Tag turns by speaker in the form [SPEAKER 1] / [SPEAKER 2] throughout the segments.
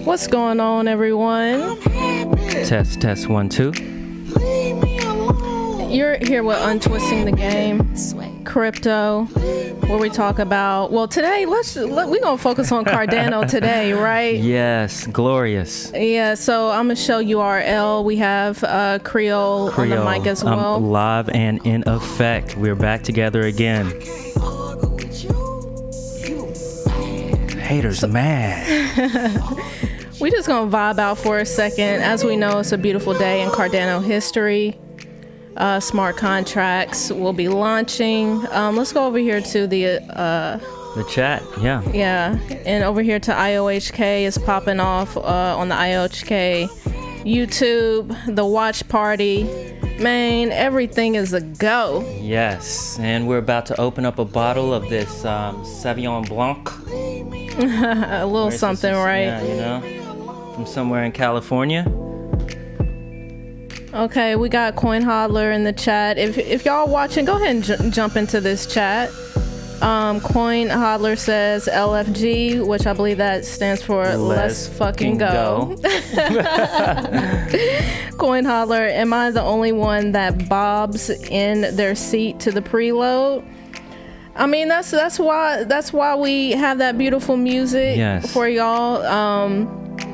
[SPEAKER 1] What's going on, everyone?
[SPEAKER 2] Test 1 2.
[SPEAKER 1] You're here with Untwisting the Game, crypto, where we talk about, well, today we're gonna focus on Cardano today, right?
[SPEAKER 2] Yes, glorious.
[SPEAKER 1] Yeah, so I'm gonna show URL. We have Creole on the mic as well.
[SPEAKER 2] Live and in effect. We're back together again. Haters mad.
[SPEAKER 1] We just gonna vibe out for a second. As we know, it's a beautiful day in Cardano history. Smart contracts will be launching. Let's go over here to the
[SPEAKER 2] chat. Yeah,
[SPEAKER 1] and over here to IOHK is popping off on the IOHK YouTube, the watch party. Man, everything is a go.
[SPEAKER 2] Yes, and we're about to open up a bottle of this Sauvignon Blanc.
[SPEAKER 1] A little something, right?
[SPEAKER 2] Yeah, you know, from somewhere in California.
[SPEAKER 1] Okay, we got Coin Hodler in the chat. If y'all watching, go ahead and jump into this chat. Coin Hodler says LFG, which I believe that stands for Let's fucking go. Coin Hodler, am I the only one that bobs in their seat to the preload? I mean, that's why we have that beautiful music for y'all.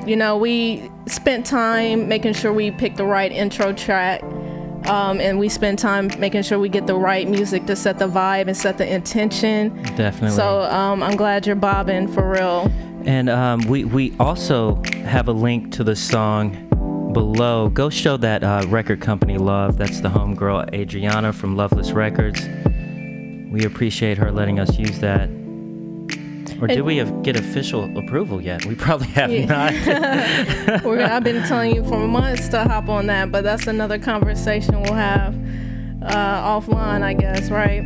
[SPEAKER 1] You know, we spent time making sure we pick the right intro track, and we spend time making sure we get the right music to set the vibe and set the intention.
[SPEAKER 2] Definitely.
[SPEAKER 1] So I'm glad you're bobbing for real.
[SPEAKER 2] And we also have a link to the song below. Go show that record company love. That's the homegirl Adriana from Loveless Records. We appreciate her letting us use that. Or did we get official approval yet? We probably have not.
[SPEAKER 1] I've been telling you for months to hop on that, but that's another conversation we'll have offline, I guess, right?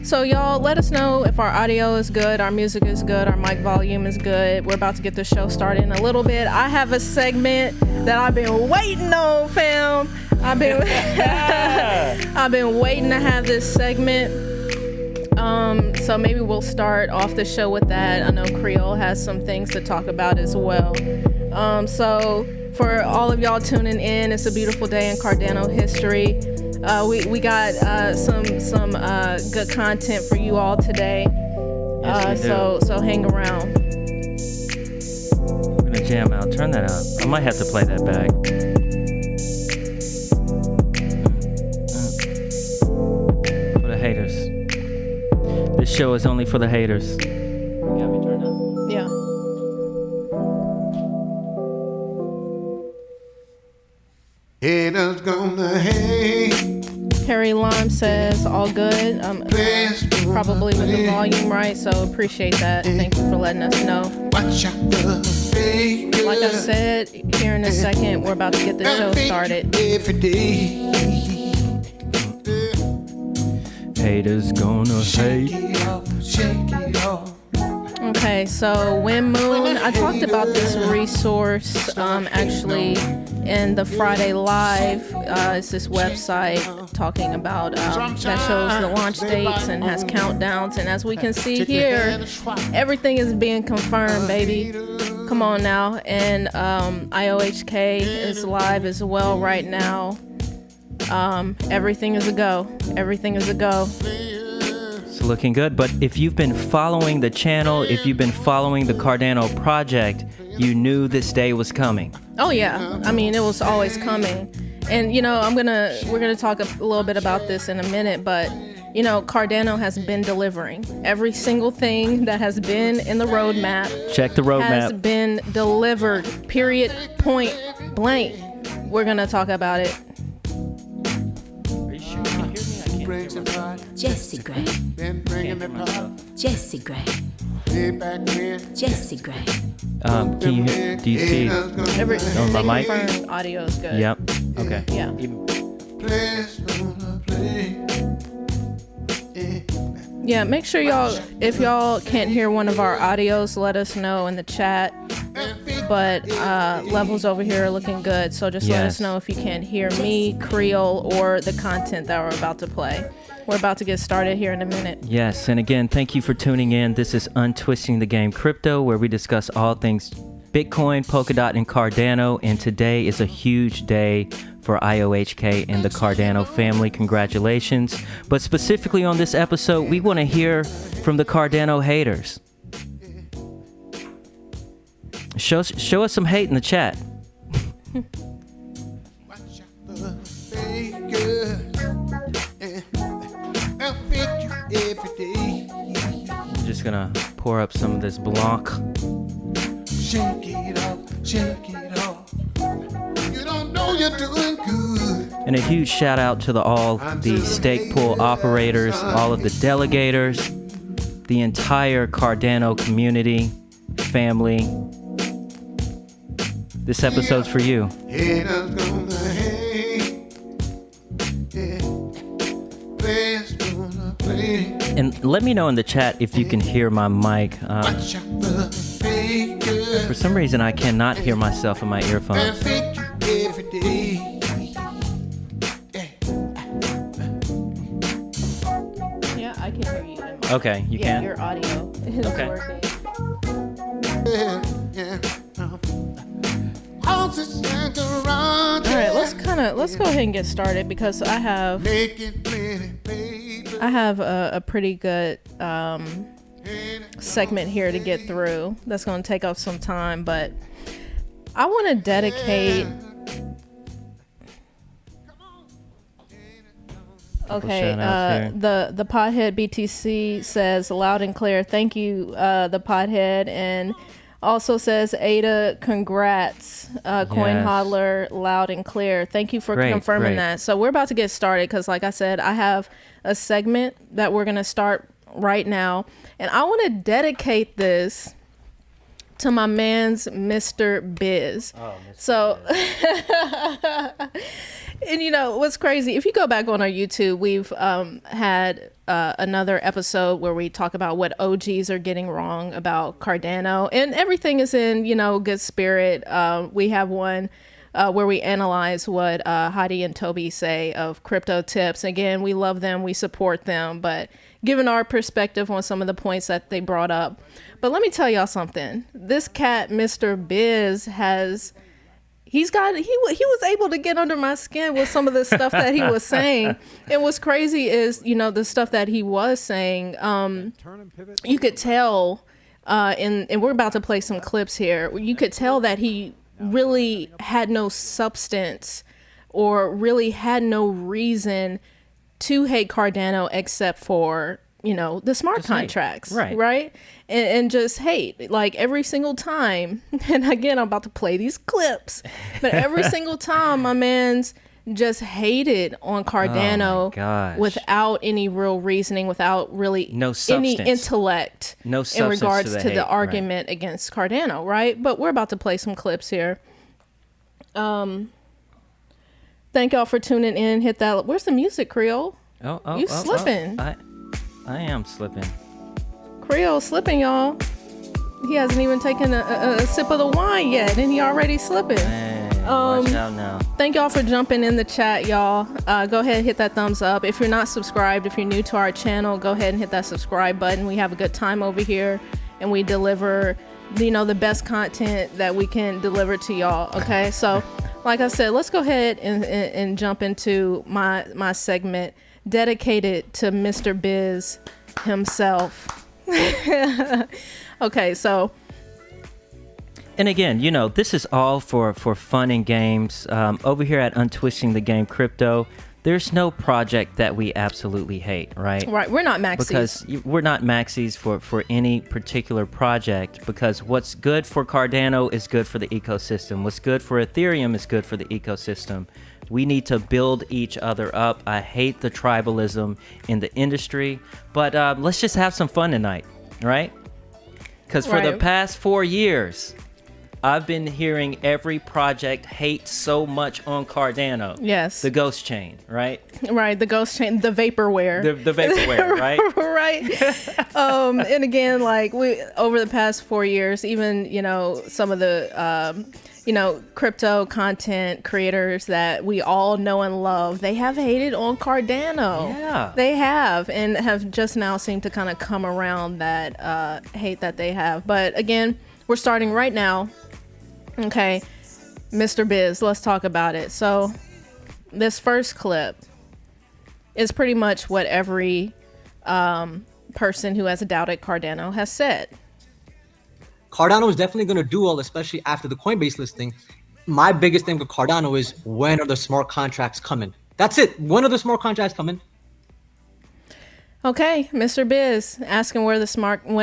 [SPEAKER 1] So y'all, let us know if our audio is good, our music is good, our mic volume is good. We're about to get the show started in a little bit. I have a segment that I've been waiting on, fam. I've been waiting to have this segment. So maybe we'll start off the show with that. I know Creole has some things to talk about as well. So for all of y'all tuning in, it's a beautiful day in Cardano history. We got some good content for you all today.
[SPEAKER 2] Yes, we do.
[SPEAKER 1] So hang around.
[SPEAKER 2] We're gonna jam out. Turn that up. I might have to play that back. For the haters. This show is only for the haters. You got me turned up?
[SPEAKER 1] Yeah.
[SPEAKER 3] Haters gonna hate.
[SPEAKER 1] Harry Lime says, all good. Probably with the volume right, so appreciate that. Thank you for letting us know.
[SPEAKER 3] Watch out the fakers.
[SPEAKER 1] Like I said, here in a second, we're about to get the show started.
[SPEAKER 3] Every day.
[SPEAKER 2] Haters gonna hate.
[SPEAKER 3] Shake it off.
[SPEAKER 1] Okay, so Wind Moon, I talked about this resource actually in the Friday Live. It's this website talking about that shows the launch dates and has countdowns. And as we can see here, everything is being confirmed, baby. Come on now. And IOHK is live as well right now. Everything is a go. Everything is a go.
[SPEAKER 2] It's looking good. But if you've been following the channel, if you've been following the Cardano project, you knew this day was coming.
[SPEAKER 1] Oh yeah, I mean it was always coming, and we're gonna talk a little bit about this in a minute, but Cardano has been delivering every single thing that has been in the roadmap.
[SPEAKER 2] Check the roadmap.
[SPEAKER 1] Has been delivered. Period. Point blank. We're gonna talk about it.
[SPEAKER 2] Are you sure you can hear me? I can't hear myself.
[SPEAKER 4] Jesse Gray,
[SPEAKER 3] Been bringing it up.
[SPEAKER 4] Jesse Gray,
[SPEAKER 3] Way back when.
[SPEAKER 4] Jesse Gray.
[SPEAKER 2] Can you hear? Do you see?
[SPEAKER 1] My
[SPEAKER 2] mic?
[SPEAKER 1] confirmed audio is good.
[SPEAKER 2] Yep. Okay.
[SPEAKER 1] Yeah.
[SPEAKER 3] Place gonna play.
[SPEAKER 1] Yeah, make sure y'all, if y'all can't hear one of our audios, let us know in the chat. But levels over here are looking good, so just let us
[SPEAKER 2] Yes.
[SPEAKER 1] know if you can't hear me, Creole, or the content that we're about to play. We're about to get started here in a minute.
[SPEAKER 2] Yes, and again, thank you for tuning in. This is Untwisting the Game Crypto, where we discuss all things Bitcoin, Polkadot, and Cardano. And today is a huge day for IOHK and the Cardano family. Congratulations. But specifically on this episode, we want to hear from the Cardano haters. Show us some hate in the chat.
[SPEAKER 3] Watch out the faker. I'll fake you every day.
[SPEAKER 2] I'm just gonna pour up some of this Blanc.
[SPEAKER 3] Shake it off, shake it off. You don't know you're doing good.
[SPEAKER 2] And a huge shout out to all the stake pool operators, all of the delegators, the entire Cardano community, family. This episode's for you.
[SPEAKER 3] Haters gonna hate. Yeah. Players gonna play.
[SPEAKER 2] And let me know in the chat if you can hear my mic.
[SPEAKER 3] Watch out the faker.
[SPEAKER 2] For some reason, I cannot hear myself in my
[SPEAKER 3] I'll
[SPEAKER 2] earphones.
[SPEAKER 3] fake you every day.
[SPEAKER 1] Yeah, I can hear you.
[SPEAKER 2] Okay, you can?
[SPEAKER 1] Your audio is
[SPEAKER 2] Okay.
[SPEAKER 1] working.
[SPEAKER 3] Yeah. Houses and garages.
[SPEAKER 1] All right, let's go ahead and get started because I have
[SPEAKER 3] Making plenty paper.
[SPEAKER 1] a pretty good segment here to get through. That's going to take up some time, but I want to dedicate. Okay,
[SPEAKER 2] shout-outs
[SPEAKER 1] the Pothead BTC says loud and clear. Thank you, the Pothead, and also says Ada, congrats, Coin
[SPEAKER 2] Yes.
[SPEAKER 1] Hodler, loud and clear. Thank you for
[SPEAKER 2] Great,
[SPEAKER 1] confirming
[SPEAKER 2] great.
[SPEAKER 1] that. So we're about to get started because, like I said, I have a segment that we're gonna start right now, and I want to dedicate this to my man's Mr. Biz.
[SPEAKER 2] Oh,
[SPEAKER 1] So, and what's crazy, if you go back on our YouTube, we've had another episode where we talk about what OGs are getting wrong about Cardano, and everything is in, good spirit. We have one where we analyze what Heidi and Toby say of crypto tips. Again, we love them, we support them, but given our perspective on some of the points that they brought up. But let me tell y'all something. This cat, Mr. Biz, he was able to get under my skin with some of the stuff that he was saying. And what's crazy is, the stuff that he was saying, you could tell, and we're about to play some clips here, you could tell that he really had no substance or really had no reason to hate Cardano except for, the smart
[SPEAKER 2] Just hate.
[SPEAKER 1] contracts,
[SPEAKER 2] Right.
[SPEAKER 1] And just hate, like every single time. And again, I'm about to play these clips, but every single time my man's just hated on Cardano
[SPEAKER 2] gosh.
[SPEAKER 1] without any real reasoning, without really
[SPEAKER 2] No
[SPEAKER 1] any
[SPEAKER 2] substance.
[SPEAKER 1] intellect
[SPEAKER 2] No
[SPEAKER 1] in
[SPEAKER 2] substance
[SPEAKER 1] regards
[SPEAKER 2] to the
[SPEAKER 1] to
[SPEAKER 2] hate,
[SPEAKER 1] the
[SPEAKER 2] right.
[SPEAKER 1] argument against Cardano, right? But we're about to play some clips here. Thank y'all for tuning in. Hit that. Where's the music, Creole? You slipping.
[SPEAKER 2] I am slipping.
[SPEAKER 1] Creole slipping, y'all. He hasn't even taken a sip of the wine yet, and he already slipping.
[SPEAKER 2] Hey, watch out now.
[SPEAKER 1] Thank y'all for jumping in the chat, y'all. Go ahead and hit that thumbs up. If you're not subscribed, if you're new to our channel, go ahead and hit that subscribe button. We have a good time over here, and we deliver, the best content that we can deliver to y'all. Okay, so like I said, let's go ahead and jump into my segment dedicated to Mr. Biz himself. Okay, so
[SPEAKER 2] And again, this is all for fun and games. Over here at Untwisting the Game Crypto, there's no project that we absolutely hate, right?
[SPEAKER 1] Right. We're not maxis.
[SPEAKER 2] Because we're not maxis for any particular project, because what's good for Cardano is good for the ecosystem. What's good for Ethereum is good for the ecosystem. We need to build each other up. I hate the tribalism in the industry, but let's just have some fun tonight, right? Because for the past 4 years, I've been hearing every project hate so much on Cardano.
[SPEAKER 1] Yes.
[SPEAKER 2] The ghost chain, right?
[SPEAKER 1] Right, the ghost chain, the vaporware.
[SPEAKER 2] The vaporware, right?
[SPEAKER 1] Right. And again, like we over the past 4 years, even, some of the crypto content creators that we all know and love, they have hated on Cardano.
[SPEAKER 2] Yeah.
[SPEAKER 1] They have, and have just now seemed to kind of come around that hate that they have. But again, we're starting right now. Okay, Mr. Biz, let's talk about it. So this first clip is pretty much what every person who has doubted Cardano has said.
[SPEAKER 4] Cardano is definitely going to do well, especially after the Coinbase listing. My biggest thing with Cardano is, when are the smart contracts coming? That's it. When are the smart contracts coming?
[SPEAKER 1] Okay, Mr. Biz asking when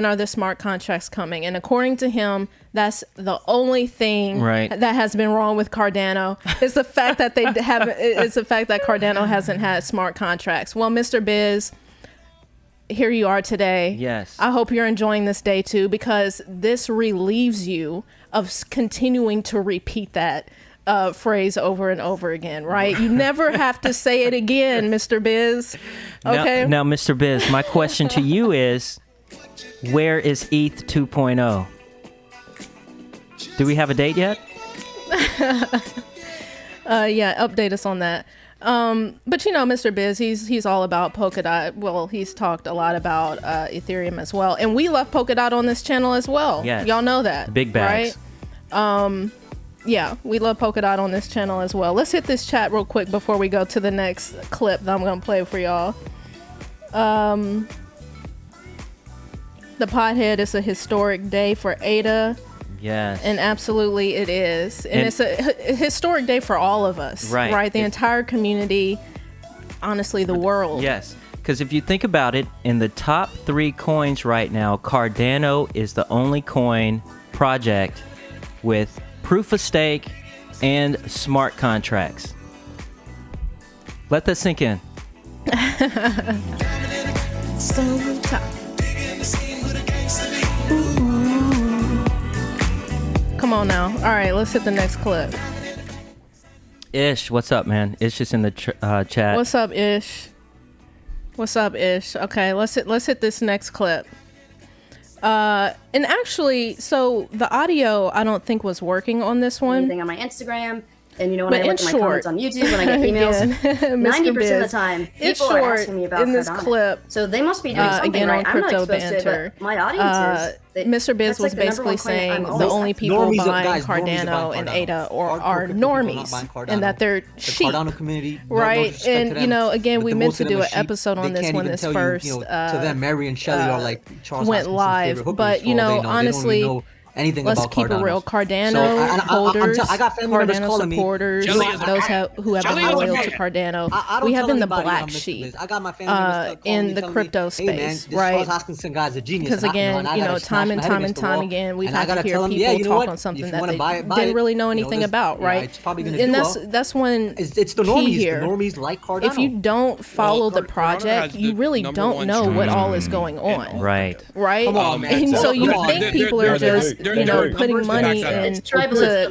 [SPEAKER 1] are the smart contracts coming? And according to him, that's the only thing that has been wrong with Cardano. It's the fact that it's the fact that Cardano hasn't had smart contracts. Well, Mr. Biz, here you are today.
[SPEAKER 2] Yes.
[SPEAKER 1] I hope you're enjoying this day too, because this relieves you of continuing to repeat that phrase over and over again, right? You never have to say it again, Mr. Biz. Okay.
[SPEAKER 2] Now, Mr. Biz, my question to you is, where is ETH 2.0? Do we have a date yet?
[SPEAKER 1] Yeah, update us on that. But Mr. Biz, he's all about Polkadot. Well, he's talked a lot about Ethereum as well, and we love Polkadot on this channel as well.
[SPEAKER 2] Yes.
[SPEAKER 1] Y'all know that,
[SPEAKER 2] the big bags,
[SPEAKER 1] right? Yeah, we love Polkadot on this channel as well. Let's hit this chat real quick before we go to the next clip that I'm gonna play for y'all. The pothead is a historic day for ADA.
[SPEAKER 2] Yes.
[SPEAKER 1] And absolutely it is. And it's a historic day for all of us. Right? The entire community, honestly, the world.
[SPEAKER 2] Yes. Because if you think about it, in the top 3 coins right now, Cardano is the only coin project with proof of stake and smart contracts. Let that sink in.
[SPEAKER 1] So tough. Come on now. All right, let's hit the next clip.
[SPEAKER 2] Ish, what's up, man? Ish is in the chat.
[SPEAKER 1] What's up, Ish? What's up, Ish? Okay, let's hit this next clip. And actually, so the audio I don't think was working on this one.
[SPEAKER 5] Anything on my Instagram, and when I look at my comments on YouTube, when I get emails, 90% of the time people are asking me about
[SPEAKER 1] in this
[SPEAKER 5] Cardano.
[SPEAKER 1] clip.
[SPEAKER 5] So they must be doing something
[SPEAKER 1] again
[SPEAKER 5] right.
[SPEAKER 1] on
[SPEAKER 5] I'm not
[SPEAKER 1] Crypto
[SPEAKER 5] exposed to it,
[SPEAKER 1] Banter.
[SPEAKER 5] but my audience is.
[SPEAKER 1] Mr. Biz was basically saying the only people buying Cardano and ADA are normies, and that they're cheap.
[SPEAKER 4] Cardano community,
[SPEAKER 1] right? And again, we meant to do an episode on this when this first
[SPEAKER 4] to them, Mary and Shelley are like Charles
[SPEAKER 1] went live. But honestly, let's keep it real. Cardano holders, Cardano supporters, those who have been loyal to Cardano, we have been the black sheep in the crypto space, right? Because again, time and time again, we've had to hear people talk on something that they didn't really know anything about, right? And that's when
[SPEAKER 4] it's the normies. The normies like Cardano.
[SPEAKER 1] If you don't follow the project, you really don't know what all is going on,
[SPEAKER 2] right?
[SPEAKER 1] And so you think people are just putting money into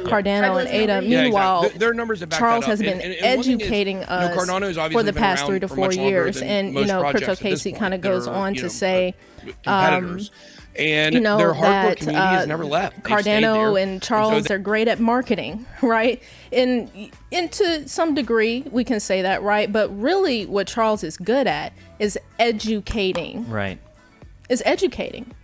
[SPEAKER 1] Cardano and ADA. Meanwhile, Charles has been educating us for the past 3 to 4 years. And, Crypto Casey kind of goes on to say,
[SPEAKER 6] and their hardcore community has never left.
[SPEAKER 1] Cardano and Charles are great at marketing, right? And to some degree, we can say that, right? But really what Charles is good at is educating.
[SPEAKER 2] Right.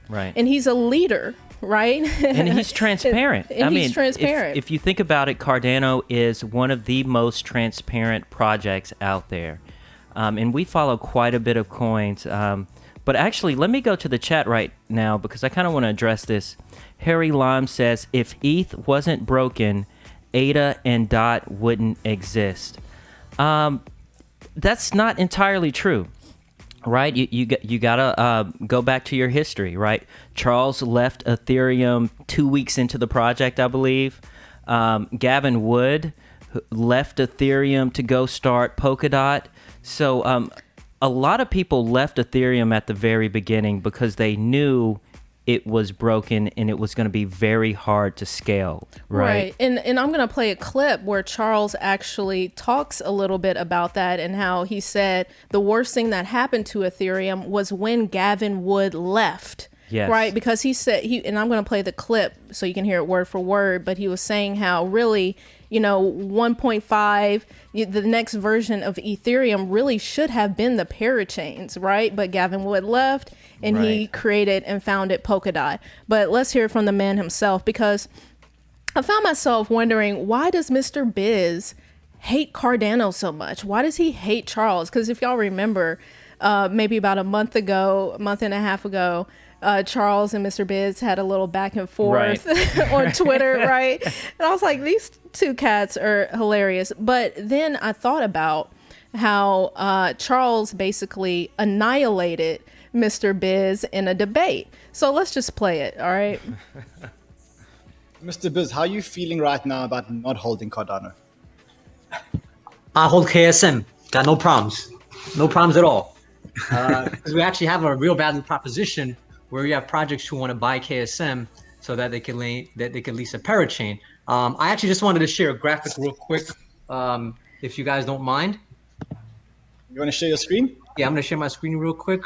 [SPEAKER 1] Right. And he's a leader. Right.
[SPEAKER 2] And he's transparent.
[SPEAKER 1] He's transparent.
[SPEAKER 2] If you think about it, Cardano is one of the most transparent projects out there. And we follow quite a bit of coins. But actually, let me go to the chat right now because I kind of want to address this. Harry Lime says, if ETH wasn't broken, ADA and DOT wouldn't exist. That's not entirely true, right? You gotta go back to your history, right? Charles left Ethereum 2 weeks into the project, I believe. Gavin Wood left Ethereum to go start Polkadot. So a lot of people left Ethereum at the very beginning because they knew it was broken and it was going to be very hard to scale, right?
[SPEAKER 1] And I'm going to play a clip where Charles actually talks a little bit about that and how he said the worst thing that happened to Ethereum was when Gavin Wood left.
[SPEAKER 2] Yes.
[SPEAKER 1] Right, because he said and I'm going to play the clip so you can hear it word for word, but he was saying how really, 1.5, the next version of Ethereum really should have been the parachains, right? But Gavin Wood left and he created and founded Polkadot. But let's hear from the man himself, because I found myself wondering, why does Mr. Biz hate Cardano so much? Why does he hate Charles? Because if y'all remember, maybe about a month and a half ago, Charles and Mr. Biz had a little back and forth on Twitter, right? And I was like, these two cats are hilarious. But then I thought about how Charles basically annihilated Mr. Biz in a debate. So let's just play it, all right?
[SPEAKER 7] Mr. Biz, how are you feeling right now about not holding Cardano?
[SPEAKER 4] I hold KSM. Got no problems. No problems at all. Because we actually have a real value proposition where you have projects who want to buy KSM so that they can lease a parachain. I actually just wanted to share a graphic real quick, if you guys don't mind.
[SPEAKER 7] You want to share your screen?
[SPEAKER 4] Yeah, I'm going to share my screen real quick.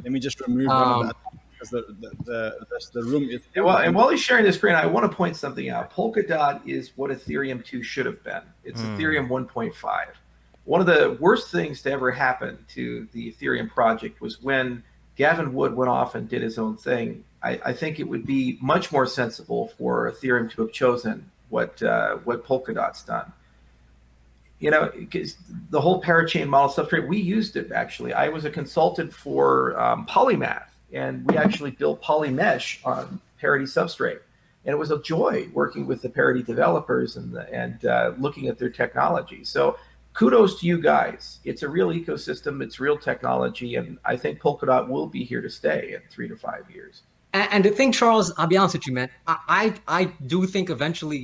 [SPEAKER 7] Let me just remove one of that because the room is.
[SPEAKER 8] And while he's sharing the screen, I want to point something out. Polkadot is what Ethereum 2 should have been. It's Ethereum 1.5. One of the worst things to ever happen to the Ethereum project was when Gavin Wood went off and did his own thing. I think it would be much more sensible for Ethereum to have chosen what Polkadot's done. Because the whole parachain model substrate, we used it actually. I was a consultant for Polymath, and we actually built Polymesh on Parity substrate, and it was a joy working with the Parity developers and looking at their technology. So kudos to you guys. It's a real ecosystem. It's real technology. And I think Polkadot will be here to stay in 3 to 5 years.
[SPEAKER 4] And the thing, Charles, I'll be honest with you, man. I do think eventually,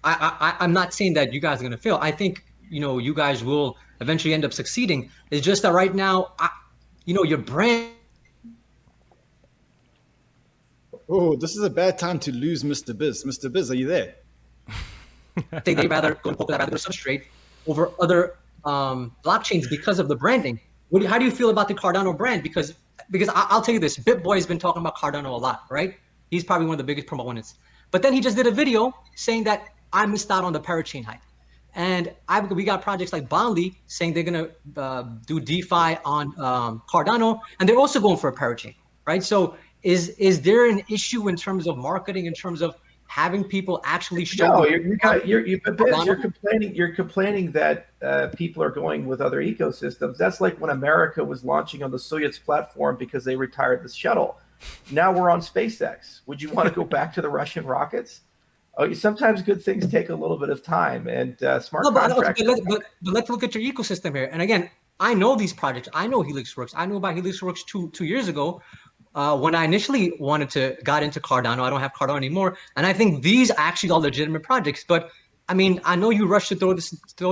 [SPEAKER 4] I'm not saying that you guys are going to fail. I think, you guys will eventually end up succeeding. It's just that right now, your brand.
[SPEAKER 7] Oh, this is a bad time to lose Mr. Biz. Mr. Biz, are you there?
[SPEAKER 4] They'd rather go and Polkadot rather substrate over other blockchains because of the branding. How do you feel about the Cardano brand? Because I'll tell you this, BitBoy has been talking about Cardano a lot, right? He's probably one of the biggest proponents. But then he just did a video saying that I missed out on the parachain hype. And we got projects like Bondly saying they're going to do DeFi on Cardano, and they're also going for a parachain, right? So is there an issue in terms of marketing, in terms of having people actually show?
[SPEAKER 8] No, you're complaining that people are going with other ecosystems. That's like when America was launching on the Soyuz platform because they retired the shuttle. Now we're on SpaceX. Would you want to go back to the Russian rockets? Oh, sometimes good things take a little bit of time, and smart contracts.
[SPEAKER 4] But let's look at your ecosystem here. And again, I know these projects. I know HelixWorks. I knew about HelixWorks two years ago. When I initially got into Cardano. I don't have Cardano anymore, and I think these actually are legitimate projects. But I mean, I know you rushed to throw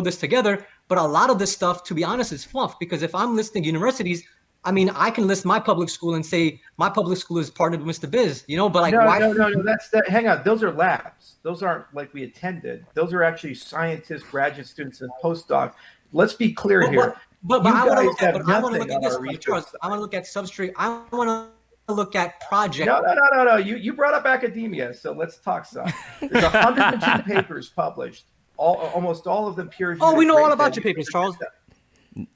[SPEAKER 4] this together, but a lot of this stuff, to be honest, is fluff. Because if I'm listing universities, I mean, I can list my public school and say my public school is partnered with Mr. Biz, But like,
[SPEAKER 8] no, that's that. Hang on, those are labs. Those aren't like we attended. Those are actually scientists, graduate students, and postdocs. Let's be clear here.
[SPEAKER 4] But I want to look at this. I want to look at substrate. I want to look at project.
[SPEAKER 8] No. You brought up academia, so let's talk some. There's 102 papers published. Almost all of them peer-reviewed.
[SPEAKER 4] Oh, we know all about your papers, Charles.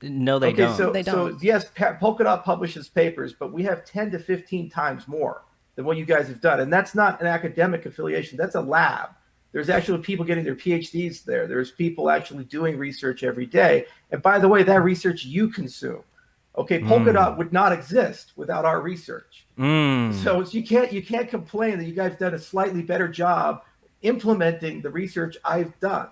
[SPEAKER 2] No, they don't.
[SPEAKER 8] So yes, Polkadot publishes papers, but we have 10 to 15 times more than what you guys have done. And that's not an academic affiliation. That's a lab. There's actually people getting their PhDs there. There's people actually doing research every day. And by the way, that research you consume. Okay, Polkadot would not exist without our research. So you can't complain that you guys have done a slightly better job implementing the research I've done.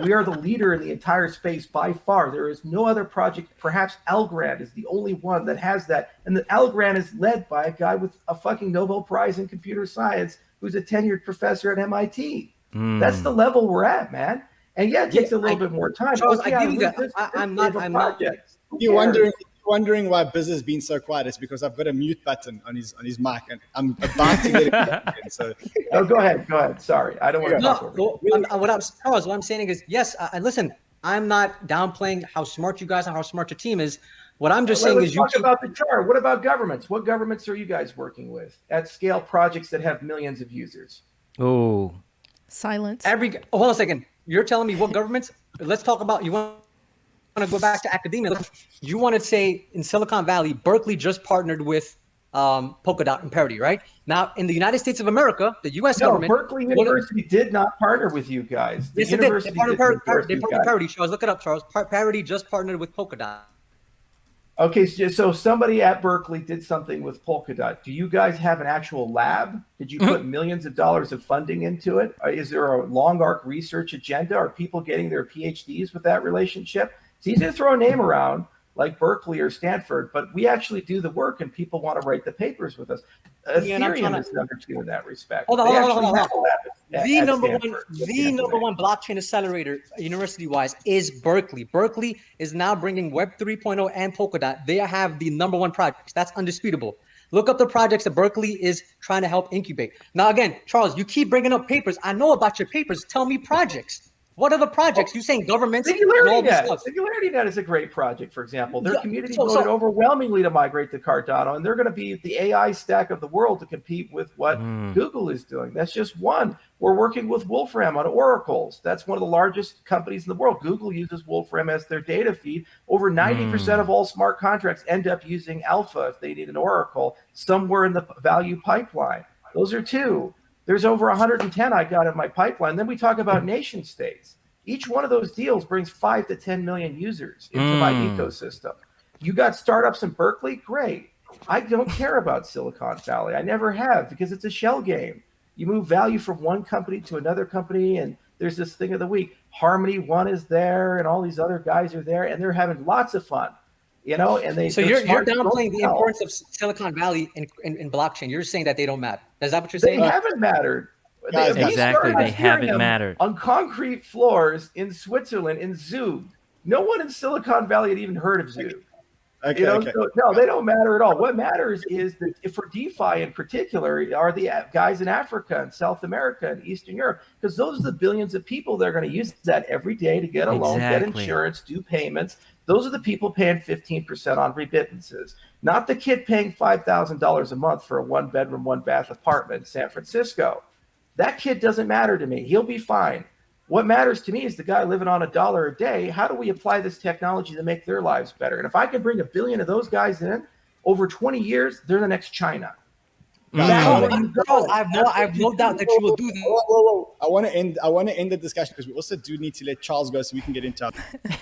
[SPEAKER 8] We are the leader in the entire space by far. There is no other project. Perhaps Algorand is the only one that has that. And the Algorand is led by a guy with a fucking Nobel Prize in computer science who's a tenured professor at MIT. That's the level we're at, man. And yeah, it takes a little bit more time.
[SPEAKER 4] Charles, I give you that. I'm not.
[SPEAKER 7] You're wondering why Biz has been so quiet. It's because I've got a mute button on his mic, and I'm about to get it again. So,
[SPEAKER 8] go ahead. Sorry, I don't want to talk over you.
[SPEAKER 4] Charles, what I'm saying is, yes. Listen, I'm not downplaying how smart you guys are, how smart your team is. What I'm just saying is,
[SPEAKER 8] talk about the chart. What about governments? What governments are you guys working with at scale? Projects that have millions of users.
[SPEAKER 2] Oh,
[SPEAKER 1] silence.
[SPEAKER 4] Hold on a second. You're telling me what governments? Let's talk about. You want to go back to academia? You want to say in Silicon Valley, Berkeley just partnered with Polkadot and Parity, right? Now, in the United States of America, the U.S. government.
[SPEAKER 8] Berkeley University did not partner with you guys.
[SPEAKER 4] Yes, it did. They partnered with Parity. Charles, look it up, Charles. Parity just partnered with Polkadot.
[SPEAKER 8] Okay, so somebody at Berkeley did something with Polkadot. Do you guys have an actual lab? Did you put millions of dollars of funding into it? Is there a long arc research agenda? Are people getting their PhDs with that relationship? It's easy to throw a name around like Berkeley or Stanford, but we actually do the work and people want to write the papers with us. Ethereum is number 2 in that respect.
[SPEAKER 4] Hold on. The number one blockchain accelerator, university-wise, is Berkeley. Berkeley is now bringing Web 3.0 and Polkadot. They have the number one projects. That's undisputable. Look up the projects that Berkeley is trying to help incubate. Now, again, Charles, you keep bringing up papers. I know about your papers. Tell me projects. What are the projects? You're saying governments?
[SPEAKER 8] Singularity Net is a great project, for example. Their community voted overwhelmingly to migrate to Cardano, and they're going to be the AI stack of the world to compete with what Google is doing. That's just one. We're working with Wolfram on oracles. That's one of the largest companies in the world. Google uses Wolfram as their data feed. Over 90% of all smart contracts end up using Alpha if they need an oracle somewhere in the value pipeline. Those are 2. There's over 110 I got in my pipeline. Then we talk about nation states. Each one of those deals brings 5 to 10 million users into my ecosystem. You got startups in Berkeley? Great. I don't care about Silicon Valley. I never have, because it's a shell game. You move value from one company to another company, and there's this thing of the week. Harmony One is there, and all these other guys are there, and they're having lots of fun. And
[SPEAKER 4] so you're downplaying the importance of Silicon Valley in blockchain. You're saying that they don't matter. Is that what you're saying?
[SPEAKER 8] They haven't mattered.
[SPEAKER 2] Exactly, they haven't mattered.
[SPEAKER 8] On concrete floors in Switzerland, in Zug. No one in Silicon Valley had even heard of Zug.
[SPEAKER 7] Okay.
[SPEAKER 8] So, no, they don't matter at all. What matters is that for DeFi in particular are the guys in Africa and South America and Eastern Europe, because those are the billions of people that are going to use that every day to get a loan, get insurance, do payments. Those are the people paying 15% on remittances, not the kid paying $5,000 a month for a 1-bedroom, 1-bath apartment in San Francisco. That kid doesn't matter to me. He'll be fine. What matters to me is the guy living on $1 a day. How do we apply this technology to make their lives better? And if I can bring 1 billion of those guys in over 20 years, they're the next China.
[SPEAKER 4] I have no doubt that you will do that.
[SPEAKER 7] Whoa. I want to end the discussion because we also do need to let Charles go so we can get into it.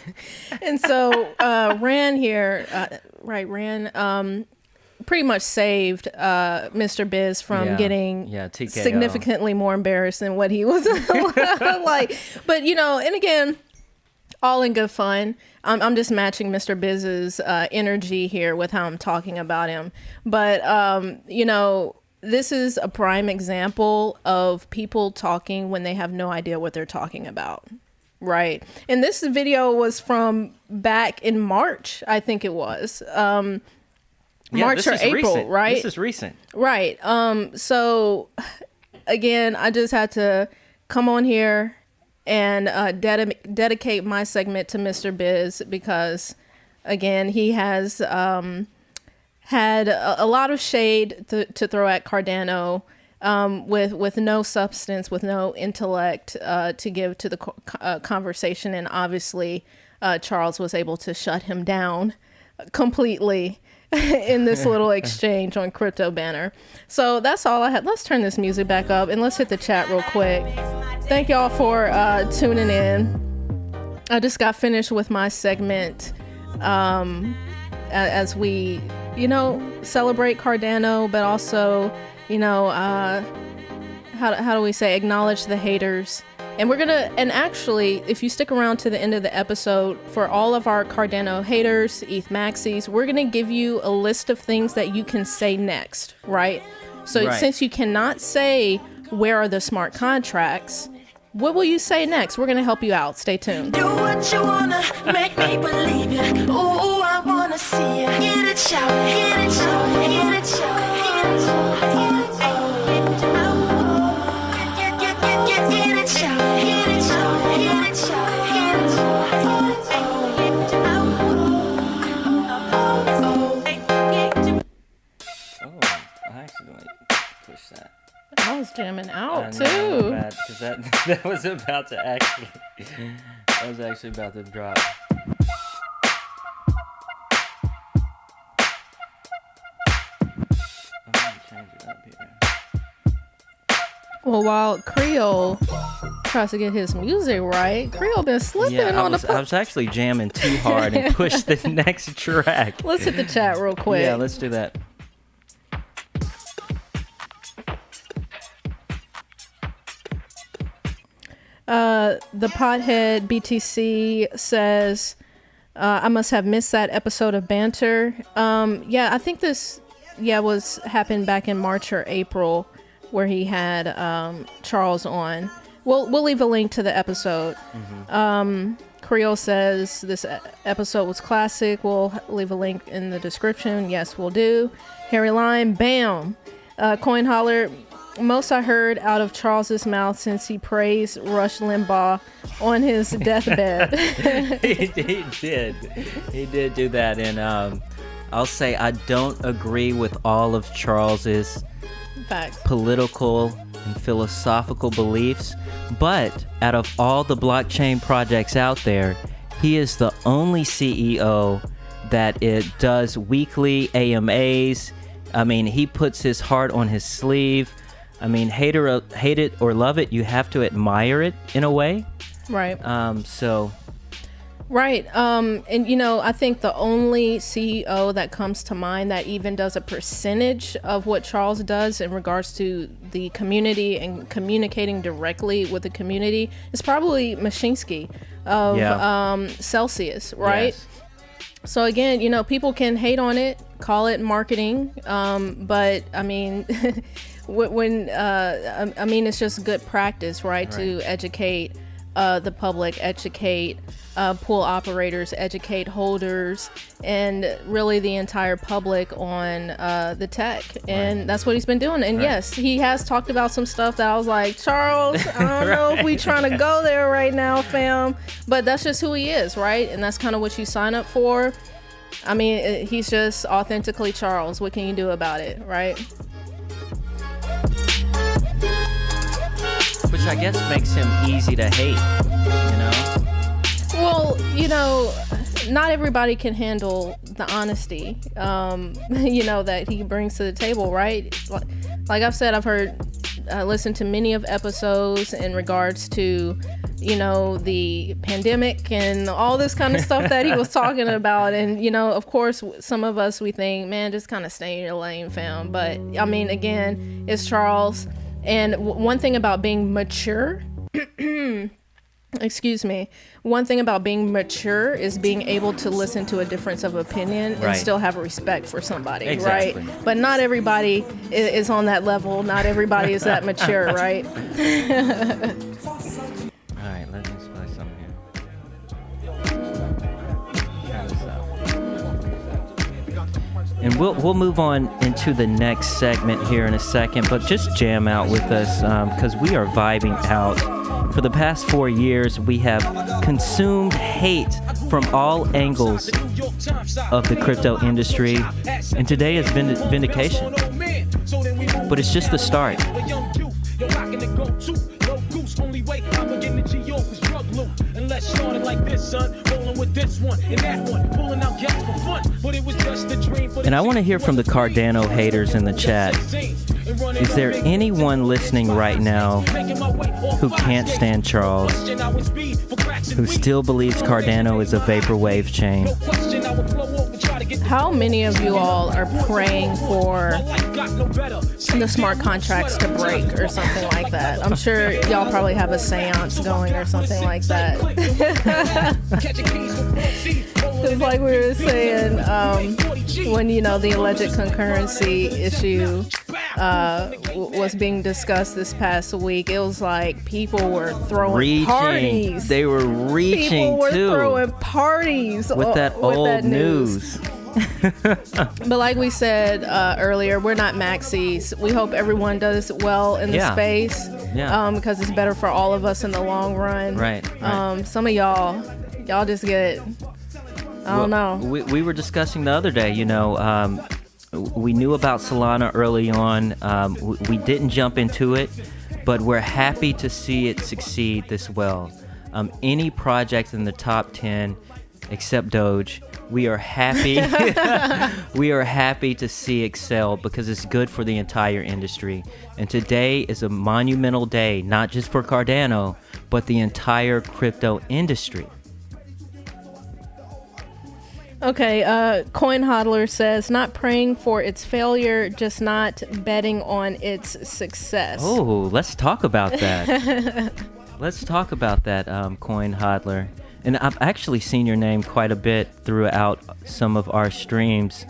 [SPEAKER 1] And so Ran here, Ran pretty much saved Mr. Biz from getting significantly more embarrassed than what he was like. But, and again, all in good fun. I'm just matching Mr. Biz's energy here with how I'm talking about him. But, this is a prime example of people talking when they have no idea what they're talking about. Right. And this video was from back in March, I think it was. March or April,
[SPEAKER 2] recent.
[SPEAKER 1] Right?
[SPEAKER 2] This is recent.
[SPEAKER 1] Right. So, again, I just had to come on here and dedicate my segment to Mr. Biz because, again, he has had a lot of shade to throw at Cardano with no substance, with no intellect to give to the conversation. And obviously, Charles was able to shut him down completely in this little exchange on Crypto Banner. So that's all I had. Let's turn this music back up and let's hit the chat real quick. Thank y'all for tuning in. I just got finished with my segment as we, celebrate Cardano, but also, how do we say, acknowledge the haters. And and actually, if you stick around to the end of the episode, for all of our Cardano haters, ETH maxis, we're going to give you a list of things that you can say next, right? So since you cannot say, where are the smart contracts, what will you say next? We're going to help you out. Stay tuned.
[SPEAKER 9] Do what you wanna, make me believe you. Ooh, I wanna see you. Get it, shout, get it, shout, get it, shout, get it, shout, get it, shout.
[SPEAKER 1] I was jamming out too.
[SPEAKER 2] Because that was about to actually, about to drop. I'm gonna change it up here.
[SPEAKER 1] Well, while Creole tries to get his music right, Creole been slipping on the.
[SPEAKER 2] I was actually jamming too hard and pushed the next track.
[SPEAKER 1] Let's hit the chat real quick.
[SPEAKER 2] Yeah, let's do that.
[SPEAKER 1] The Pothead BTC says, I must have missed that episode of banter. I think this happened back in March or April, where he had Charles on. We'll leave a link to the episode. Creole says this episode was classic. We'll leave a link in the description. Yes, we'll do. Harry Lime, bam. Coin Holler, most I heard out of Charles's mouth since he praised Rush Limbaugh on his deathbed.
[SPEAKER 2] He did do that. And I'll say I don't agree with all of Charles's political and philosophical beliefs, but out of all the blockchain projects out there, he is the only CEO that it does weekly AMAs. I mean, he puts his heart on his sleeve. I mean, hate it or love it, you have to admire it in a way.
[SPEAKER 1] Right.
[SPEAKER 2] Right.
[SPEAKER 1] And I think the only CEO that comes to mind that even does a percentage of what Charles does in regards to the community and communicating directly with the community is probably Mashinsky of Celsius, right? Yes. So again, people can hate on it, call it marketing, but I mean, it's just good practice, right? To educate the public, educate pool operators, educate holders, and really the entire public on the tech. And that's what he's been doing. And yes, he has talked about some stuff that I was like, Charles, I don't know if we trying to go there right now, fam. But that's just who he is, right? And that's kind of what you sign up for. I mean, he's just authentically Charles. What can you do about it, right?
[SPEAKER 2] Which I guess makes him easy to hate,
[SPEAKER 1] Well, not everybody can handle the honesty, that he brings to the table, right? Like I've said, I listened to many of episodes in regards to, the pandemic and all this kind of stuff that he was talking about. And, of course, some of us, we think, man, just kind of stay in your lane, fam. But, I mean, again, it's Charles. And one thing about being mature, one thing about being mature is being able to listen to a difference of opinion and still have respect for somebody, right? But not everybody is on that level. Not everybody is that mature, right?
[SPEAKER 2] All right, let me play something here. And we'll move on into the next segment here in a second, but just jam out with us because we are vibing out. For the past 4 years, we have consumed hate from all angles of the crypto industry, and today is vindication. But it's just the start. And I want to hear from the Cardano haters in the chat. Is there anyone listening right now who can't stand Charles, who still believes Cardano is a vaporwave chain?
[SPEAKER 1] how many of you all are praying for the smart contracts to break or something like that? I'm sure y'all probably have a seance going or something like that. It's like we were saying, when, the alleged concurrency issue was being discussed this past week, it was like people were throwing parties.
[SPEAKER 2] They were reaching,
[SPEAKER 1] people were
[SPEAKER 2] too.
[SPEAKER 1] Throwing parties
[SPEAKER 2] with that old news.
[SPEAKER 1] But like we said earlier, we're not maxis. We hope everyone does well in the space, because it's better for all of us in the long run.
[SPEAKER 2] Right.
[SPEAKER 1] Some of y'all just get, I don't know.
[SPEAKER 2] We were discussing the other day, we knew about Solana early on. We didn't jump into it, but we're happy to see it succeed this well. Any project in the top 10, except Doge, we are happy. We are happy to see excel because it's good for the entire industry. And today is a monumental day, not just for Cardano, but the entire crypto industry.
[SPEAKER 1] Okay, Coin Hodler says, not praying for its failure, just not betting on its success.
[SPEAKER 2] Oh, let's talk about that. Let's talk about that, Coin Hodler. And I've actually seen your name quite a bit throughout some of our streams.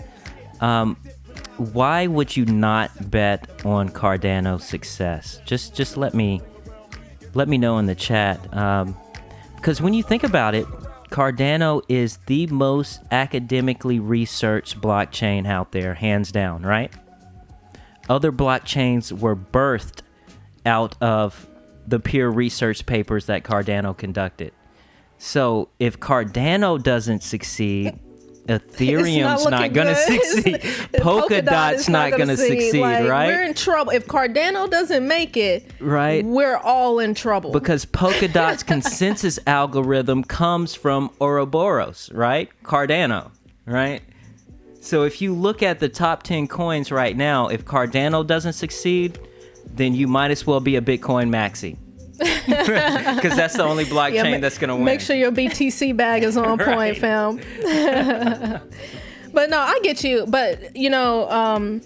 [SPEAKER 2] Why would you not bet on Cardano's success? Just let me know in the chat. Because when you think about it, Cardano is the most academically researched blockchain out there, hands down, right? Other blockchains were birthed out of the peer research papers that Cardano conducted. So if Cardano doesn't succeed, Ethereum's not going to succeed. Polkadot's not going to succeed, right?
[SPEAKER 1] We're in trouble. If Cardano doesn't make it,
[SPEAKER 2] right,
[SPEAKER 1] we're all in trouble.
[SPEAKER 2] Because Polkadot's consensus algorithm comes from Ouroboros, right? Cardano, right? So if you look at the top 10 coins right now, if Cardano doesn't succeed, then you might as well be a Bitcoin maxi. Because that's the only blockchain that's going to win.
[SPEAKER 1] Make sure your BTC bag is on point, fam. But no, I get you. But, Coin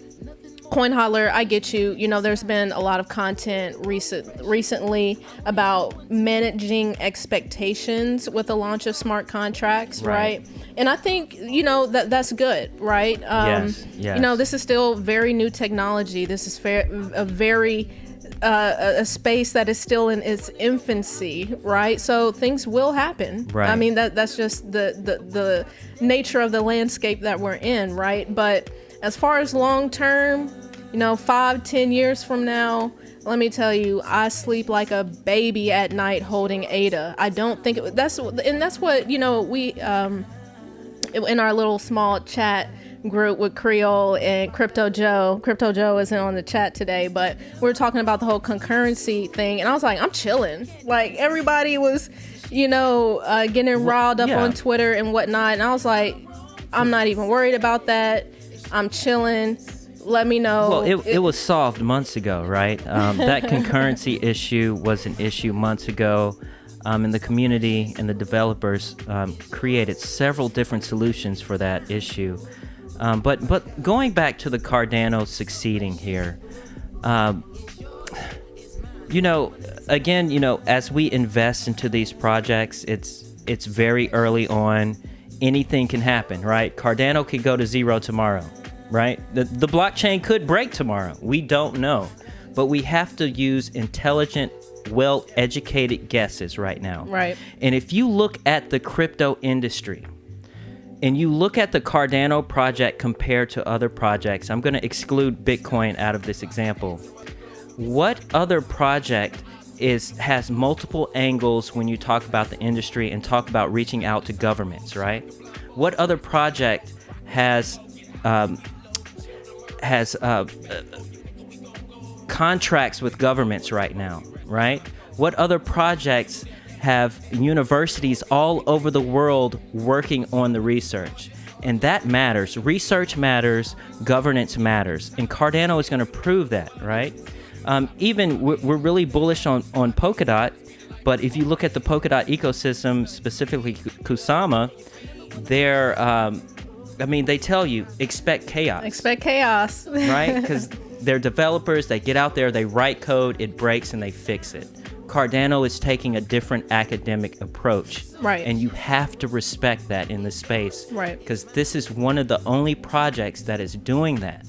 [SPEAKER 1] Hodler, I get you. There's been a lot of content recently about managing expectations with the launch of smart contracts, right? And I think, that's good, right?
[SPEAKER 2] Yes.
[SPEAKER 1] This is still very new technology. This is a space that is still in its infancy, right? So things will happen.
[SPEAKER 2] Right.
[SPEAKER 1] I mean, that's just the nature of the landscape that we're in, right? But as far as long term, 5-10 years from now, let me tell you, I sleep like a baby at night holding ADA. I don't think that's what we in our little small chat group with Creole and Crypto Joe. Crypto Joe isn't on the chat today, but we're talking about the whole concurrency thing, and I was like, I'm chilling. Like, everybody was, getting riled up on Twitter and whatnot, and I was like, I'm not even worried about that. I'm chilling. Let me know.
[SPEAKER 2] Well, it was solved months ago, right? That concurrency issue was an issue months ago. And the community and the developers created several different solutions for that issue. But going back to the Cardano succeeding here, again, as we invest into these projects, it's very early on. Anything can happen, right? Cardano could go to zero tomorrow, right? The blockchain could break tomorrow. We don't know. But we have to use intelligent, well-educated guesses right now.
[SPEAKER 1] Right.
[SPEAKER 2] And if you look at the crypto industry, and you look at the Cardano project compared to other projects, I'm going to exclude Bitcoin out of this example. What other project has multiple angles when you talk about the industry and talk about reaching out to governments, right? What other project has contracts with governments right now, right? What other projects have universities all over the world working on the research? And that matters. Research matters, governance matters, and Cardano is going to prove that, right? Even we're really bullish on Polkadot, but if you look at the Polkadot ecosystem, specifically Kusama, I mean, they tell you, expect chaos.
[SPEAKER 1] Expect chaos.
[SPEAKER 2] Right? Because they're developers, they get out there, they write code, it breaks, and they fix it. Cardano is taking a different academic approach.
[SPEAKER 1] Right.
[SPEAKER 2] And you have to respect that in the space.
[SPEAKER 1] Right.
[SPEAKER 2] Because this is one of the only projects that is doing that.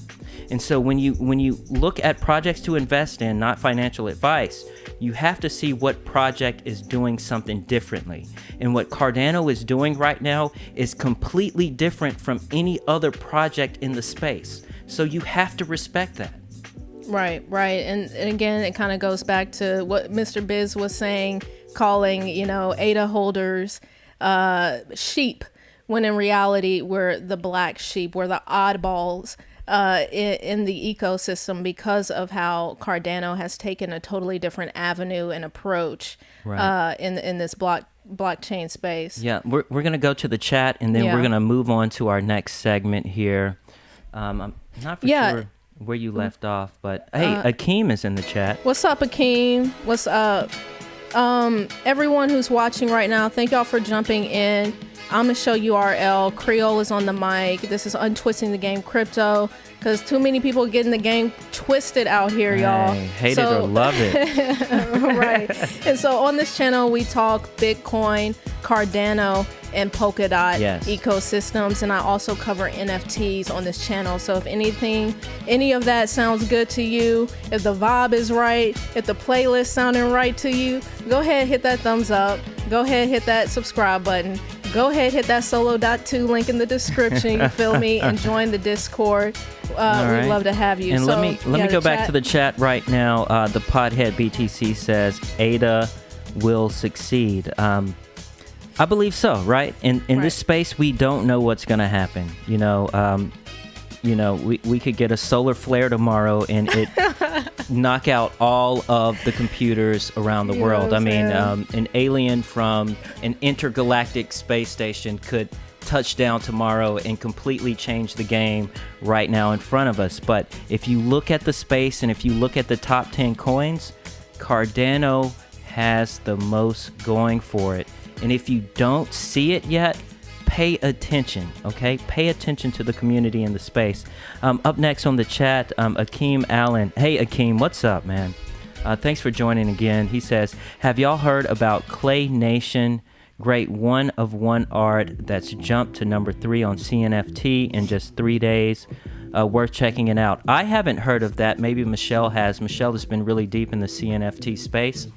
[SPEAKER 2] And so when you look at projects to invest in, not financial advice, you have to see what project is doing something differently. And what Cardano is doing right now is completely different from any other project in the space. So you have to respect that.
[SPEAKER 1] Right. And again, it kind of goes back to what Mr. Biz was saying, calling, ADA holders sheep, when in reality we're the black sheep, we're the oddballs in the ecosystem because of how Cardano has taken a totally different avenue and approach in this blockchain space.
[SPEAKER 2] Yeah, we're going to go to the chat, and then we're going to move on to our next segment here. I'm not for sure where you left off, but hey, Akeem is in the chat.
[SPEAKER 1] What's up, Akeem? What's up? Everyone who's watching right now, thank y'all for jumping in. I'm gonna show URL. Creole is on the mic. This is Untwisting the Game Crypto, because too many people getting the game twisted out here, y'all.
[SPEAKER 2] Hate it or love it.
[SPEAKER 1] Right. And so on this channel, we talk Bitcoin, Cardano, and Polkadot ecosystems, and I also cover NFTs on this channel. So if any of that sounds good to you, if the vibe is right, if the playlist sounding right to you, go ahead, hit that thumbs up. Go ahead, hit that subscribe button. Go ahead, hit that solo.2 link in the description, you feel me, and join the Discord. We'd love to have you.
[SPEAKER 2] And
[SPEAKER 1] so,
[SPEAKER 2] let me go back to the chat right now. The Podhead BTC says ADA will succeed. I believe so, right? In this space, we don't know what's going to happen. We could get a solar flare tomorrow and it knock out all of the computers around the world. I mean, an alien from an intergalactic space station could touch down tomorrow and completely change the game right now in front of us. But if you look at the space and if you look at the top 10 coins, Cardano has the most going for it. And if you don't see it yet, pay attention, okay? Pay attention to the community in the space. Up next on the chat, Akeem Allen. Hey, Akeem, what's up, man? Thanks for joining again. He says, have y'all heard about Clay Nation? Great one-of-one art that's jumped to number 3 on CNFT in just 3 days. Worth checking it out. I haven't heard of that. Maybe Michelle has. Michelle has been really deep in the CNFT space.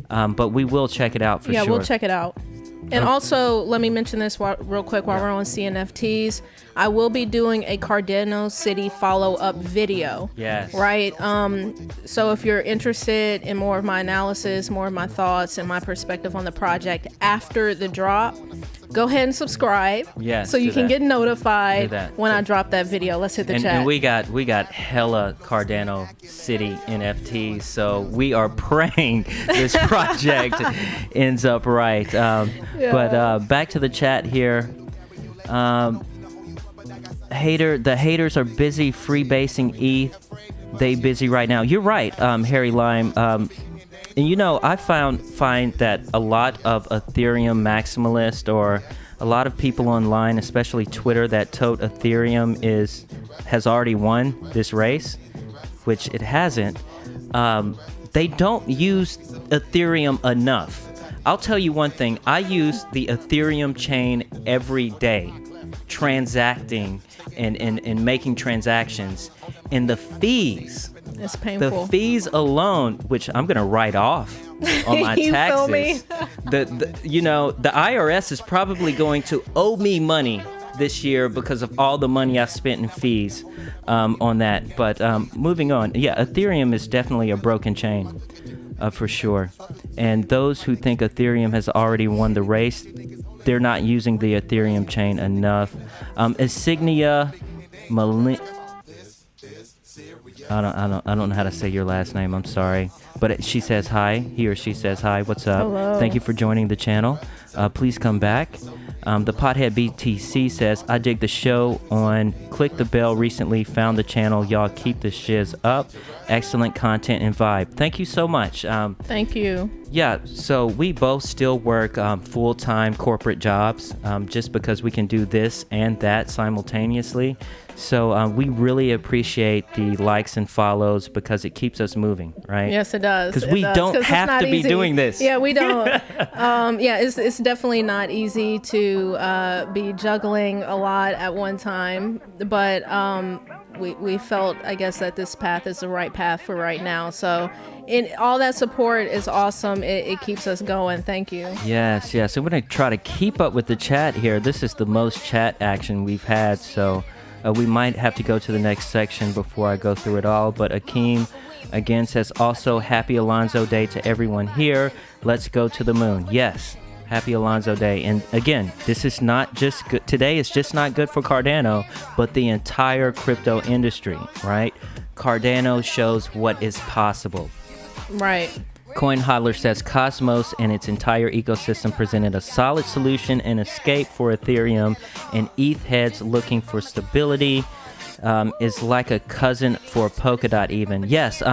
[SPEAKER 2] But we will check it out for sure.
[SPEAKER 1] Yeah, we'll check it out. And also, let me mention this real quick while we're on CNFTs. I will be doing a Cardano City follow-up video.
[SPEAKER 2] Yes.
[SPEAKER 1] Right? So if you're interested in more of my analysis, more of my thoughts, and my perspective on the project after the drop, go ahead and subscribe.
[SPEAKER 2] Yes.
[SPEAKER 1] So you can get notified when I drop that video. Let's hit the chat.
[SPEAKER 2] And we got hella Cardano City NFTs, so we are praying this project ends up right. But back to the chat here. The haters are busy freebasing ETH. They busy right now. You're right, Harry Lime. And I find that a lot of Ethereum maximalists or a lot of people online, especially Twitter, that tote Ethereum has already won this race, which it hasn't. They don't use Ethereum enough. I'll tell you one thing. I use the Ethereum chain every day, transacting and making transactions. And the fees,
[SPEAKER 1] it's painful.
[SPEAKER 2] The fees alone, which I'm going to write off on my
[SPEAKER 1] you
[SPEAKER 2] taxes.
[SPEAKER 1] Feel me?
[SPEAKER 2] The IRS is probably going to owe me money this year because of all the money I spent in fees on that. But moving on, Ethereum is definitely a broken chain for sure. And those who think Ethereum has already won the race, they're not using the Ethereum chain enough. Insignia I don't know how to say your last name. I'm sorry, but she says hi. He or she says hi. What's up?
[SPEAKER 1] Hello.
[SPEAKER 2] Thank you for joining the channel. Please come back. The Pothead BTC says, I dig the show on Click the Bell. Recently found the channel. Y'all keep the shiz up. Excellent content and vibe. Thank you so much.
[SPEAKER 1] Thank you.
[SPEAKER 2] Yeah, so we both still work full-time corporate jobs just because we can do this and that simultaneously. So we really appreciate the likes and follows because it keeps us moving, right?
[SPEAKER 1] Yes, it does.
[SPEAKER 2] Because we don't have to be doing this.
[SPEAKER 1] Yeah, we don't. It's definitely not easy to be juggling a lot at one time. But we felt, I guess, that this path is the right path for right now. So all that support is awesome. It keeps us going. Thank you.
[SPEAKER 2] Yes. So we're going to try to keep up with the chat here. This is the most chat action we've had. So we might have to go to the next section before I go through it all. But Akeem, again, says also Happy Alonzo Day to everyone here. Let's go to the moon. Yes. Happy Alonzo Day. And again, this is not just good. Today is just not good for Cardano, but the entire crypto industry, right? Cardano shows what is possible.
[SPEAKER 1] Right.
[SPEAKER 2] Coin Hodler says Cosmos and its entire ecosystem presented a solid solution and escape for Ethereum, and ETH heads looking for stability is like a cousin for Polkadot even. Yes,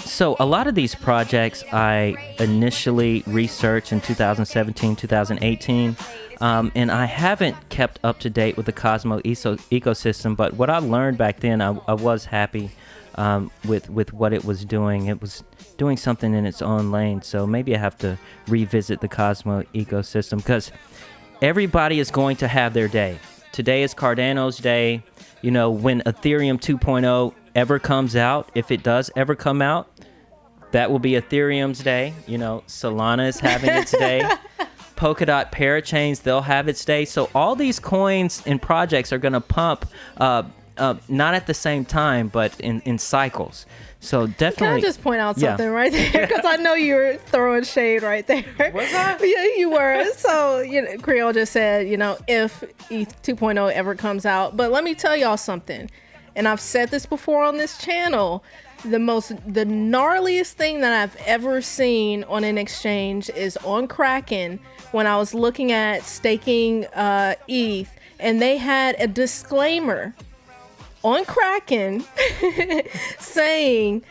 [SPEAKER 2] so a lot of these projects I initially researched in 2017, 2018, and I haven't kept up to date with the Cosmos ecosystem, but what I learned back then, I was happy with what it was doing. It was doing something in its own lane, so maybe I have to revisit the Cosmos ecosystem because everybody is going to have their day. Today is Cardano's day. You know, when Ethereum 2.0 ever comes out, if it does ever come out, that will be Ethereum's day. You know, Solana is having its day. Polkadot parachains, they'll have its day. So all these coins and projects are going to pump not at the same time, but in cycles. So definitely.
[SPEAKER 1] Can I just point out something right there? Because I know you were throwing shade right there.
[SPEAKER 2] Was I?
[SPEAKER 1] Yeah, you were. So, Creole just said, if ETH 2.0 ever comes out. But let me tell y'all something. And I've said this before on this channel. The gnarliest thing that I've ever seen on an exchange is on Kraken when I was looking at staking ETH, and they had a disclaimer on Kraken saying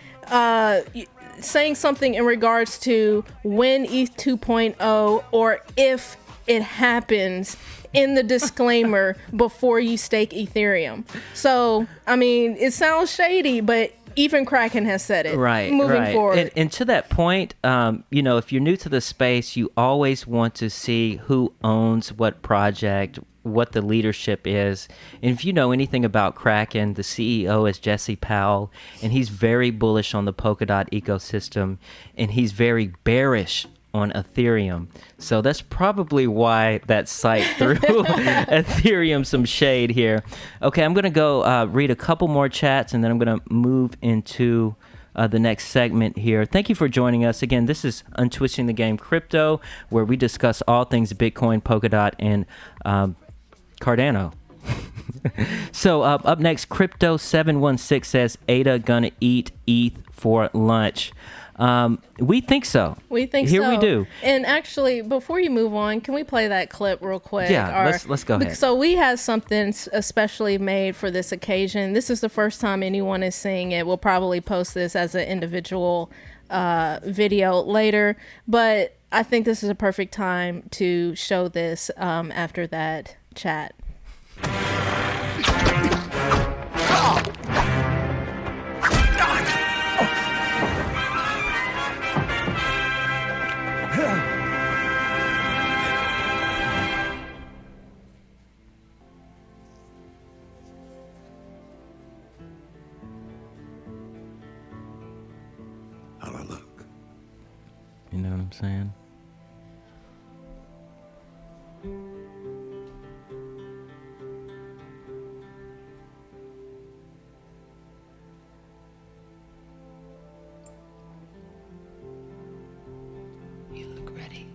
[SPEAKER 1] something in regards to when ETH 2.0 or if it happens in the disclaimer before you stake Ethereum. So, I mean, it sounds shady, but even Kraken has said it.
[SPEAKER 2] Right.
[SPEAKER 1] Moving forward.
[SPEAKER 2] And to that point, if you're new to the space, you always want to see who owns what project, what the leadership is. And if you know anything about Kraken, the CEO is Jesse Powell, and he's very bullish on the Polkadot ecosystem, and he's very bearish on Ethereum. So that's probably why that site threw Ethereum some shade here. Okay, I'm going to go read a couple more chats, and then I'm going to move into the next segment here. Thank you for joining us. Again, this is Untwisting the Game Crypto, where we discuss all things Bitcoin, Polkadot, and Cardano. So up next, Crypto716 says, Ada gonna eat ETH for lunch. We think so. Here we do.
[SPEAKER 1] And actually, before you move on, can we play that clip real quick?
[SPEAKER 2] Yeah, let's go ahead.
[SPEAKER 1] So we have something especially made for this occasion. This is the first time anyone is seeing it. We'll probably post this as an individual video later, but I think this is a perfect time to show this after that chat.
[SPEAKER 3] How do I look?
[SPEAKER 2] You know what I'm saying?
[SPEAKER 9] You look ready.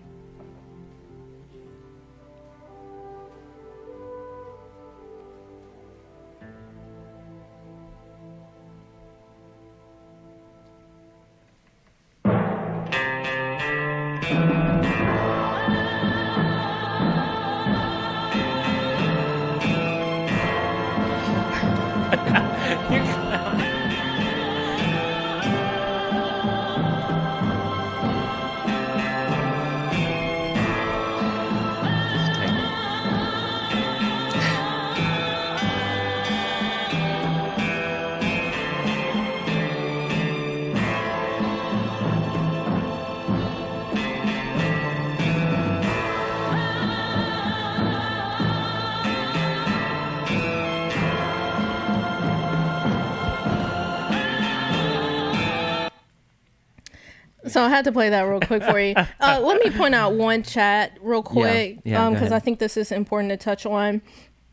[SPEAKER 1] So I had to play that real quick for you. Let me point out one chat real quick, because I think this is important to touch on.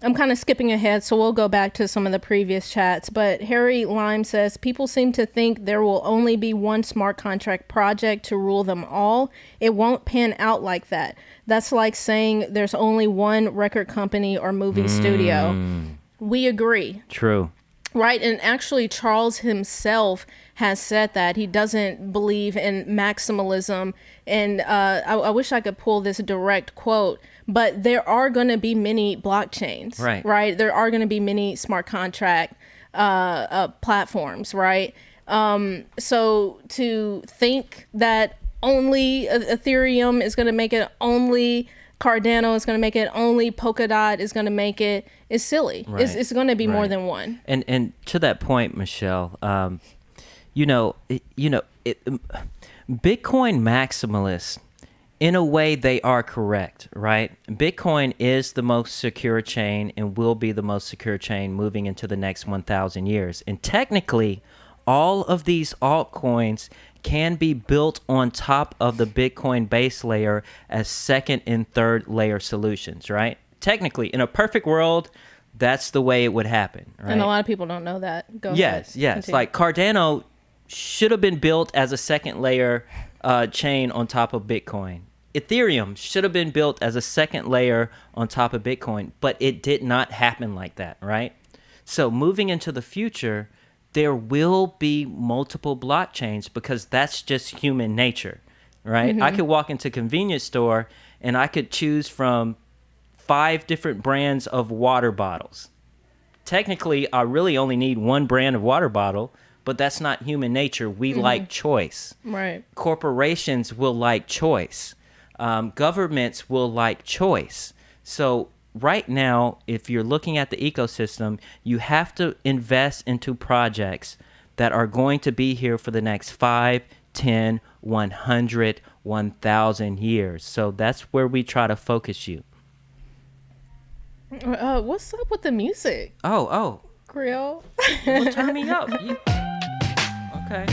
[SPEAKER 1] I'm kind of skipping ahead, so we'll go back to some of the previous chats. But Harry Lime says, people seem to think there will only be one smart contract project to rule them all. It won't pan out like that. That's like saying there's only one record company or movie studio. We agree.
[SPEAKER 2] True.
[SPEAKER 1] Right. And actually, Charles himself has said that he doesn't believe in maximalism. And I wish I could pull this direct quote, but there are going to be many blockchains, right? There are going to be many smart contract platforms, right? So to think that only Ethereum is going to make it, only Cardano is going to make it, only Polkadot is going to make it, is silly. Right. It's going to be more than one.
[SPEAKER 2] And to that point, Michelle, Bitcoin maximalists, in a way, they are correct, right? Bitcoin is the most secure chain and will be the most secure chain moving into the next 1,000 years. And technically, all of these altcoins can be built on top of the Bitcoin base layer as second and third layer solutions, right? Technically, in a perfect world, that's the way it would happen, right?
[SPEAKER 1] And a lot of people don't know that. Go
[SPEAKER 2] ahead. Yes.
[SPEAKER 1] Continue.
[SPEAKER 2] Like Cardano should have been built as a second layer chain on top of Bitcoin. Ethereum should have been built as a second layer on top of Bitcoin, but it did not happen like that, right? So moving into the future, there will be multiple blockchains because that's just human nature, right? I could walk into a convenience store and I could choose from 5 different brands of water bottles. Technically, I really only need one brand of water bottle, but that's not human nature. We like choice.
[SPEAKER 1] Right.
[SPEAKER 2] Corporations will like choice. Governments will like choice. So right now, if you're looking at the ecosystem, you have to invest into projects that are going to be here for the next 5, 10, 100, 1,000 years. So that's where we try to focus you.
[SPEAKER 1] What's up with the music?
[SPEAKER 2] Oh.
[SPEAKER 1] Creole?
[SPEAKER 2] Well, turn me up. Okay.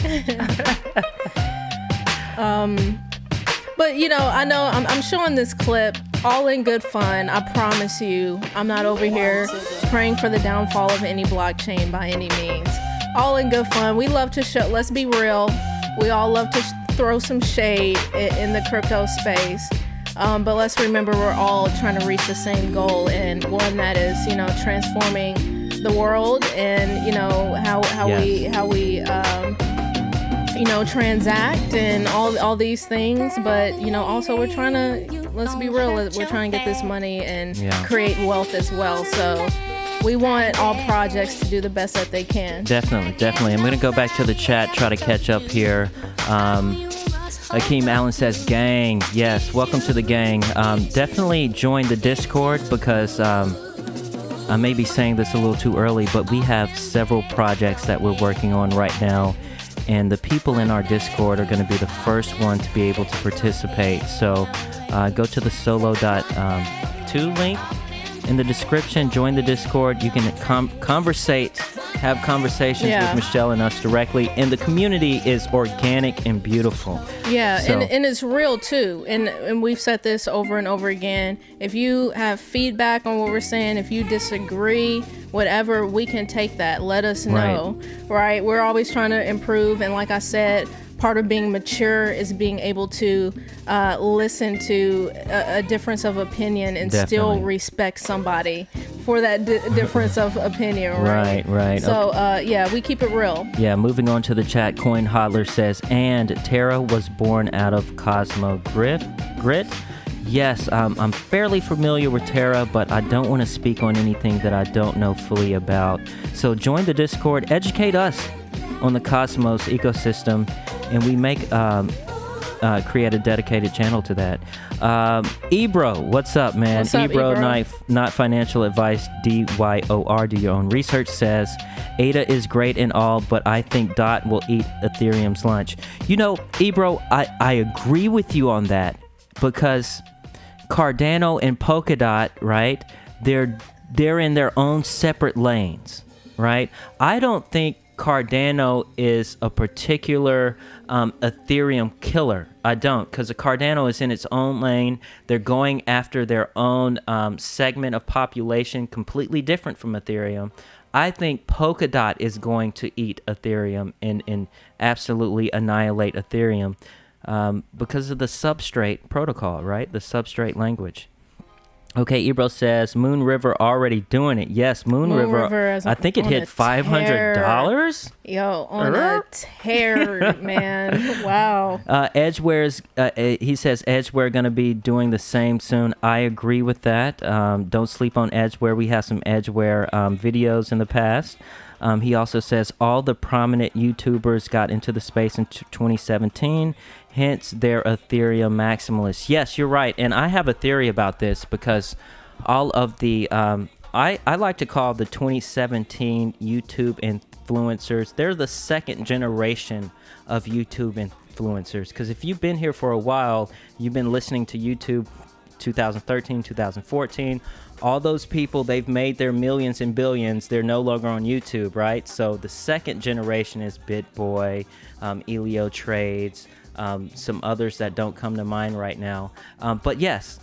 [SPEAKER 1] But, I know I'm showing this clip all in good fun. I promise you, I'm not over here praying for the downfall of any blockchain by any means. All in good fun. We love to show, let's be real. We all love to throw some shade in the crypto space. But let's remember we're all trying to reach the same goal, and one that is, transforming the world and, how we transact and all these things. But, also we're trying to, let's be real, we're trying to get this money and create wealth as well. So we want all projects to do the best that they can.
[SPEAKER 2] Definitely. I'm going to go back to the chat, try to catch up here. Akeem Allen says, gang. Yes, welcome to the gang. Definitely join the Discord because I may be saying this a little too early, but we have several projects that we're working on right now. And the people in our Discord are going to be the first one to be able to participate. So go to the solo.to link in the description. Join the Discord. You can have conversations with Michelle and us directly. And the community is organic and beautiful.
[SPEAKER 1] Yeah, so. and it's real too. And we've said this over and over again. If you have feedback on what we're saying, if you disagree, whatever, we can take that. Let us know. Right? We're always trying to improve. And like I said, part of being mature is being able to listen to a difference of opinion and still respect somebody for that difference of opinion, right?
[SPEAKER 2] Right.
[SPEAKER 1] So, we keep it real.
[SPEAKER 2] Yeah, moving on to the chat, Coin Hodler says, and Terra was born out of Cosmo Grit. Yes, I'm fairly familiar with Terra, but I don't want to speak on anything that I don't know fully about. So join the Discord, educate us on the Cosmos ecosystem, and we create a dedicated channel to that. Ebro, what's up, man?
[SPEAKER 1] What's up, Ebro?
[SPEAKER 2] Not financial advice, DYOR, do your own research, says, ADA is great and all, but I think DOT will eat Ethereum's lunch. Ebro, I agree with you on that, because Cardano and Polkadot, right, they're in their own separate lanes, right? I don't think Cardano is a particular Ethereum killer. I don't, because the Cardano is in its own lane. They're going after their own segment of population, completely different from Ethereum. I think Polkadot is going to eat Ethereum and absolutely annihilate Ethereum because of the substrate protocol, right? The substrate language. Okay, Ebro says Moon River already doing it. Yes, Moon River I think it hit $500.
[SPEAKER 1] Yo, on a tear, man. Wow.
[SPEAKER 2] Edgeware's he says Edgeware going to be doing the same soon. I agree with that. Don't sleep on Edgeware. We have some Edgeware videos in the past. He also says all the prominent YouTubers got into the space in 2017, hence their Ethereum maximalists. Yes, you're right. And I have a theory about this because all of the, I like to call the 2017 YouTube influencers, they're the second generation of YouTube influencers. Because if you've been here for a while, you've been listening to YouTube 2013, 2014, all those people, they've made their millions and billions. They're no longer on YouTube, right? So the second generation is BitBoy, Elio Trades, some others that don't come to mind right now. But yes,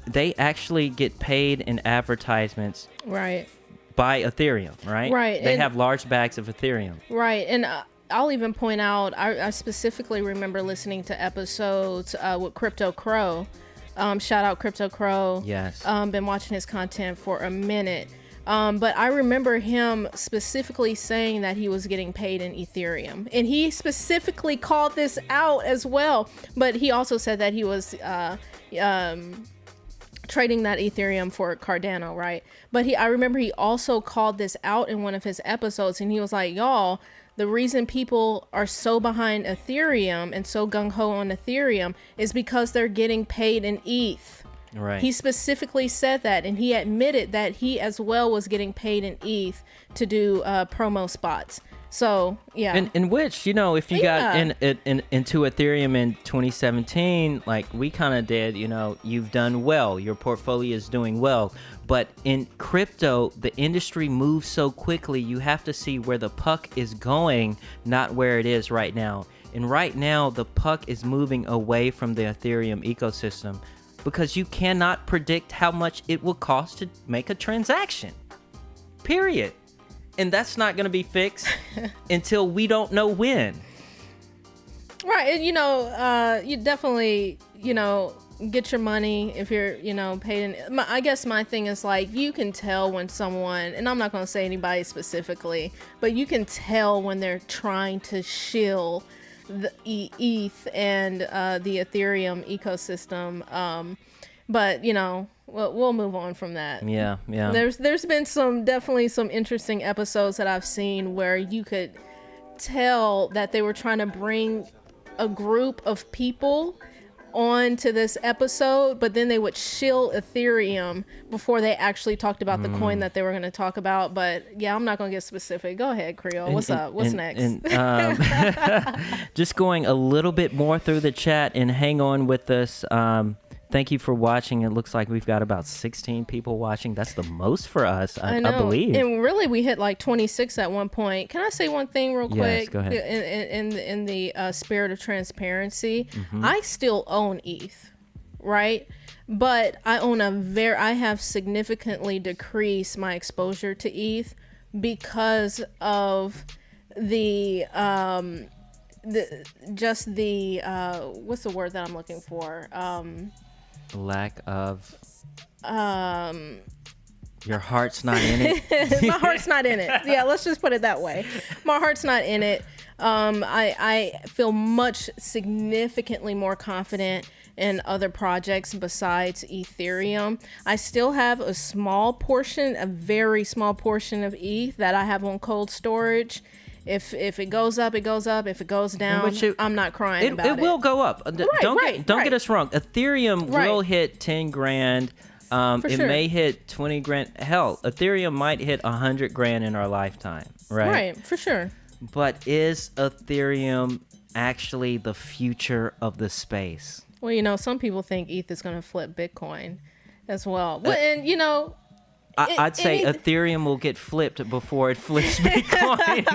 [SPEAKER 2] they actually get paid in advertisements
[SPEAKER 1] right
[SPEAKER 2] by Ethereum, right?
[SPEAKER 1] Right.
[SPEAKER 2] They have large bags of Ethereum.
[SPEAKER 1] Right. And I'll even point out, I specifically remember listening to episodes with Crypto Crow. Shout out Crypto Crow.
[SPEAKER 2] Yes.
[SPEAKER 1] Been watching his content for a minute. But I remember him specifically saying that he was getting paid in Ethereum. And he specifically called this out as well. But he also said that he was trading that Ethereum for Cardano, right? But I remember he also called this out in one of his episodes. And he was like, y'all, the reason people are so behind Ethereum and so gung-ho on Ethereum is because they're getting paid in ETH.
[SPEAKER 2] Right.
[SPEAKER 1] He specifically said that, and he admitted that he as well was getting paid in ETH to do promo spots. So, yeah.
[SPEAKER 2] In which, you know, if you got into Ethereum in 2017, like we kind of did, you know, you've done well. Your portfolio is doing well. But in crypto, the industry moves so quickly, you have to see where the puck is going, not where it is right now. And right now, the puck is moving away from the Ethereum ecosystem because you cannot predict how much it will cost to make a transaction. Period. And that's not going to be fixed until we don't know when.
[SPEAKER 1] Right. And, you know, you definitely, you know, get your money if you're, you know, paid in. I guess my thing is like, you can tell when someone, and I'm not going to say anybody specifically, but you can tell when they're trying to shill the ETH and the Ethereum ecosystem. But, you know, we'll move on from that.
[SPEAKER 2] Yeah.
[SPEAKER 1] There's been definitely some interesting episodes that I've seen where you could tell that they were trying to bring a group of people on to this episode, but then they would shill Ethereum before they actually talked about the coin that they were going to talk about. But yeah, I'm not going to get specific. Go ahead, Creole. What's up? What's next?
[SPEAKER 2] Just going a little bit more through the chat and hang on with us. Thank you for watching. It looks like we've got about 16 people watching. That's the most for us, I believe.
[SPEAKER 1] And really, we hit like 26 at one point. Can I say one thing real quick?
[SPEAKER 2] Yes, go ahead.
[SPEAKER 1] In the spirit of transparency, I still own ETH, right? But I have significantly decreased my exposure to ETH because of the what's the word that I'm looking for?
[SPEAKER 2] Lack of your heart's not in it.
[SPEAKER 1] My heart's not in it. Yeah, let's just put it that way. My heart's not in it. I feel significantly more confident in other projects besides Ethereum. I still have a very small portion of ETH that I have on cold storage. If it goes up, it goes up. If it goes down, I'm not crying about it.
[SPEAKER 2] It will go up. Don't get us wrong. Ethereum will hit 10 grand. It may hit 20 grand. Hell, Ethereum might hit 100 grand in our lifetime, right?
[SPEAKER 1] Right, for sure.
[SPEAKER 2] But is Ethereum actually the future of the space?
[SPEAKER 1] Well, you know, some people think ETH is going to flip Bitcoin as well. And, you know,
[SPEAKER 2] I'd say Ethereum will get flipped before it flips Bitcoin.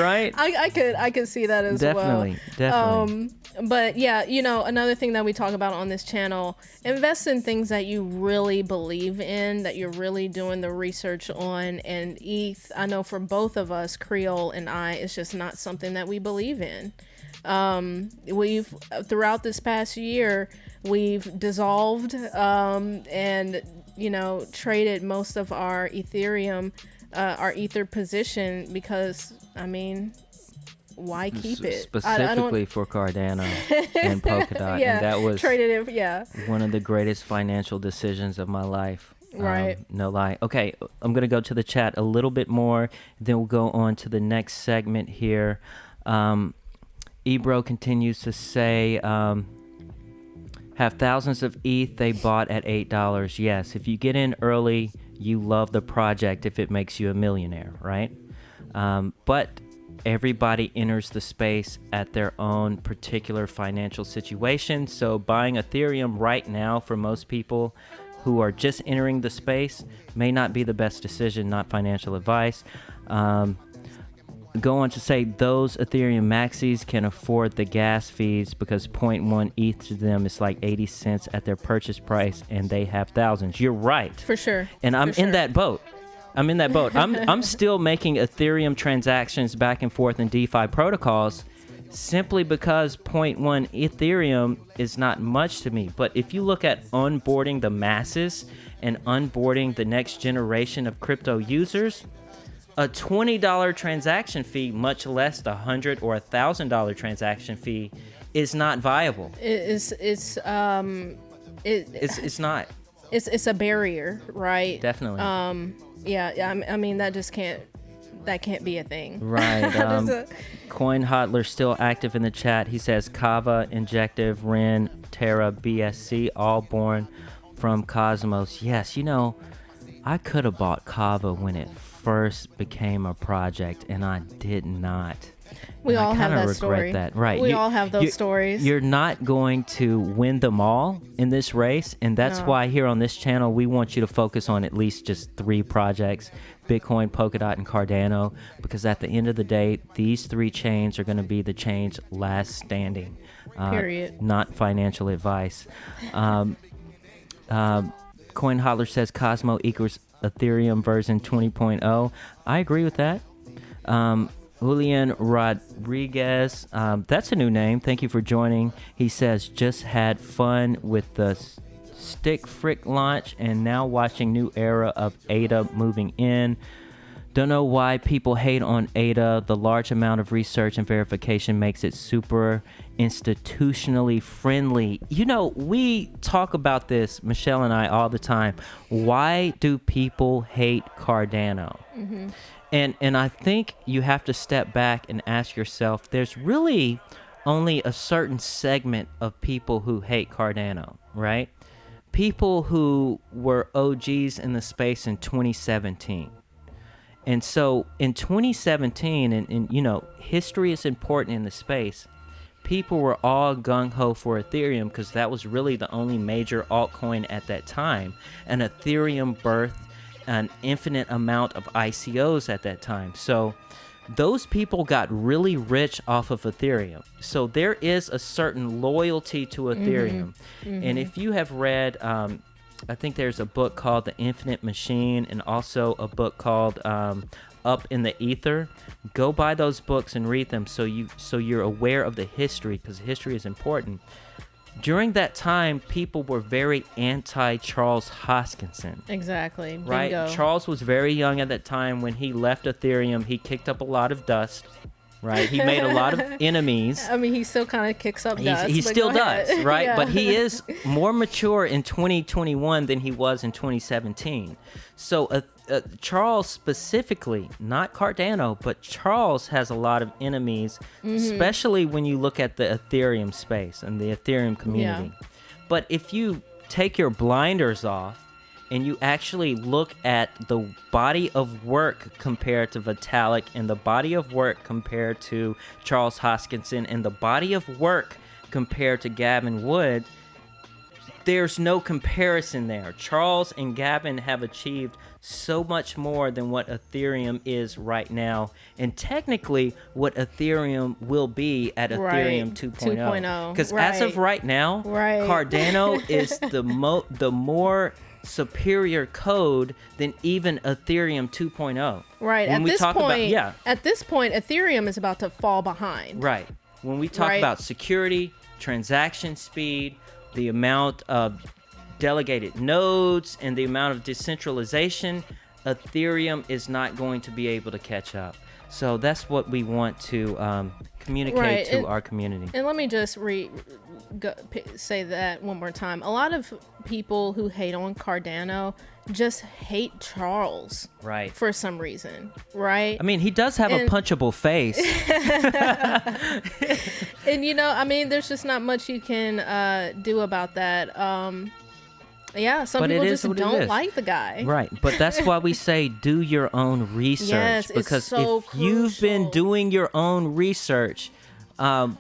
[SPEAKER 2] Right?
[SPEAKER 1] I could see that as well.
[SPEAKER 2] Definitely.
[SPEAKER 1] But yeah, another thing that we talk about on this channel, invest in things that you really believe in, that you're really doing the research on. And ETH, I know for both of us, Creole and I, it's just not something that we believe in. We've throughout this past year, we've dissolved and traded most of our Ethereum, our Ether position, because why keep it?
[SPEAKER 2] Specifically for Cardano and Polkadot.
[SPEAKER 1] Yeah,
[SPEAKER 2] and that was
[SPEAKER 1] traded it,
[SPEAKER 2] one of the greatest financial decisions of my life.
[SPEAKER 1] Right.
[SPEAKER 2] No lie. Okay, I'm going to go to the chat a little bit more, then we'll go on to the next segment here. Ebro continues to say, have thousands of ETH they bought at $8. Yes, if you get in early, you love the project if it makes you a millionaire, right? But everybody enters the space at their own particular financial situation. So buying Ethereum right now for most people who are just entering the space may not be the best decision, not financial advice. Go on to say those Ethereum maxis can afford the gas fees because 0.1 ETH to them is like 80 cents at their purchase price, and they have thousands. You're right.
[SPEAKER 1] For sure.
[SPEAKER 2] And I'm in that boat. I'm still making Ethereum transactions back and forth in DeFi protocols simply because 0.1 Ethereum is not much to me. But if you look at onboarding the masses and onboarding the next generation of crypto users, a $20 transaction fee, much less the $100 or $1,000 transaction fee, is not viable.
[SPEAKER 1] It's
[SPEAKER 2] not.
[SPEAKER 1] It's a barrier, right?
[SPEAKER 2] Definitely.
[SPEAKER 1] That can't be a thing.
[SPEAKER 2] Right. Coin Hodler still active in the chat. He says Kava, Injective, Ren, Terra, BSC, all born from Cosmos. Yes, I could have bought Kava when it first became a project, and I did not.
[SPEAKER 1] We all have that
[SPEAKER 2] regret
[SPEAKER 1] story.
[SPEAKER 2] That. Right.
[SPEAKER 1] We all have those stories.
[SPEAKER 2] You're not going to win them all in this race, and that's why here on this channel we want you to focus on at least just 3 projects: Bitcoin, Polkadot, and Cardano, because at the end of the day, these 3 chains are going to be the chains last standing.
[SPEAKER 1] Period.
[SPEAKER 2] Not financial advice. Coin Hodler says Cosmo equals Ethereum version 20.0. I agree with that. Julian Rodriguez, that's a new name. Thank you for joining. He says, just had fun with the Stick Frick launch and now watching new era of ADA moving in. Don't know why people hate on ADA. The large amount of research and verification makes it super institutionally friendly. We talk about this, Michelle and I, all the time. Why do people hate Cardano? Mm-hmm. And I think you have to step back and ask yourself, there's really only a certain segment of people who hate Cardano, right? People who were OGs in the space in 2017. And so in 2017, and history is important in the space, people were all gung-ho for Ethereum because that was really the only major altcoin at that time. And Ethereum birthed an infinite amount of ICOs at that time. So those people got really rich off of Ethereum. So there is a certain loyalty to Ethereum. Mm-hmm. And if you have read, I think there's a book called The Infinite Machine and also a book called Up in the Ether. Go buy those books and read them so you're aware of the history, because history is important. During that time, people were very anti-Charles Hoskinson.
[SPEAKER 1] Exactly.
[SPEAKER 2] Right?
[SPEAKER 1] Bingo.
[SPEAKER 2] Charles was very young at that time. When he left Ethereum, he kicked up a lot of dust. Right? He made a lot of enemies.
[SPEAKER 1] He still kind of kicks up dust.
[SPEAKER 2] He still does, right?
[SPEAKER 1] Yeah.
[SPEAKER 2] But he is more mature in 2021 than he was in 2017. So Charles specifically, not Cardano, but Charles has a lot of enemies, especially when you look at the Ethereum space and the Ethereum community. Yeah. But if you take your blinders off and you actually look at the body of work compared to Vitalik and the body of work compared to Charles Hoskinson and the body of work compared to Gavin Wood, there's no comparison there. Charles and Gavin have achieved so much more than what Ethereum is right now, and technically what Ethereum will be at Ethereum 2.0. Because as of right now, Cardano is the more superior code than even Ethereum 2.0.
[SPEAKER 1] Right.
[SPEAKER 2] When
[SPEAKER 1] at this point, Ethereum is about to fall behind.
[SPEAKER 2] Right. When we talk about security, transaction speed, the amount of delegated nodes, and the amount of decentralization, Ethereum is not going to be able to catch up. So that's what we want to communicate to our community.
[SPEAKER 1] And let me just say that one more time. A lot of people who hate on Cardano just hate Charles, for some reason, right?
[SPEAKER 2] I mean, he does have a punchable face.
[SPEAKER 1] And you know, I mean, there's just not much you can do about that. Some people just don't like the guy.
[SPEAKER 2] Right, but that's why we say do your own research.
[SPEAKER 1] Yes,
[SPEAKER 2] because
[SPEAKER 1] it's so
[SPEAKER 2] if you've been doing your own research, and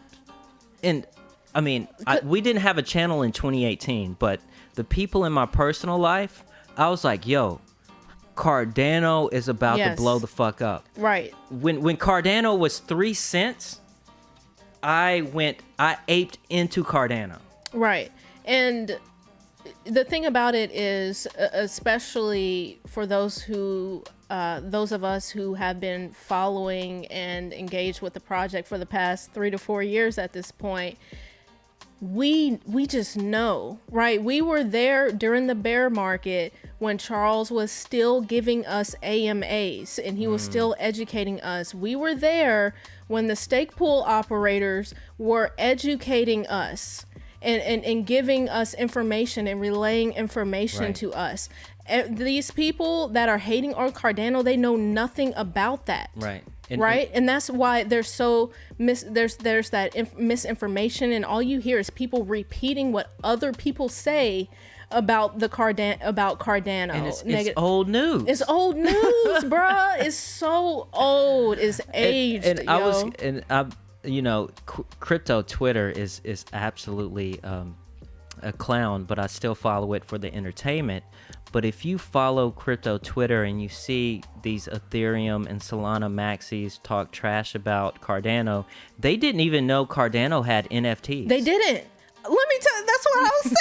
[SPEAKER 2] I mean, we didn't have a channel in 2018, but the people in my personal life, I was like, yo, Cardano is about to blow the fuck up.
[SPEAKER 1] Right.
[SPEAKER 2] When Cardano was 3 cents, I aped into Cardano.
[SPEAKER 1] Right. And the thing about it is, especially for those of us who have been following and engaged with the project for the past 3 to 4 years at this point, we just know, right? We were there during the bear market when Charles was still giving us AMAs and he was still educating us. We were there when the stake pool operators were educating us and giving us information and relaying information to us. These people that are hating on Cardano, they know nothing about that.
[SPEAKER 2] Right.
[SPEAKER 1] And that's why there's so there's that misinformation, and all you hear is people repeating what other people say about Cardano.
[SPEAKER 2] And it's old news.
[SPEAKER 1] It's old news, bruh. It's so old. It's aged.
[SPEAKER 2] You know, crypto Twitter is absolutely a clown, but I still follow it for the entertainment. But if you follow crypto Twitter and you see these Ethereum and Solana maxis talk trash about Cardano, they didn't even know Cardano had NFTs.
[SPEAKER 1] They didn't. Let me tell you, that's what I was saying.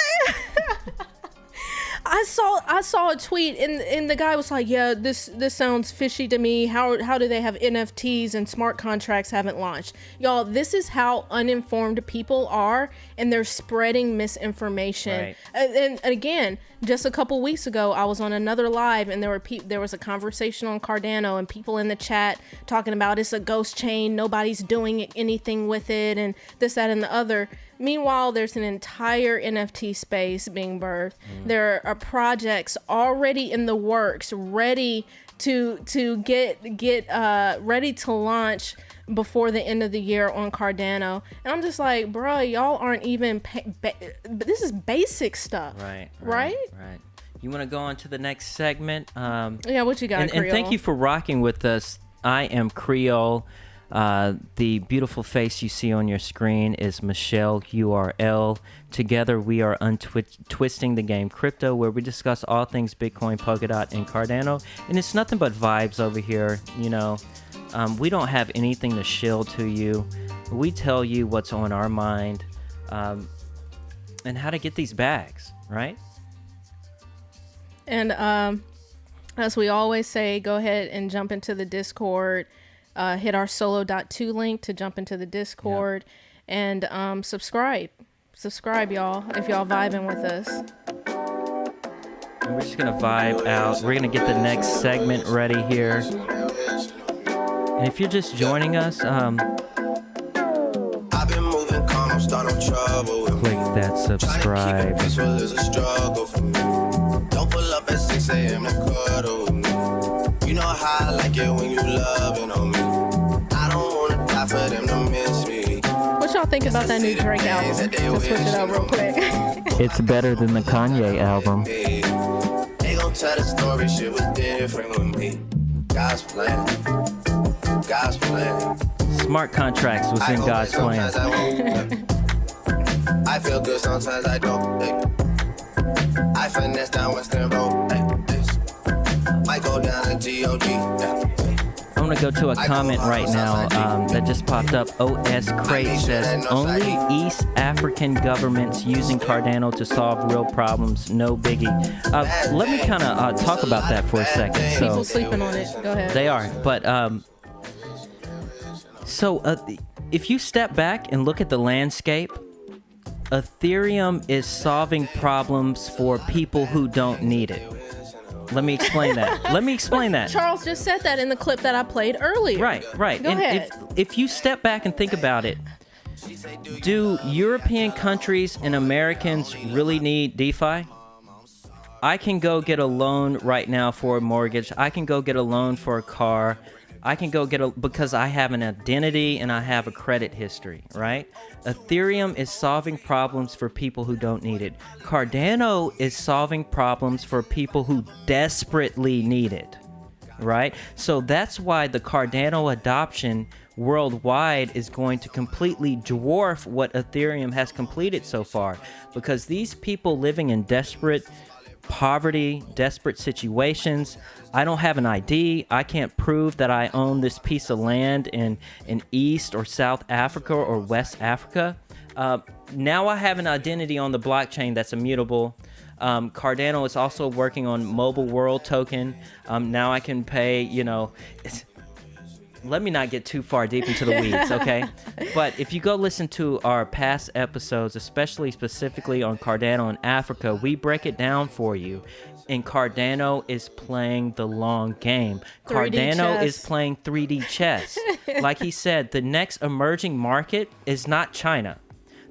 [SPEAKER 1] I saw a tweet and the guy was like, yeah, this sounds fishy to me. How do they have NFTs and smart contracts haven't launched? Y'all, this is how uninformed people are, and they're spreading misinformation.
[SPEAKER 2] Right.
[SPEAKER 1] And again, just a couple weeks ago, I was on another live, and there was a conversation on Cardano, and people in the chat talking about it's a ghost chain, nobody's doing anything with it, and this, that, and the other. Meanwhile, there's an entire NFT space being birthed. There are projects already in the works, ready to get ready to launch before the end of the year on Cardano. And I'm just like, bro, y'all aren't even this is basic stuff. Right.
[SPEAKER 2] You want to go on to the next segment?
[SPEAKER 1] Yeah, what you got,
[SPEAKER 2] and thank you for rocking with us. I am Creole. The beautiful face you see on your screen is Michelle URL. Together we are Twisting the Game Crypto, where we discuss all things Bitcoin, Polkadot, and Cardano. And it's nothing but vibes over here. You know, we don't have anything to shill to you. We tell you what's on our mind, and how to get these bags, right?
[SPEAKER 1] And as we always say, go ahead and jump into the Discord. Hit our solo.to link to jump into the Discord, and subscribe, y'all, if y'all vibing with us.
[SPEAKER 2] And we're just gonna vibe out. We're gonna get the next segment ready here. And if you're just joining us, click that subscribe.
[SPEAKER 10] Don't pull up at 6 a.m. to cuddle with me. You know how I like it when you loving on me. I don't wanna die for them to miss me.
[SPEAKER 1] What y'all think about that new Drake album? Just switch it up real quick.
[SPEAKER 2] It's better than the Kanye album.
[SPEAKER 10] They gon' tell the story, shit was different with me. God's plan.
[SPEAKER 2] Smart contracts was in God's plan.
[SPEAKER 10] I feel good, sometimes I don't. I finesse down Western Road. Might go down to G.O.D.
[SPEAKER 2] I'm gonna go to a comment right now that just popped up. OS Crate says only East African governments using Cardano to solve real problems. No biggie. Let me kind of talk about that for a second. So
[SPEAKER 1] people sleeping on it. Go ahead.
[SPEAKER 2] they are, but if you step back and look at the landscape, Ethereum is solving problems for people who don't need it. Let me explain that.
[SPEAKER 1] Charles just said that in the clip that I played earlier.
[SPEAKER 2] Right.
[SPEAKER 1] Go ahead.
[SPEAKER 2] If you step back and think about it, do European countries and Americans really need DeFi? I can go get a loan right now for a mortgage. I can go get a loan for a car. I can go because I have an identity and I have a credit history, right? Ethereum is solving problems for people who don't need it. Cardano is solving problems for people who desperately need it, right? So that's why the Cardano adoption worldwide is going to completely dwarf what Ethereum has completed so far, because these people living in desperate poverty, desperate situations. I don't have an ID. I can't prove that I own this piece of land in East or South Africa or West Africa. Now I have an identity on the blockchain that's immutable. Cardano is also working on mobile world token. Now I can pay, let me not get too far deep into the weeds, okay? But if you go listen to our past episodes, specifically on Cardano in Africa, we break it down for you. And Cardano is playing the long game. Cardano is playing 3D chess. Like he said, the next emerging market is not China.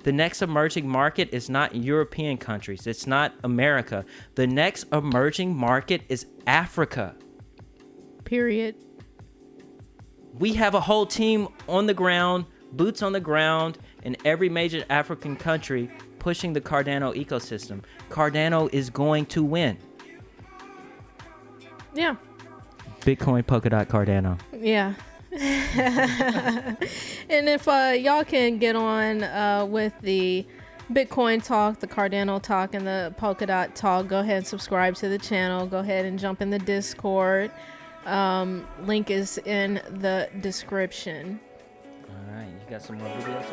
[SPEAKER 2] The next emerging market is not European countries. It's not America. The next emerging market is Africa.
[SPEAKER 1] Period.
[SPEAKER 2] We have a whole team on the ground, boots on the ground, in every major African country pushing the Cardano ecosystem. Cardano is going to win.
[SPEAKER 1] Yeah.
[SPEAKER 2] Bitcoin, Polkadot, Cardano.
[SPEAKER 1] Yeah. And if y'all can get on with the Bitcoin talk, the Cardano talk, and the Polkadot talk, go ahead and subscribe to the channel. Go ahead and jump in the Discord. Link is in the description.
[SPEAKER 2] All right, you got some more videos?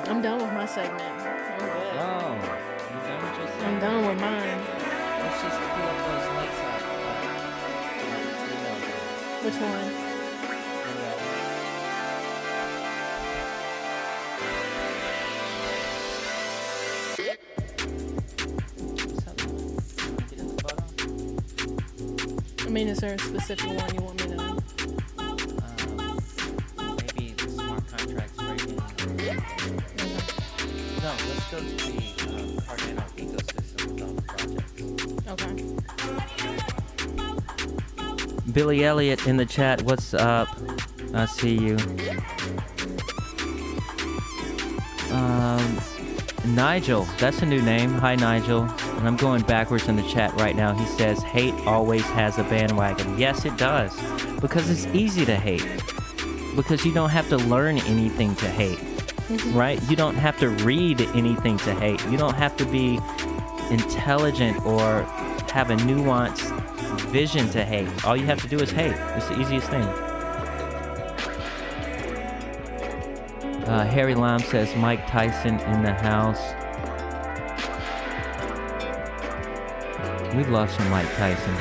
[SPEAKER 1] I'm done with my segment. I'm good.
[SPEAKER 2] Oh, you done with your segment?
[SPEAKER 1] I'm done with mine.
[SPEAKER 2] Let's just pull up those links out.
[SPEAKER 1] Which one? I mean, is there a specific one you want me to know?
[SPEAKER 2] Maybe the smart contracts breaking. No, let's go to the Cardano ecosystem with all the projects.
[SPEAKER 1] Okay.
[SPEAKER 2] Billy Elliott in the chat, what's up? I see you. Nigel, that's a new name. Hi, Nigel. And I'm going backwards in the chat right now. He says, hate always has a bandwagon. Yes, it does. Because it's easy to hate. Because you don't have to learn anything to hate. Right? You don't have to read anything to hate. You don't have to be intelligent or have a nuanced vision to hate. All you have to do is hate. It's the easiest thing. Harry Lam says Mike Tyson in the house. We love some Mike Tyson.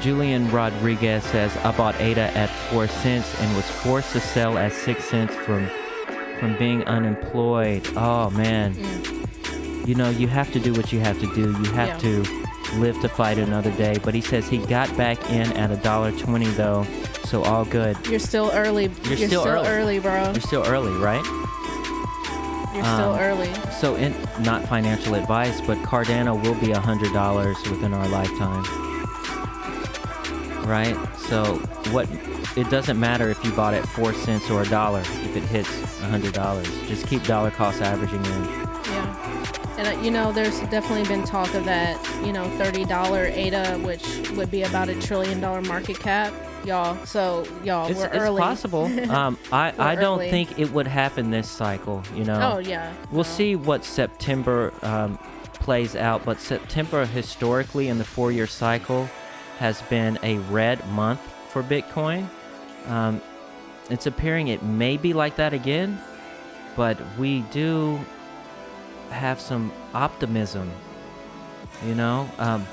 [SPEAKER 2] Julian Rodriguez says, I bought ADA at 4 cents and was forced to sell at 6 cents from being unemployed. Oh, man. You know, you have to do what you have to do. You have to live to fight another day. But he says he got back in at $1.20 though, so all good.
[SPEAKER 1] You're still early. You're still early, bro.
[SPEAKER 2] You're still early, right?
[SPEAKER 1] You're still early.
[SPEAKER 2] So, not financial advice, but Cardano will be $100 within our lifetime, right? So, it doesn't matter if you bought at 4 cents or $1 if it hits $100. Just keep dollar cost averaging in.
[SPEAKER 1] Yeah. And there's definitely been talk of that, $30 ADA, which would be about $1 trillion market cap, y'all. So y'all, we're early.
[SPEAKER 2] It's possible. I don't
[SPEAKER 1] early.
[SPEAKER 2] think it would happen this cycle.
[SPEAKER 1] Oh yeah.
[SPEAKER 2] We'll see what September plays out, but September historically in the 4-year cycle has been a red month for Bitcoin. It's appearing it may be like that again, but we do have some optimism.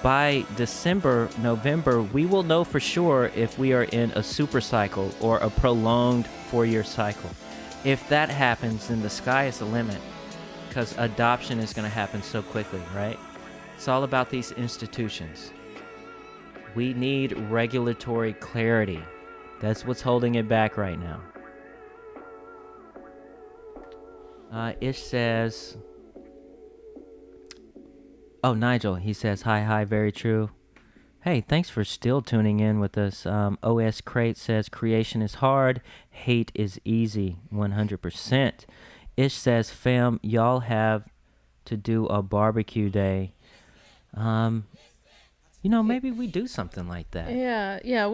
[SPEAKER 2] By December, November, we will know for sure if we are in a super cycle or a prolonged 4-year cycle. If that happens, then the sky is the limit, because adoption is going to happen so quickly, right? It's all about these institutions. We need regulatory clarity. That's what's holding it back right now. Ish says... Oh, Nigel, he says, hi, very true. Hey, thanks for still tuning in with us. OS Crate says, creation is hard, hate is easy, 100%. Ish says, fam, y'all have to do a barbecue day. Maybe we do something like that.
[SPEAKER 1] Yeah.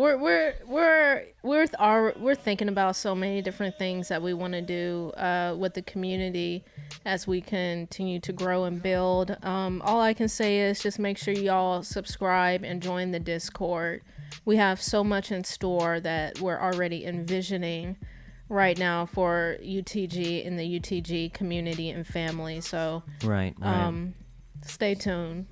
[SPEAKER 1] We're thinking about so many different things that we want to do with the community as we continue to grow and build. All I can say is just make sure y'all subscribe and join the Discord. We have so much in store that we're already envisioning right now for UTG in the UTG community and family. So
[SPEAKER 2] right.
[SPEAKER 1] Stay tuned.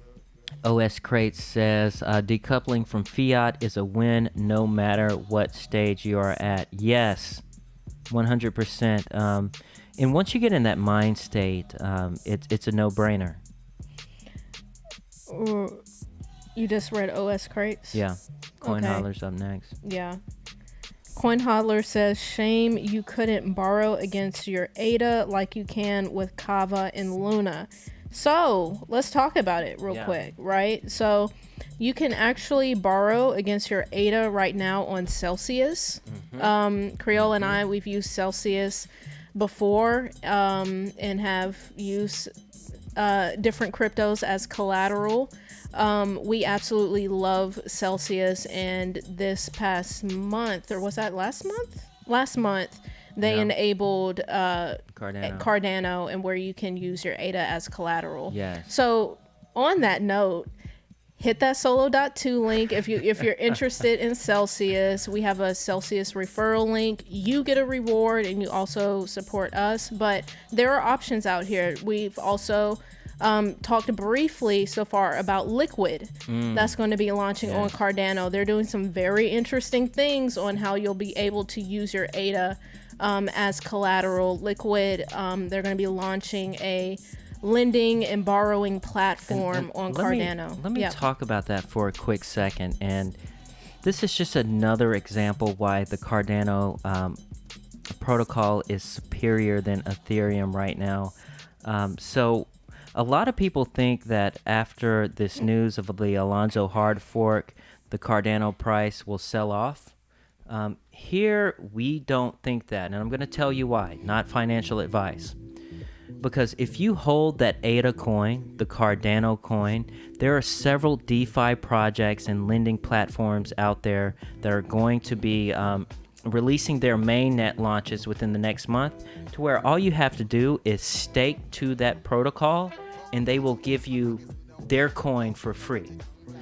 [SPEAKER 2] OS Crate says, decoupling from fiat is a win no matter what stage you are at. Yes, 100%. And once you get in that mind state, it's a no-brainer.
[SPEAKER 1] You just read OS Crates?
[SPEAKER 2] Yeah. Coin Hodler's up next.
[SPEAKER 1] Yeah. Coin Hodler says, shame you couldn't borrow against your ADA like you can with Kava and Luna. So let's talk about it real quick, right? So you can actually borrow against your ADA right now on Celsius. Creole and I, we've used Celsius before and have used different cryptos as collateral. We absolutely love Celsius, and this past month, or was that last month? Last month, they enabled Cardano, and where you can use your ADA as collateral.
[SPEAKER 2] Yes.
[SPEAKER 1] So on that note, hit that solo.2 link if you're interested in Celsius. We have a Celsius referral link. You get a reward, and you also support us. But there are options out here. We've also talked briefly so far about Liquid. That's going to be launching on Cardano. They're doing some very interesting things on how you'll be able to use your ADA as collateral. Liquid, they're going to be launching a lending and borrowing platform on Cardano.
[SPEAKER 2] Let me talk about that for a quick second. And this is just another example why the Cardano protocol is superior than Ethereum right now. So a lot of people think that after this news of the Alonzo hard fork, the Cardano price will sell off. Here, we don't think that, and I'm going to tell you why, not financial advice. Because if you hold that ADA coin, the Cardano coin, there are several DeFi projects and lending platforms out there that are going to be releasing their mainnet launches within the next month, to where all you have to do is stake to that protocol, and they will give you their coin for free.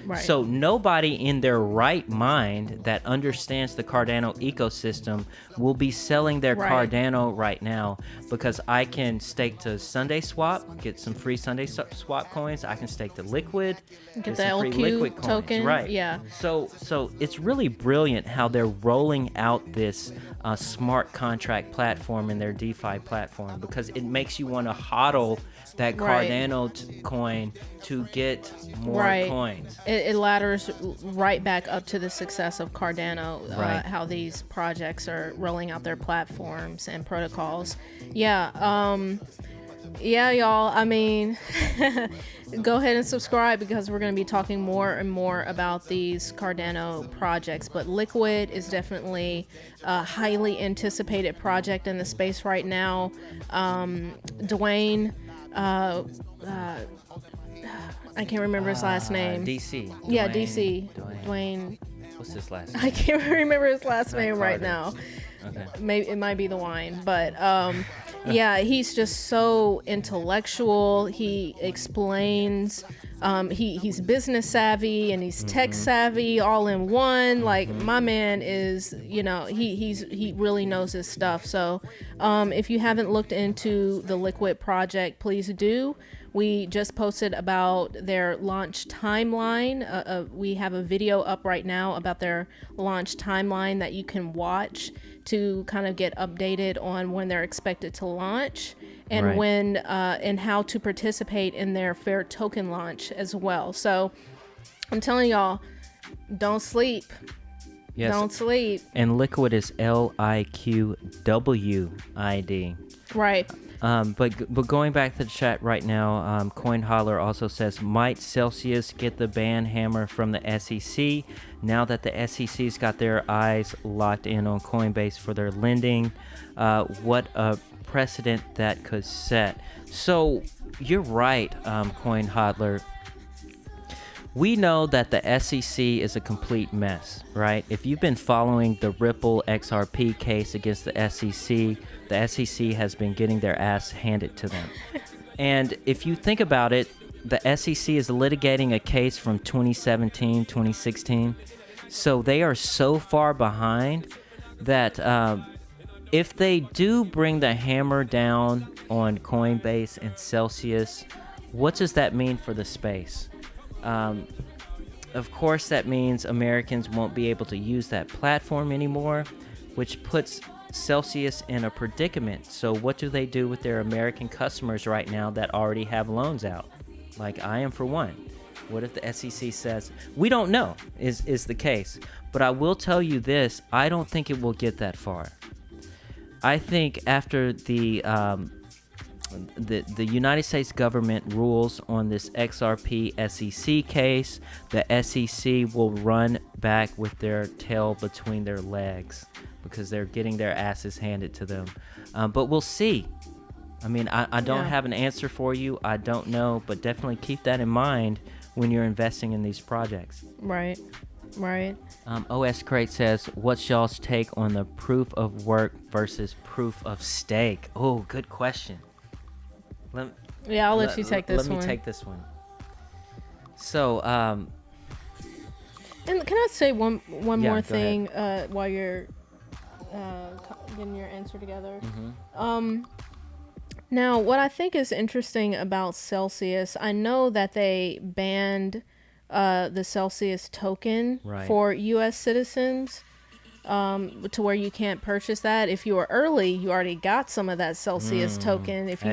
[SPEAKER 1] Right.
[SPEAKER 2] So nobody in their right mind that understands the Cardano ecosystem will be selling their Cardano right now, because I can stake to Sunday Swap, get some free Sunday Swap coins. I can stake to Liquid,
[SPEAKER 1] get the LQ token.
[SPEAKER 2] Right.
[SPEAKER 1] Yeah.
[SPEAKER 2] So it's really brilliant how they're rolling out this smart contract platform in their DeFi platform, because it makes you want to hodl that Cardano coin to get more coins.
[SPEAKER 1] It ladders right back up to the success of Cardano, how these projects are rolling out their platforms and protocols. Yeah, y'all. I mean, go ahead and subscribe, because we're going to be talking more and more about these Cardano projects. But Liquid is definitely a highly anticipated project in the space right now. Dwayne, I can't remember his last name.
[SPEAKER 2] DC.
[SPEAKER 1] Yeah, DC. Dwayne.
[SPEAKER 2] What's his last name?
[SPEAKER 1] I can't remember his last name right now.
[SPEAKER 2] Okay.
[SPEAKER 1] Maybe it might be the wine, but yeah, he's just so intellectual. He explains. He's business savvy and he's tech savvy all in one. Like my man is, he really knows his stuff. So if you haven't looked into the Liquid project, please do. We just posted about their launch timeline. We have a video up right now about their launch timeline that you can watch to kind of get updated on when they're expected to launch and when and how to participate in their fair token launch as well. So I'm telling y'all, don't sleep.
[SPEAKER 2] Yes.
[SPEAKER 1] Don't sleep.
[SPEAKER 2] And Liquid is LIQWID.
[SPEAKER 1] Right.
[SPEAKER 2] But going back to the chat right now, Coin Holler also says, might Celsius get the ban hammer from the SEC now that the SEC's got their eyes locked in on Coinbase for their lending? What a precedent that could set. So you're right, Coin Hodler. We know that the SEC is a complete mess, right? If you've been following the Ripple XRP case against the SEC has been getting their ass handed to them. And if you think about it, the SEC is litigating a case from 2017, 2016. So they are so far behind that if they do bring the hammer down on Coinbase and Celsius, what does that mean for the space? Of course, that means Americans won't be able to use that platform anymore, which puts Celsius in a predicament. So what do they do with their American customers right now that already have loans out? Like I am for one. What if the SEC says, we don't know, is the case. But I will tell you this, I don't think it will get that far. I think after the United States government rules on this XRP SEC case, the SEC will run back with their tail between their legs because they're getting their asses handed to them. But we'll see. I mean, I don't have an answer for you. I don't know, but definitely keep that in mind when you're investing in these projects.
[SPEAKER 1] Right.
[SPEAKER 2] OS Crate says, what's y'all's take on the proof of work versus proof of stake? Oh, good question.
[SPEAKER 1] I'll let you take this one.
[SPEAKER 2] Let me take this one. So,
[SPEAKER 1] and can I say one more thing while you're getting your answer together? Now, what I think is interesting about Celsius, I know that they banned the Celsius token for U.S. citizens. To where you can't purchase that. If you were early, you already got some of that Celsius token. If you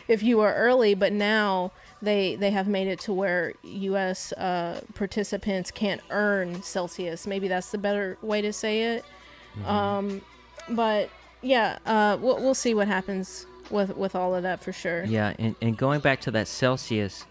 [SPEAKER 1] if you were early, but now they have made it to where U.S. Participants can't earn Celsius. Maybe that's the better way to say it. But yeah, we'll see what happens with all of that for sure.
[SPEAKER 2] Yeah, and going back to that Celsius,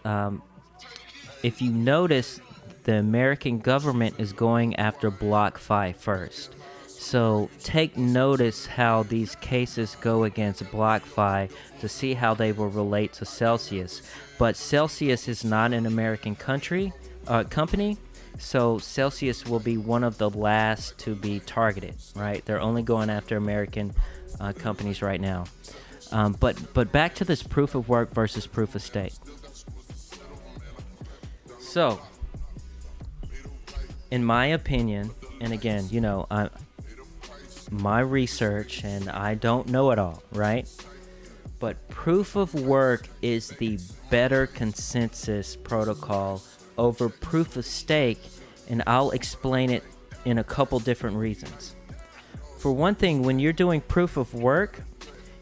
[SPEAKER 2] if you notice, the American government is going after BlockFi first. So take notice how these cases go against BlockFi to see how they will relate to Celsius. But Celsius is not an American company, so Celsius will be one of the last to be targeted, right? They're only going after American companies right now. But back to this proof of work versus proof of stake. So, in my opinion, and again, my research, and I don't know it all, right? But proof of work is the better consensus protocol over proof of stake, and I'll explain it in a couple different reasons. For one thing, when you're doing proof of work,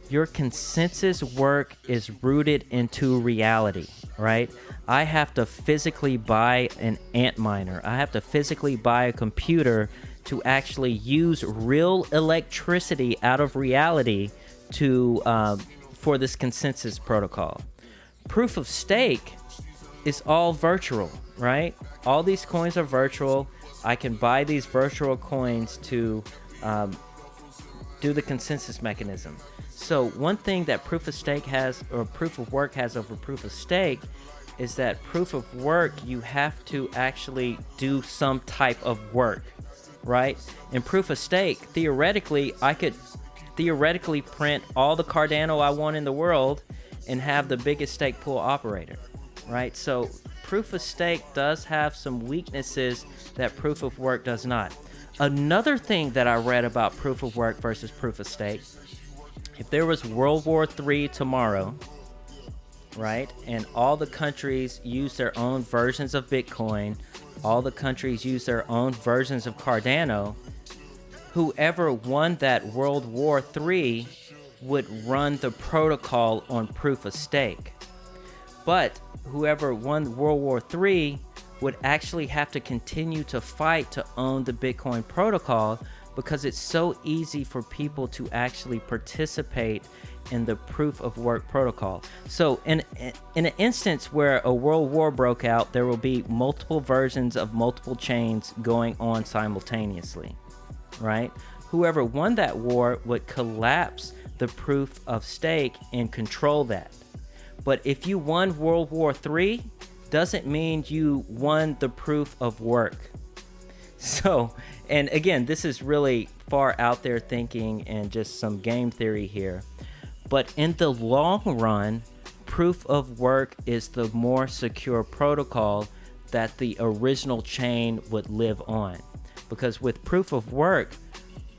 [SPEAKER 2] your consensus work is rooted into reality, right? I have to physically buy an Antminer. I have to physically buy a computer to actually use real electricity out of reality to for this consensus protocol. Proof of stake is all virtual, right? All these coins are virtual. I can buy these virtual coins to do the consensus mechanism. So one thing that proof of stake has, or proof of work has over proof of stake, is that proof of work, you have to actually do some type of work, right? In proof of stake, theoretically, I could theoretically print all the Cardano I want in the world and have the biggest stake pool operator, right? So proof of stake does have some weaknesses that proof of work does not. Another thing that I read about proof of work versus proof of stake, if there was World War III tomorrow, right, and all the countries use their own versions of Bitcoin, all the countries use their own versions of Cardano, whoever won that World War III would run the protocol on proof of stake. But whoever won World War III would actually have to continue to fight to own the Bitcoin protocol, because it's so easy for people to actually participate in the proof of work protocol. So in an instance where a world war broke out, there will be multiple versions of multiple chains going on simultaneously, right? Whoever won that war would collapse the proof of stake and control that. But if you won World War III, doesn't mean you won the proof of work. So, and again, this is really far out there thinking and just some game theory here. But in the long run, proof of work is the more secure protocol that the original chain would live on. Because with proof of work,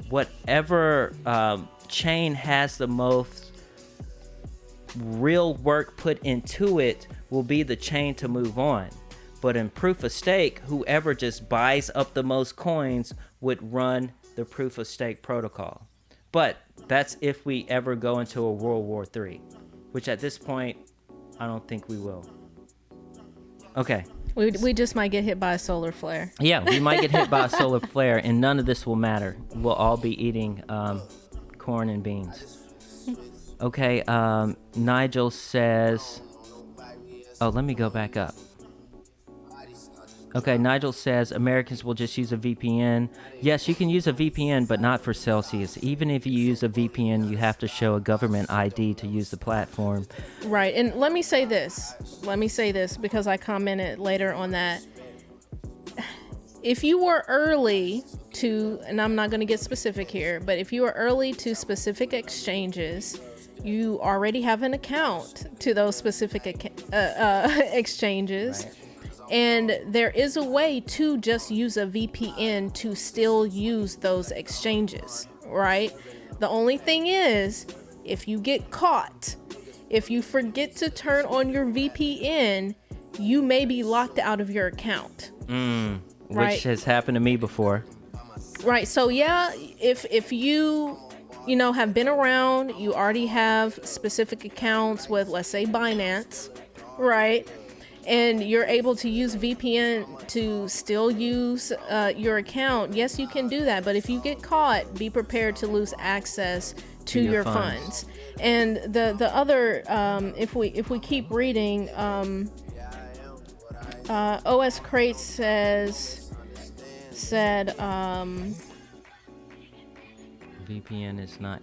[SPEAKER 2] whatever chain has the most real work put into it will be the chain to move on. But in proof of stake, whoever just buys up the most coins would run the proof of stake protocol. But that's if we ever go into a World War III, which at this point, I don't think we will. Okay.
[SPEAKER 1] We just might get hit by a solar flare.
[SPEAKER 2] Yeah, we might get hit by a solar flare, and none of this will matter. We'll all be eating corn and beans. Okay, Nigel says... Oh, let me go back up. Okay, Nigel says Americans will just use a VPN. Yes, you can use a VPN, but not for Celsius. Even if you use a VPN, you have to show a government ID to use the platform.
[SPEAKER 1] Right, and let me say this. Because I commented later on that. If you were early to, and I'm not going to get specific here, but if you are early to specific exchanges, you already have an account to those specific exchanges.
[SPEAKER 2] Right.
[SPEAKER 1] And there is a way to just use a VPN to still use those exchanges, right? The only thing is, if you get caught, if you forget to turn on your VPN, you may be locked out of your account.
[SPEAKER 2] Which has happened to me before.
[SPEAKER 1] Right. So yeah, if you have been around, you already have specific accounts with, let's say, Binance, right? And you're able to use VPN to still use your account, yes, you can do that. But if you get caught, be prepared to lose access to your funds. And the other, if we keep reading, OS Crate said
[SPEAKER 2] VPN is not.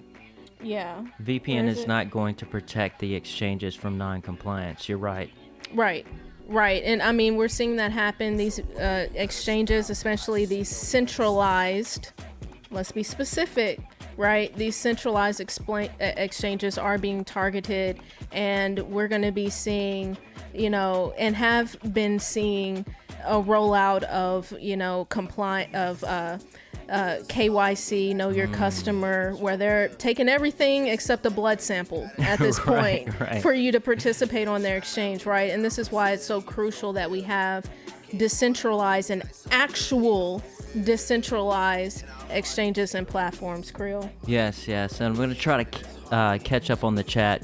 [SPEAKER 1] Yeah.
[SPEAKER 2] VPN is not going to protect the exchanges from non-compliance. You're right.
[SPEAKER 1] Right. And I mean, we're seeing that happen. These exchanges, especially these centralized, let's be specific, right? These centralized exchanges are being targeted, and we're going to be seeing, and have been seeing a rollout of, KYC, know your customer, where they're taking everything except a blood sample at this point for you to participate on their exchange, right? And this is why it's so crucial that we have decentralized and actual decentralized exchanges and platforms, Creel.
[SPEAKER 2] Yes. And I'm going to try to catch up on the chat.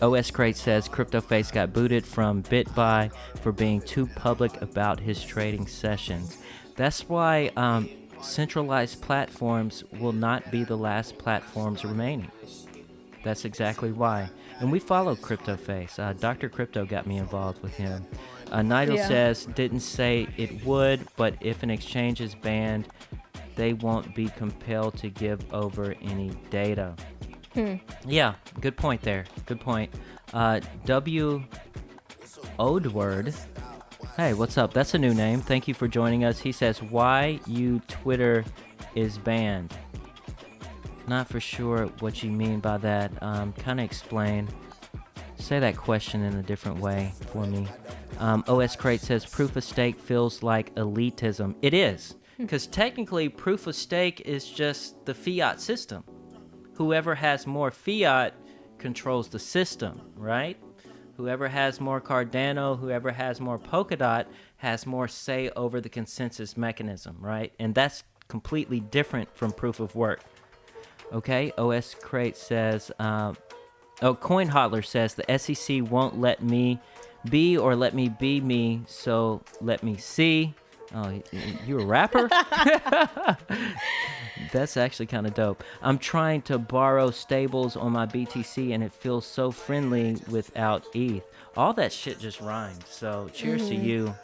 [SPEAKER 2] OS Crate says CryptoFace got booted from BitBuy for being too public about his trading sessions. That's why centralized platforms will not be the last platforms remaining. That's exactly why. And we follow CryptoFace. Dr. Crypto got me involved with him. Nigel says, didn't say it would, but if an exchange is banned, they won't be compelled to give over any data. Yeah, good point there. Good point. Odeword. Hey, what's up? That's a new name. Thank you for joining us. He says, why you Twitter is banned. Not for sure what you mean by that. Kind of explain. Say that question in a different way for me. OS Crate says, proof of stake feels like elitism. It is, because technically proof of stake is just the fiat system. Whoever has more fiat controls the system, right? Whoever has more Cardano, whoever has more Polkadot has more say over the consensus mechanism, right? And that's completely different from proof of work. Okay, OS Crate says, Coin Hodler says, the SEC won't let me be or let me be me, so let me see. Oh, you a rapper? That's actually kind of dope. I'm trying to borrow stables on my BTC, and it feels so friendly without ETH. All that shit just rhymed. So cheers to you,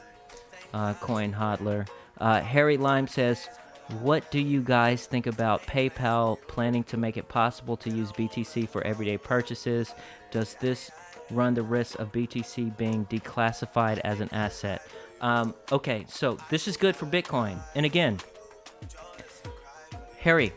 [SPEAKER 2] Coin Hodler. Harry Lime says, what do you guys think about PayPal planning to make it possible to use BTC for everyday purchases? Does this run the risk of BTC being declassified as an asset? Okay, so this is good for Bitcoin. And again, Harry,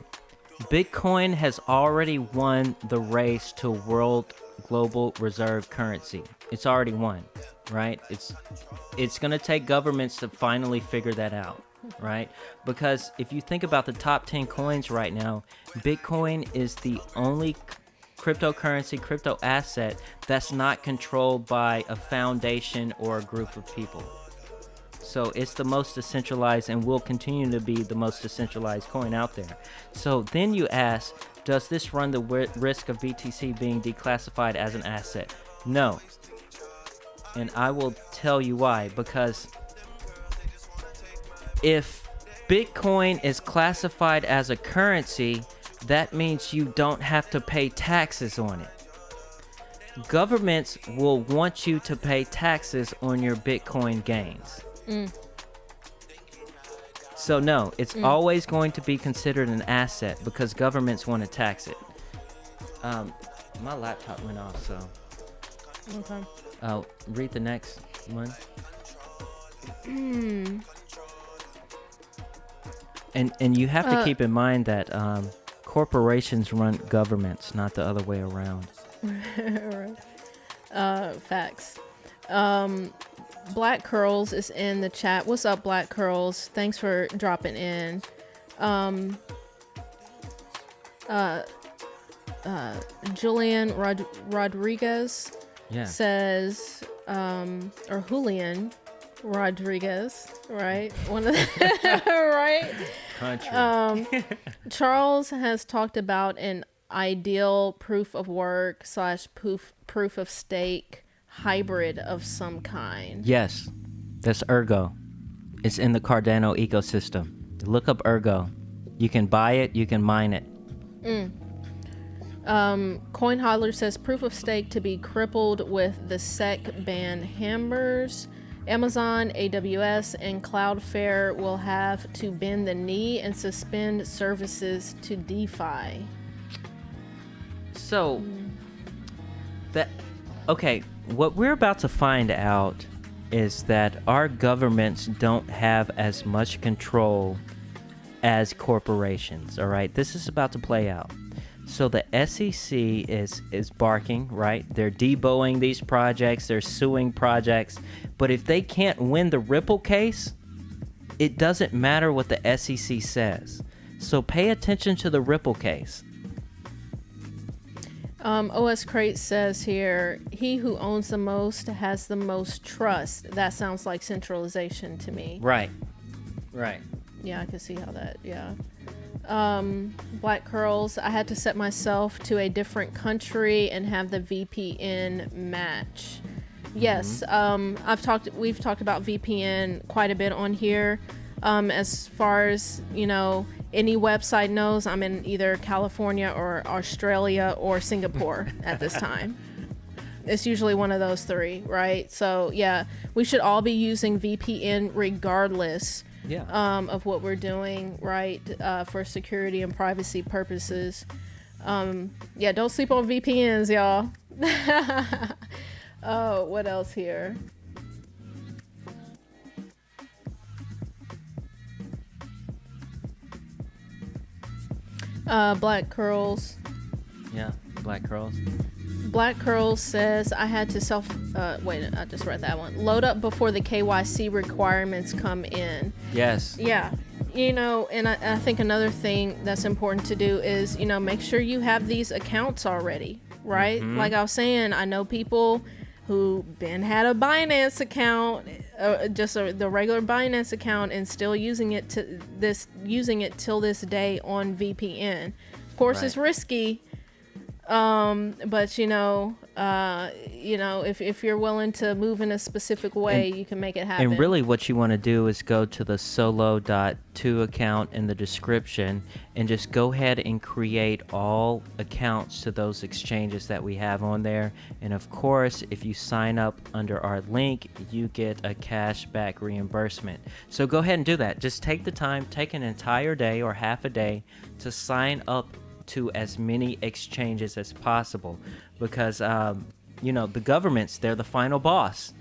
[SPEAKER 2] Bitcoin has already won the race to world global reserve currency. It's already won, right? It's going to take governments to finally figure that out, right? Because if you think about the top 10 coins right now, Bitcoin is the only cryptocurrency, crypto asset that's not controlled by a foundation or a group of people. So it's the most decentralized and will continue to be the most decentralized coin out there. So then you ask, does this run the risk of BTC being declassified as an asset? No. And I will tell you why. Because if Bitcoin is classified as a currency, that means you don't have to pay taxes on it. Governments will want you to pay taxes on your Bitcoin gains. So no, it's always going to be considered an asset because governments want to tax it. My laptop went off, so. Okay. Read the next one. And you have to keep in mind that corporations run governments, not the other way around.
[SPEAKER 1] Facts. Black Curls is in the chat. What's up, Black Curls? Thanks for dropping in. Julian Rodriguez says, or Julian Rodriguez, right? One of the right. Country. Charles has talked about an ideal proof of work / proof of stake hybrid of some kind.
[SPEAKER 2] Yes, that's Ergo. It's in the Cardano ecosystem. Look up Ergo. You can buy it, you can mine it.
[SPEAKER 1] Coin Hodler says proof of stake to be crippled with the SEC ban hammers. Amazon, AWS, and Cloudflare will have to bend the knee and suspend services to DeFi.
[SPEAKER 2] So, okay, what we're about to find out is that our governments don't have as much control as corporations, all right? This is about to play out. So the SEC is barking, right? They're deboing these projects, they're suing projects, but if they can't win the Ripple case, it doesn't matter what the SEC says. So pay attention to the Ripple case.
[SPEAKER 1] OS Crate says here, he who owns the most has the most trust. That sounds like centralization to me.
[SPEAKER 2] Right.
[SPEAKER 1] Yeah, I can see how that, yeah. Black Curls, I had to set myself to a different country and have the VPN match. Yes, we've talked about VPN quite a bit on here. As far as, any website knows, I'm in either California or Australia or Singapore at this time. It's usually one of those three, right? So yeah, we should all be using VPN regardless of what we're doing, right? For security and privacy purposes. Yeah, don't sleep on VPNs, y'all. Oh, what else here? Black Curls.
[SPEAKER 2] Yeah, Black Curls.
[SPEAKER 1] Black Curls says, I had to wait, I just read that one. Load up before the KYC requirements come in.
[SPEAKER 2] Yes.
[SPEAKER 1] Yeah. And I think another thing that's important to do is, make sure you have these accounts already, right?
[SPEAKER 2] Mm-hmm.
[SPEAKER 1] Like I was saying, I know people who had a Binance account, just the regular Binance account, and still using it till this day on VPN. Of course,
[SPEAKER 2] Right.
[SPEAKER 1] It's risky, but if you're willing to move in a specific way, you can make it happen.
[SPEAKER 2] And really what you want to do is go to the solo.to account in the description and just go ahead and create all accounts to those exchanges that we have on there. And of course, if you sign up under our link, you get a cashback reimbursement. So go ahead and do that. Just take the time, take an entire day or half a day to sign up to as many exchanges as possible, because the governments, they're the final boss.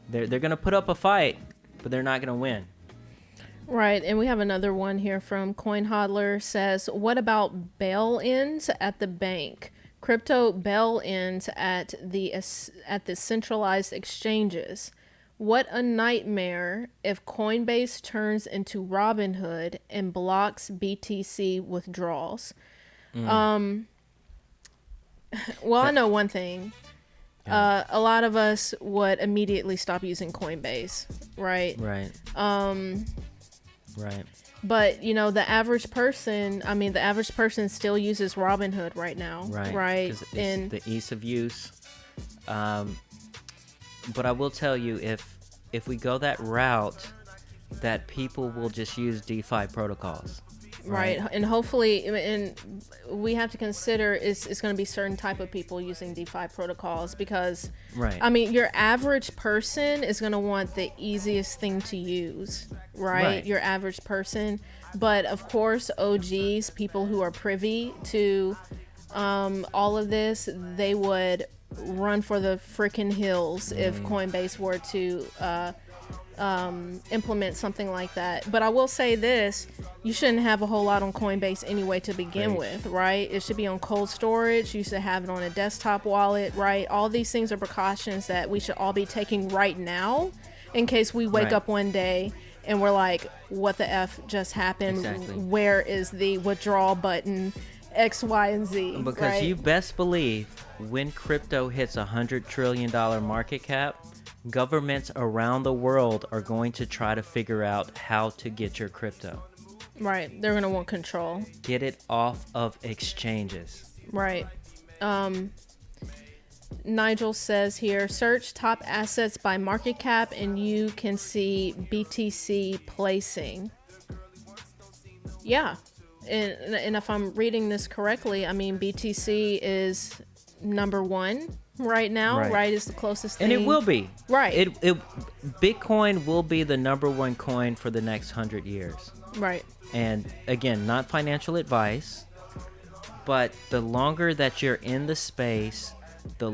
[SPEAKER 2] They're going to put up a fight, but they're not going to win.
[SPEAKER 1] Right, and we have another one here from Coin Hodler. Says, what about bail-ins at the bank? Crypto bail-ins at the centralized exchanges. What a nightmare if Coinbase turns into Robinhood and blocks BTC withdrawals. Well, I know one thing. A lot of us would immediately stop using Coinbase, right?
[SPEAKER 2] Right. Right.
[SPEAKER 1] But the average person still uses Robinhood right now, right?
[SPEAKER 2] And the ease of use. But I will tell you, if we go that route, that people will just use DeFi protocols.
[SPEAKER 1] Right, and hopefully, and we have to consider it's going to be certain type of people using DeFi protocols, because, your average person is going to want the easiest thing to use, right? Your average person, but of course, OGs, people who are privy to all of this, they would run for the frickin' hills if Coinbase were to implement something like that. But I will say this, you shouldn't have a whole lot on Coinbase anyway to begin with, right? It should be on cold storage. You should have it on a desktop wallet, right? All these things are precautions that we should all be taking right now in case we wake up one day and we're like, what the F just happened? Exactly. Where is the withdrawal button? X, Y, and Z.
[SPEAKER 2] Because you best believe when crypto hits $100 trillion market cap, governments around the world are going to try to figure out how to get your crypto.
[SPEAKER 1] Right. They're going to want control.
[SPEAKER 2] Get it off of exchanges.
[SPEAKER 1] Right. Nigel says here, search top assets by market cap and you can see BTC placing. Yeah. And if I'm reading this correctly, BTC is number one right now, right? Is the closest thing.
[SPEAKER 2] And it will be.
[SPEAKER 1] Right.
[SPEAKER 2] Bitcoin will be the number one coin for the next 100 years.
[SPEAKER 1] Right.
[SPEAKER 2] And again, not financial advice, but the longer that you're in the space, the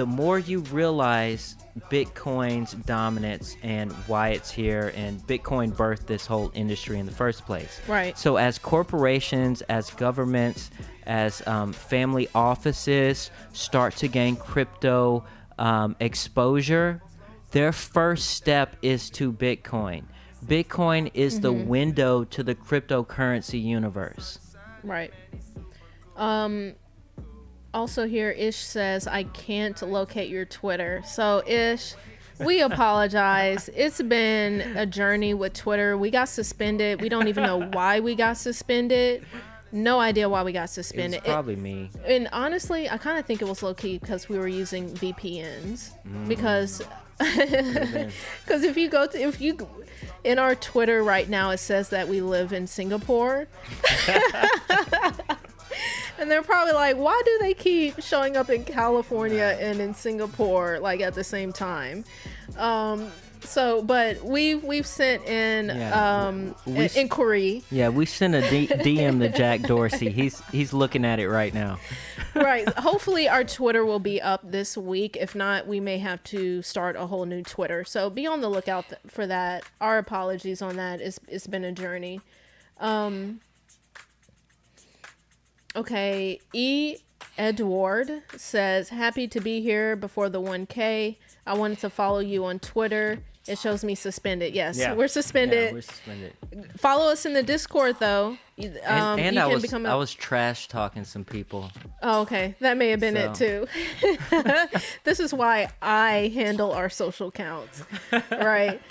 [SPEAKER 2] more you realize Bitcoin's dominance and why it's here, and Bitcoin birthed this whole industry in the first place.
[SPEAKER 1] Right.
[SPEAKER 2] So as corporations, as governments, as family offices start to gain crypto exposure, their first step is to Bitcoin. Bitcoin is the window to the cryptocurrency universe.
[SPEAKER 1] Right. Also here, Ish says, I can't locate your Twitter. So Ish, we apologize. It's been a journey with Twitter. We got suspended. We don't even know why we got suspended. No idea why we got suspended.
[SPEAKER 2] It's probably me.
[SPEAKER 1] And honestly, I kind of think it was low-key because we were using VPNs. Because if you in our Twitter right now, it says that we live in Singapore. And they're probably like, why do they keep showing up in California and in Singapore like at the same time? But we've sent in an inquiry.
[SPEAKER 2] Yeah, we sent a DM to Jack Dorsey. He's looking at it right now.
[SPEAKER 1] Right. Hopefully our Twitter will be up this week. If not, we may have to start a whole new Twitter. So be on the lookout for that. Our apologies on that. It's been a journey. Okay, Edward says, happy to be here before the 1K. I wanted to follow you on Twitter. It shows me suspended. Yes, we're suspended.
[SPEAKER 2] Yeah, we're suspended.
[SPEAKER 1] Follow us in the Discord, though.
[SPEAKER 2] And I was trash talking some people.
[SPEAKER 1] Oh, okay. That may have been it, too. This is why I handle our social accounts, right?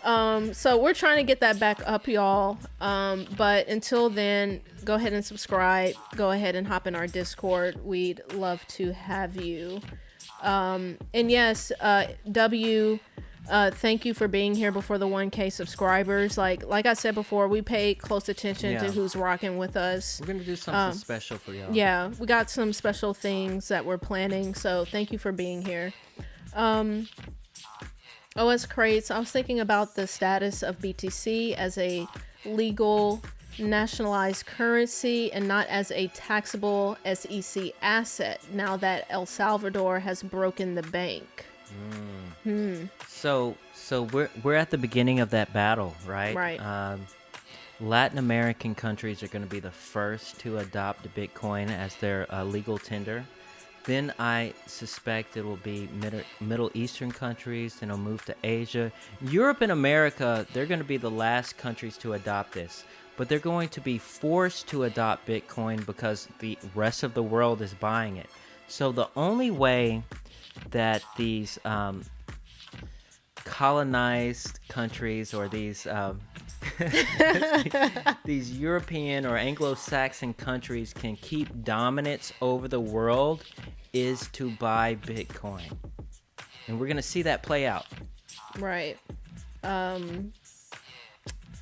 [SPEAKER 1] So we're trying to get that back up, y'all. But until then, go ahead and subscribe. Go ahead and hop in our Discord. We'd love to have you. And yes, W, thank you for being here before the 1K subscribers. Like I said before, we pay close attention to who's rocking with us.
[SPEAKER 2] We're gonna do something special for y'all.
[SPEAKER 1] Yeah, we got some special things that we're planning. So thank you for being here. OS Crates, I was thinking about the status of BTC as a legal nationalized currency and not as a taxable SEC asset now that El Salvador has broken the bank.
[SPEAKER 2] So we're at the beginning of that battle, right?
[SPEAKER 1] Right.
[SPEAKER 2] Latin American countries are going to be the first to adopt Bitcoin as their legal tender. Then I suspect it will be Middle Eastern countries, then it'll move to Asia. Europe and America, they're going to be the last countries to adopt this. But they're going to be forced to adopt Bitcoin because the rest of the world is buying it. So the only way that these colonized countries or these these European or Anglo-Saxon countries can keep dominance over the world is to buy Bitcoin. And we're going to see that play out.
[SPEAKER 1] Right. I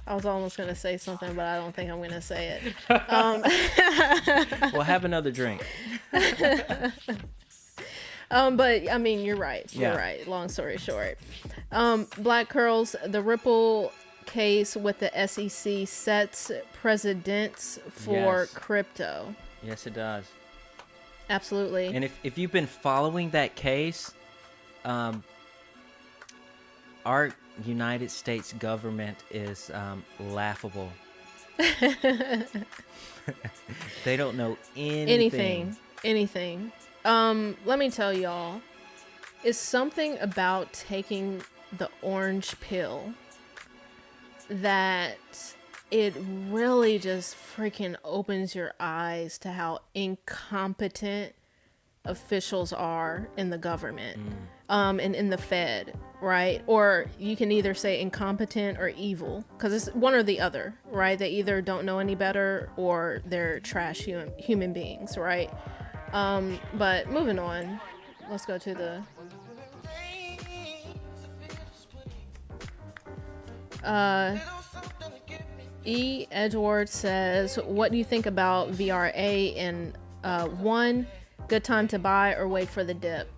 [SPEAKER 1] was almost going to say something, but I don't think I'm going to say it.
[SPEAKER 2] Well, have another drink.
[SPEAKER 1] But I mean, you're right. You're right. Long story short. Black Curls, the Ripple case with the SEC sets precedents for crypto.
[SPEAKER 2] Yes, it does.
[SPEAKER 1] Absolutely.
[SPEAKER 2] And if you've been following that case, our United States government is laughable. They don't know anything. Let me tell y'all, it's something about taking the orange pill that it really just freaking opens your eyes to how incompetent officials are in the government, and in the Fed, right? Or you can either say incompetent or evil, because it's one or the other, right? They either don't know any better or they're trash human beings, right? But moving on, let's go to the E. Edward says, what do you think about VRA in 1? Good time to buy or wait for the dip?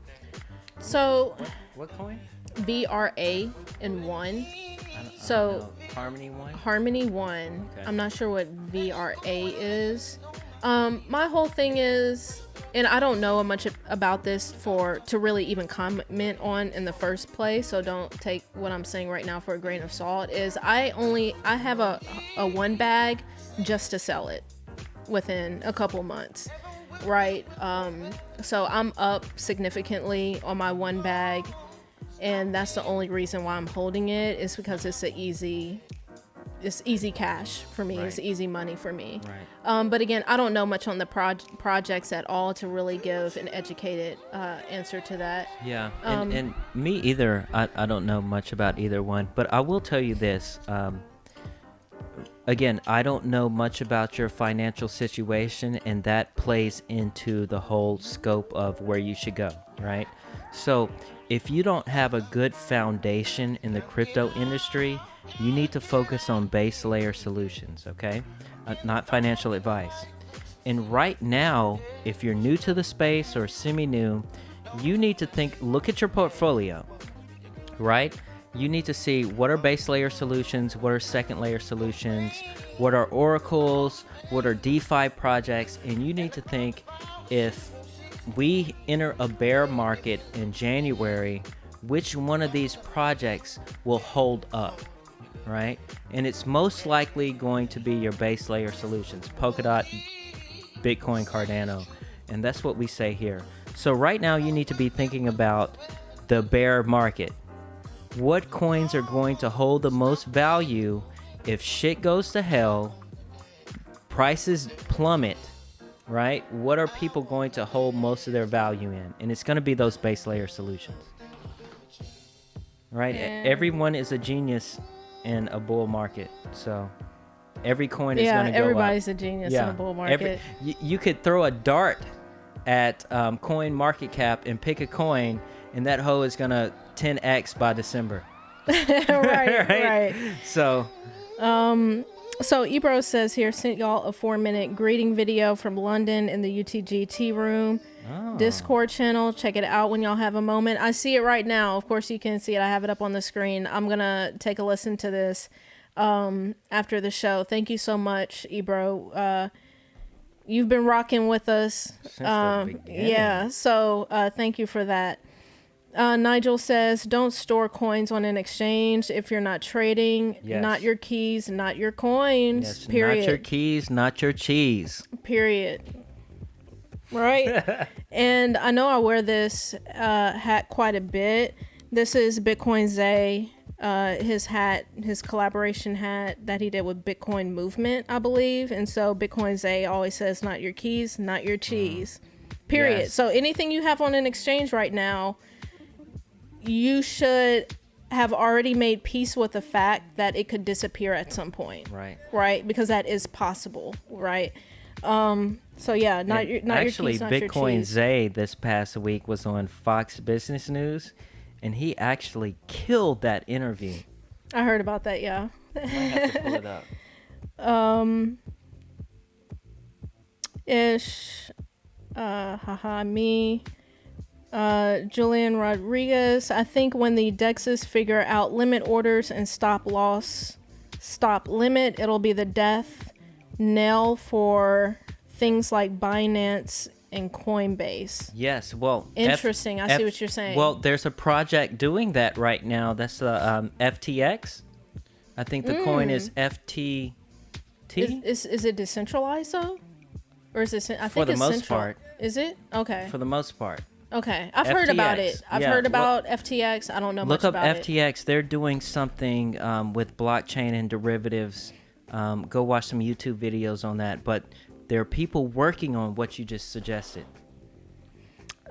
[SPEAKER 2] So what coin?
[SPEAKER 1] VRA in 1.
[SPEAKER 2] I don't know. Harmony 1?
[SPEAKER 1] Harmony 1. Okay. I'm not sure what VRA is. My whole thing is, and I don't know much about this to really even comment on in the first place, so don't take what I'm saying right now for a grain of salt, is I have a one bag just to sell it within a couple months, right? So I'm up significantly on my one bag, and that's the only reason why I'm holding it, is because it's easy cash for me. Right. It's easy money for me. Right. But again, I don't know much on the projects at all to really give an educated answer to that.
[SPEAKER 2] Yeah, and me either. I don't know much about either one, but I will tell you this. Again, I don't know much about your financial situation, and that plays into the whole scope of where you should go, right? So if you don't have a good foundation in the crypto industry, you need to focus on base layer solutions, okay? Not financial advice. And right now, if you're new to the space or semi-new, you need to look at your portfolio, right? You need to see what are base layer solutions, what are second layer solutions, what are oracles, what are DeFi projects, and you need to think, if we enter a bear market in January, which one of these projects will hold up, right? And it's most likely going to be your base layer solutions. Polkadot Bitcoin Cardano. And that's what we say here. So right now you need to be thinking about the bear market. What coins are going to hold the most value if shit goes to hell, prices plummet, right? What are people going to hold most of their value in? And it's going to be those base layer solutions, right? Everyone is a genius in a bull market. So every coin is going to go up.
[SPEAKER 1] Everybody's a genius in a bull market.
[SPEAKER 2] You could throw a dart at coin market cap and pick a coin, and that hoe is going to 10x by December.
[SPEAKER 1] right.
[SPEAKER 2] So
[SPEAKER 1] Ebro says here, sent y'all a 4-minute greeting video from London in the UTGT room. Discord channel. Check it out when y'all have a moment. I see it right now. Of course you can see it. I have it up on the screen. I'm going to take a listen to this after the show. Thank you so much, Ebro. You've been rocking with us.
[SPEAKER 2] Since the beginning.
[SPEAKER 1] Yeah, so thank you for that. Nigel says, don't store coins on an exchange if you're not trading.
[SPEAKER 2] Yes.
[SPEAKER 1] Not your keys, not your coins.
[SPEAKER 2] Yes,
[SPEAKER 1] period.
[SPEAKER 2] Not your keys, not your cheese.
[SPEAKER 1] Period. Right? And I know I wear this hat quite a bit. This is Bitcoin Zay, his hat, his collaboration hat that he did with Bitcoin Movement, I believe. And so Bitcoin Zay always says, not your keys, not your cheese. Period.
[SPEAKER 2] Yes.
[SPEAKER 1] So anything you have on an exchange right now, you should have already made peace with the fact that it could disappear at some point. Right? Because that is possible, right? So yeah, not your keys, not
[SPEAKER 2] actually,
[SPEAKER 1] your
[SPEAKER 2] Bitcoin
[SPEAKER 1] cheese.
[SPEAKER 2] Zay this past week was on Fox Business News, and he actually killed that interview.
[SPEAKER 1] I heard about that, yeah.
[SPEAKER 2] I might have to pull it up.
[SPEAKER 1] Julian Rodriguez. I think when the DEXs figure out limit orders and stop limit, it'll be the death knell for things like Binance and Coinbase.
[SPEAKER 2] Yes, well,
[SPEAKER 1] interesting. I see what you're saying.
[SPEAKER 2] Well, there's a project doing that right now. That's the FTX. I think the coin is FTT.
[SPEAKER 1] Is it decentralized though, or is it? I think
[SPEAKER 2] for the
[SPEAKER 1] it's
[SPEAKER 2] most
[SPEAKER 1] central.
[SPEAKER 2] part.
[SPEAKER 1] Is it? Okay.
[SPEAKER 2] For the most part.
[SPEAKER 1] Okay, I've heard about it. I've heard about FTX. I don't know much about it.
[SPEAKER 2] Look up FTX. They're doing something with blockchain and derivatives. Go watch some YouTube videos on that. But there are people working on what you just suggested.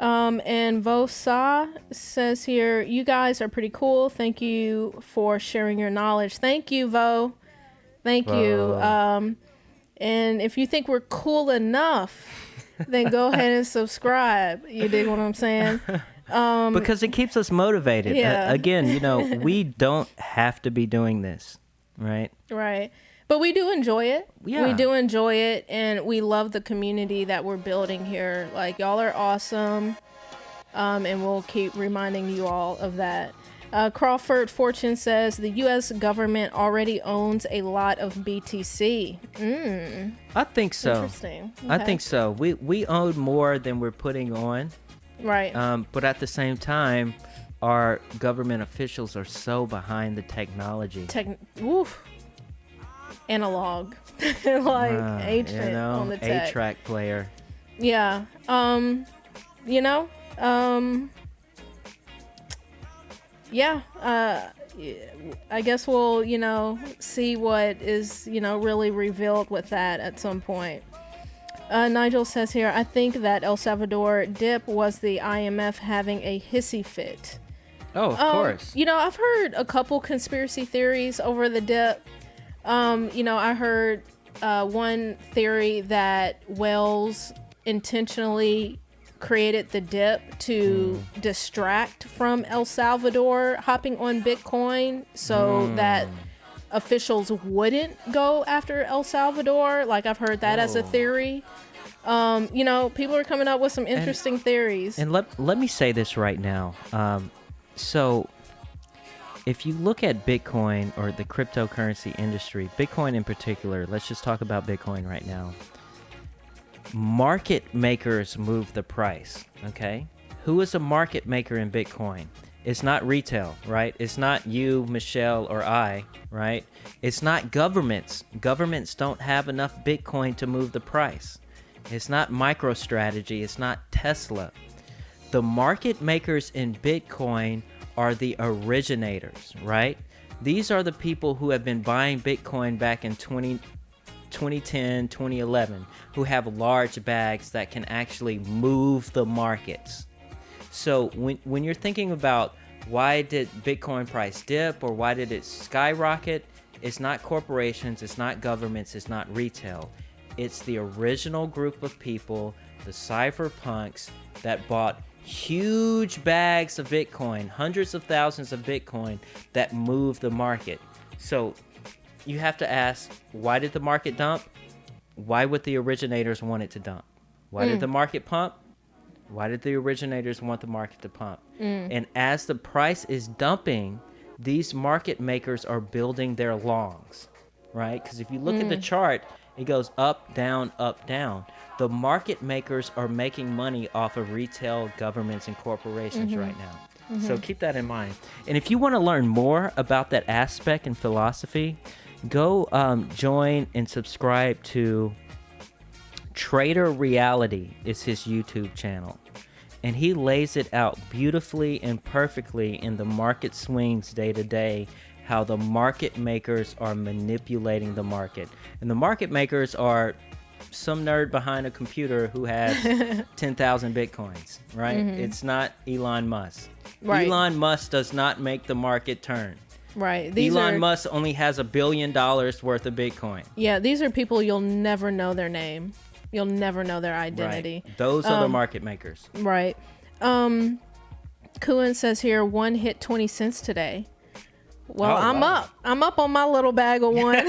[SPEAKER 1] And Vosa says here, you guys are pretty cool. Thank you for sharing your knowledge. Thank you, Vo. Thank you. And if you think we're cool enough, then go ahead and subscribe. You dig what I'm saying?
[SPEAKER 2] Because it keeps us motivated.
[SPEAKER 1] Yeah.
[SPEAKER 2] Again, we don't have to be doing this, right?
[SPEAKER 1] Right. But we do enjoy it.
[SPEAKER 2] Yeah.
[SPEAKER 1] We do enjoy it, and we love the community that we're building here. Like, y'all are awesome, and we'll keep reminding you all of that. Crawford Fortune says the U.S. government already owns a lot of BTC.
[SPEAKER 2] I think so.
[SPEAKER 1] Interesting. Okay.
[SPEAKER 2] I think so. We own more than we're putting on.
[SPEAKER 1] Right.
[SPEAKER 2] But at the same time, our government officials are so behind the technology.
[SPEAKER 1] Analog. Like ancient on the tech.
[SPEAKER 2] A-track player.
[SPEAKER 1] Yeah. Yeah, I guess we'll, see what is, really revealed with that at some point. Nigel says here, I think that El Salvador dip was the IMF having a hissy fit.
[SPEAKER 2] Oh, of course.
[SPEAKER 1] I've heard a couple conspiracy theories over the dip. I heard one theory that Wells intentionally created the dip to distract from El Salvador hopping on Bitcoin so that officials wouldn't go after El Salvador. Like, I've heard that as a theory. People are coming up with some interesting theories.
[SPEAKER 2] And let me say this right now. So if you look at Bitcoin or the cryptocurrency industry, Bitcoin in particular, let's just talk about Bitcoin right now. Market makers move the price, okay? Who is a market maker in Bitcoin? It's not retail, right? It's not you, Michelle, or I, right? It's not governments. Governments don't have enough Bitcoin to move the price. It's not MicroStrategy. It's not Tesla. The market makers in Bitcoin are the originators, right? These are the people who have been buying Bitcoin back in 2010, 2011, who have large bags that can actually move the markets. So when you're thinking about why did Bitcoin price dip or why did it skyrocket, it's not corporations, it's not governments, it's not retail. It's the original group of people, the cypherpunks, that bought huge bags of Bitcoin, hundreds of thousands of Bitcoin, that moved the market. So you have to ask, why did the market dump? Why would the originators want it to dump? Why did the market pump? Why did the originators want the market to pump? And as the price is dumping, these market makers are building their longs, right? Because if you look at the chart, it goes up, down, up, down. The market makers are making money off of retail, governments, and corporations right now. So keep that in mind. And if you want to learn more about that aspect and philosophy, go join and subscribe to Trader Reality. Is his YouTube channel. And he lays it out beautifully and perfectly in the market swings day to day, how the market makers are manipulating the market. And the market makers are some nerd behind a computer who has 10,000 Bitcoins, right? It's not Elon Musk.
[SPEAKER 1] Right.
[SPEAKER 2] Elon Musk does not make the market turn.
[SPEAKER 1] Right.
[SPEAKER 2] Elon Musk only has $1 billion worth of Bitcoin.
[SPEAKER 1] Yeah, these are people you'll never know their name. You'll never know their identity.
[SPEAKER 2] Right. Those are the market makers.
[SPEAKER 1] Right. Kuan says here, one hit 20 cents today. Well, I'm up on my little bag of one.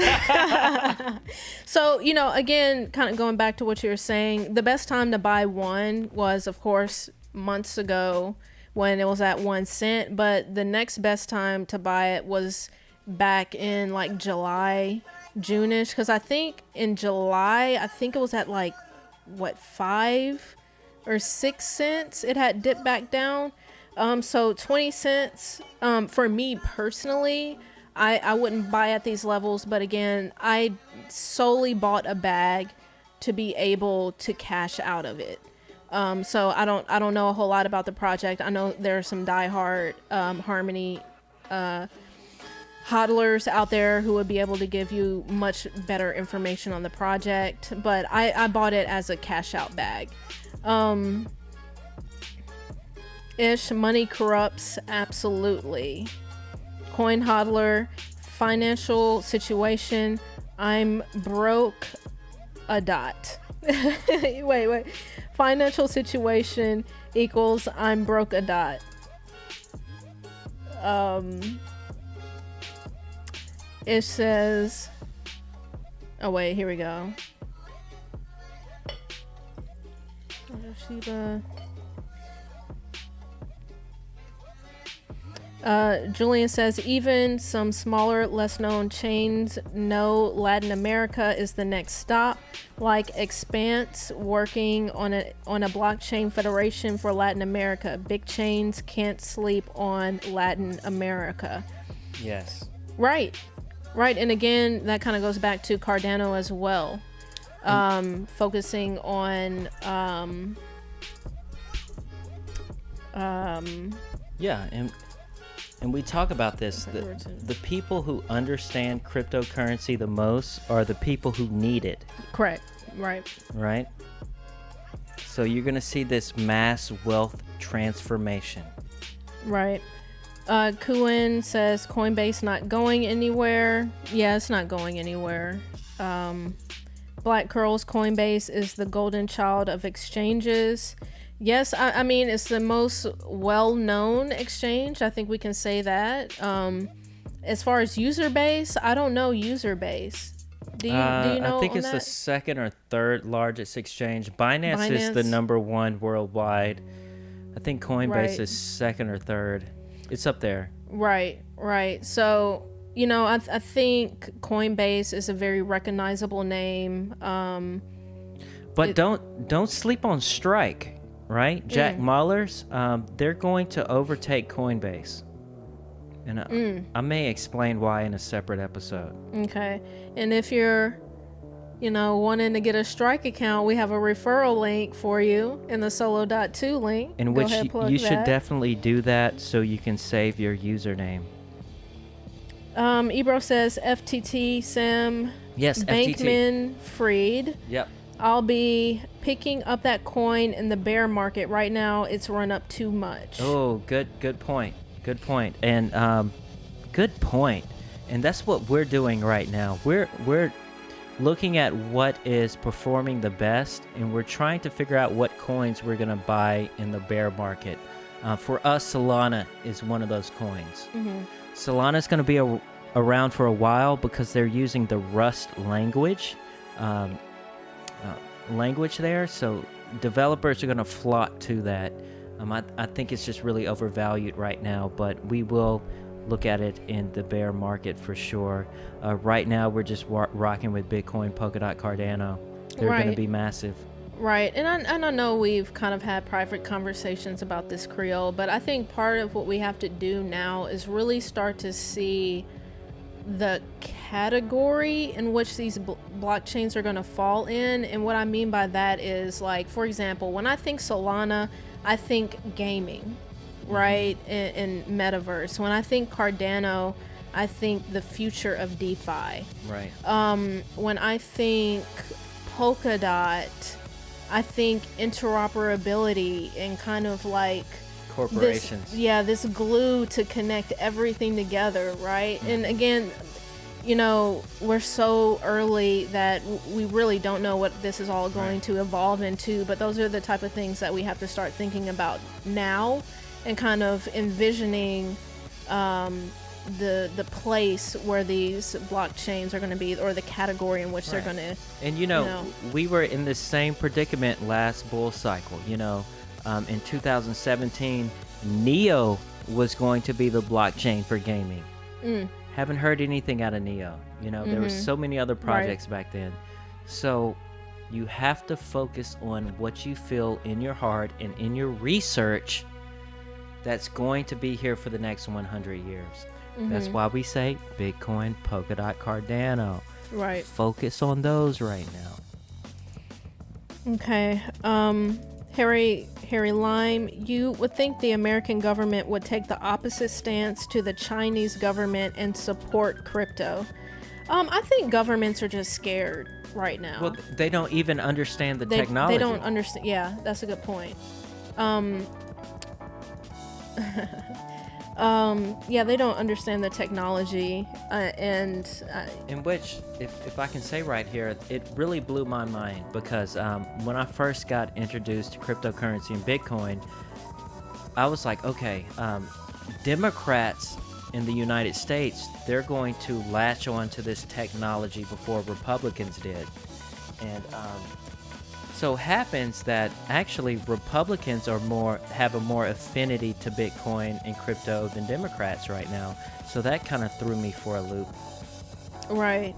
[SPEAKER 1] So, again, kind of going back to what you were saying, the best time to buy one was, of course, months ago when it was at 1 cent. But the next best time to buy it was back in like July, June-ish. Because I think in July, it was at 5 or 6 cents. It had dipped back down. So 20 cents, for me personally, I wouldn't buy at these levels, but again, I solely bought a bag to be able to cash out of it. So I don't know a whole lot about the project. I know there are some diehard, Harmony, hodlers out there who would be able to give you much better information on the project, but I bought it as a cash out bag. Money corrupts, absolutely. Coin hodler, financial situation, I'm broke a dot. wait. Financial situation equals I'm broke a dot. It says, oh wait, here we go. Shiba. Julian says, even some smaller, less known chains know Latin America is the next stop, like Expanse working on a blockchain federation for Latin America. Big chains can't sleep on Latin America.
[SPEAKER 2] Yes.
[SPEAKER 1] Right. And again, that kind of goes back to Cardano as well. Focusing on
[SPEAKER 2] and we talk about this. The people who understand cryptocurrency the most are the people who need it.
[SPEAKER 1] Correct. Right.
[SPEAKER 2] So you're going to see this mass wealth transformation.
[SPEAKER 1] Right. Kuan says Coinbase not going anywhere. Yeah, it's not going anywhere. Black Curls, Coinbase is the golden child of exchanges. Yes, I mean, it's the most well-known exchange. I think we can say that. As far as user base, I don't know user base. Do you know?
[SPEAKER 2] I think it's the second or third largest exchange. Binance is the number one worldwide. I think Coinbase is second or third. It's up there.
[SPEAKER 1] Right. So, I think Coinbase is a very recognizable name.
[SPEAKER 2] But don't sleep on Strike. Right? Jack Mallers, they're going to overtake Coinbase. And I may explain why in a separate episode.
[SPEAKER 1] Okay. And if you're wanting to get a Strike account, we have a referral link for you in the solo.2 link.
[SPEAKER 2] In which you should definitely do that so you can save your username.
[SPEAKER 1] Ebro says FTT Sim.
[SPEAKER 2] Yes,
[SPEAKER 1] Bankman Fried.
[SPEAKER 2] Yep.
[SPEAKER 1] I'll be picking up that coin in the bear market. Right now it's run up too much.
[SPEAKER 2] Oh, good point. Good point. And good point. And that's what we're doing right now. We're looking at what is performing the best, and we're trying to figure out what coins we're going to buy in the bear market. For us, Solana is one of those coins.
[SPEAKER 1] Mm-hmm.
[SPEAKER 2] Solana is going to be around for a while because they're using the Rust language there, so developers are going to flock to that. I think it's just really overvalued right now, but we will look at it in the bear market for sure. Right now, we're just rocking with Bitcoin, Polkadot, Cardano. They're going to be massive.
[SPEAKER 1] Right, and I know we've kind of had private conversations about this, Creole, but I think part of what we have to do now is really start to see the category in which these blockchains are going to fall in. And what I mean by that is, like, for example, when I think Solana, I think gaming, right, in metaverse. When I think Cardano, I think the future of DeFi.
[SPEAKER 2] Right.
[SPEAKER 1] When I think Polkadot, I think interoperability and kind of like
[SPEAKER 2] corporations.
[SPEAKER 1] This glue to connect everything together, right? Mm-hmm. And again, we're so early that we really don't know what this is all going to evolve into, but those are the type of things that we have to start thinking about now and kind of envisioning the place where these blockchains are going to be, or the category in which they're going to.
[SPEAKER 2] And we were in the same predicament last bull cycle. In 2017, Neo was going to be the blockchain for gaming. Haven't heard anything out of Neo. There were so many other projects back then. So you have to focus on what you feel in your heart and in your research that's going to be here for the next 100 years. That's why we say Bitcoin, Polkadot, Cardano.
[SPEAKER 1] Right.
[SPEAKER 2] Focus on those right now.
[SPEAKER 1] Okay. Harry Lime, you would think the American government would take the opposite stance to the Chinese government and support crypto. I think governments are just scared right now.
[SPEAKER 2] Well, they don't even understand the technology.
[SPEAKER 1] They don't understand. Yeah, that's a good point. They don't understand the technology, in
[SPEAKER 2] which, if I can say right here, it really blew my mind because when I first got introduced to cryptocurrency and Bitcoin, I was like, okay, Democrats in the United States, they're going to latch on to this technology before Republicans did. And so happens that actually Republicans have a more affinity to Bitcoin and crypto than Democrats right now. So that kind of threw me for a loop.
[SPEAKER 1] Right.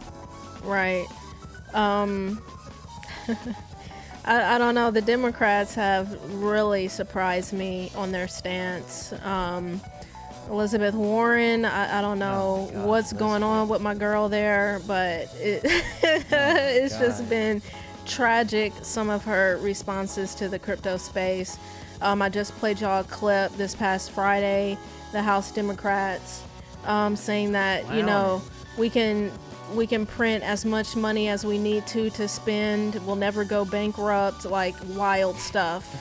[SPEAKER 1] I don't know. The Democrats have really surprised me on their stance. Elizabeth Warren, I don't know what's going on with my girl there, but it's just been tragic, some of her responses to the crypto space. I just played y'all a clip this past Friday, the House Democrats saying that we can print as much money as we need to spend, we'll never go bankrupt, like wild stuff.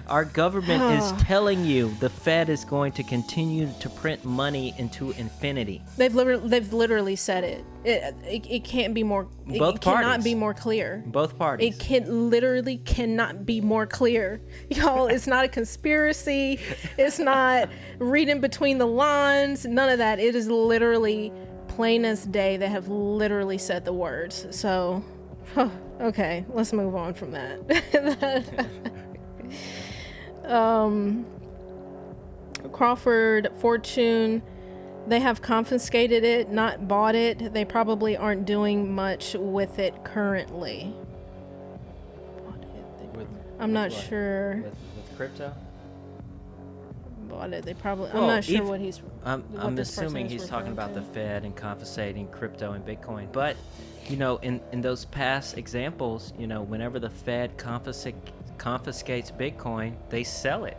[SPEAKER 2] Our government is telling you the Fed is going to continue to print money into infinity.
[SPEAKER 1] They've literally said it. It can't be more.
[SPEAKER 2] Both
[SPEAKER 1] it
[SPEAKER 2] parties.
[SPEAKER 1] Cannot be more clear.
[SPEAKER 2] Both parties.
[SPEAKER 1] It literally cannot be more clear, y'all. It's not a conspiracy. It's not reading between the lines. None of that. It is literally plain as day. They have literally said the words. So, okay, let's move on from that. Crawford Fortune, they have confiscated it, not bought it. They probably aren't doing much with it currently. I'm not sure.
[SPEAKER 2] With crypto?
[SPEAKER 1] bought it. They probably. I'm not sure what he's.
[SPEAKER 2] I'm assuming he's talking about the Fed and confiscating crypto and Bitcoin. But, you know, in those past examples, you know, whenever the Fed confiscates Bitcoin, they sell it.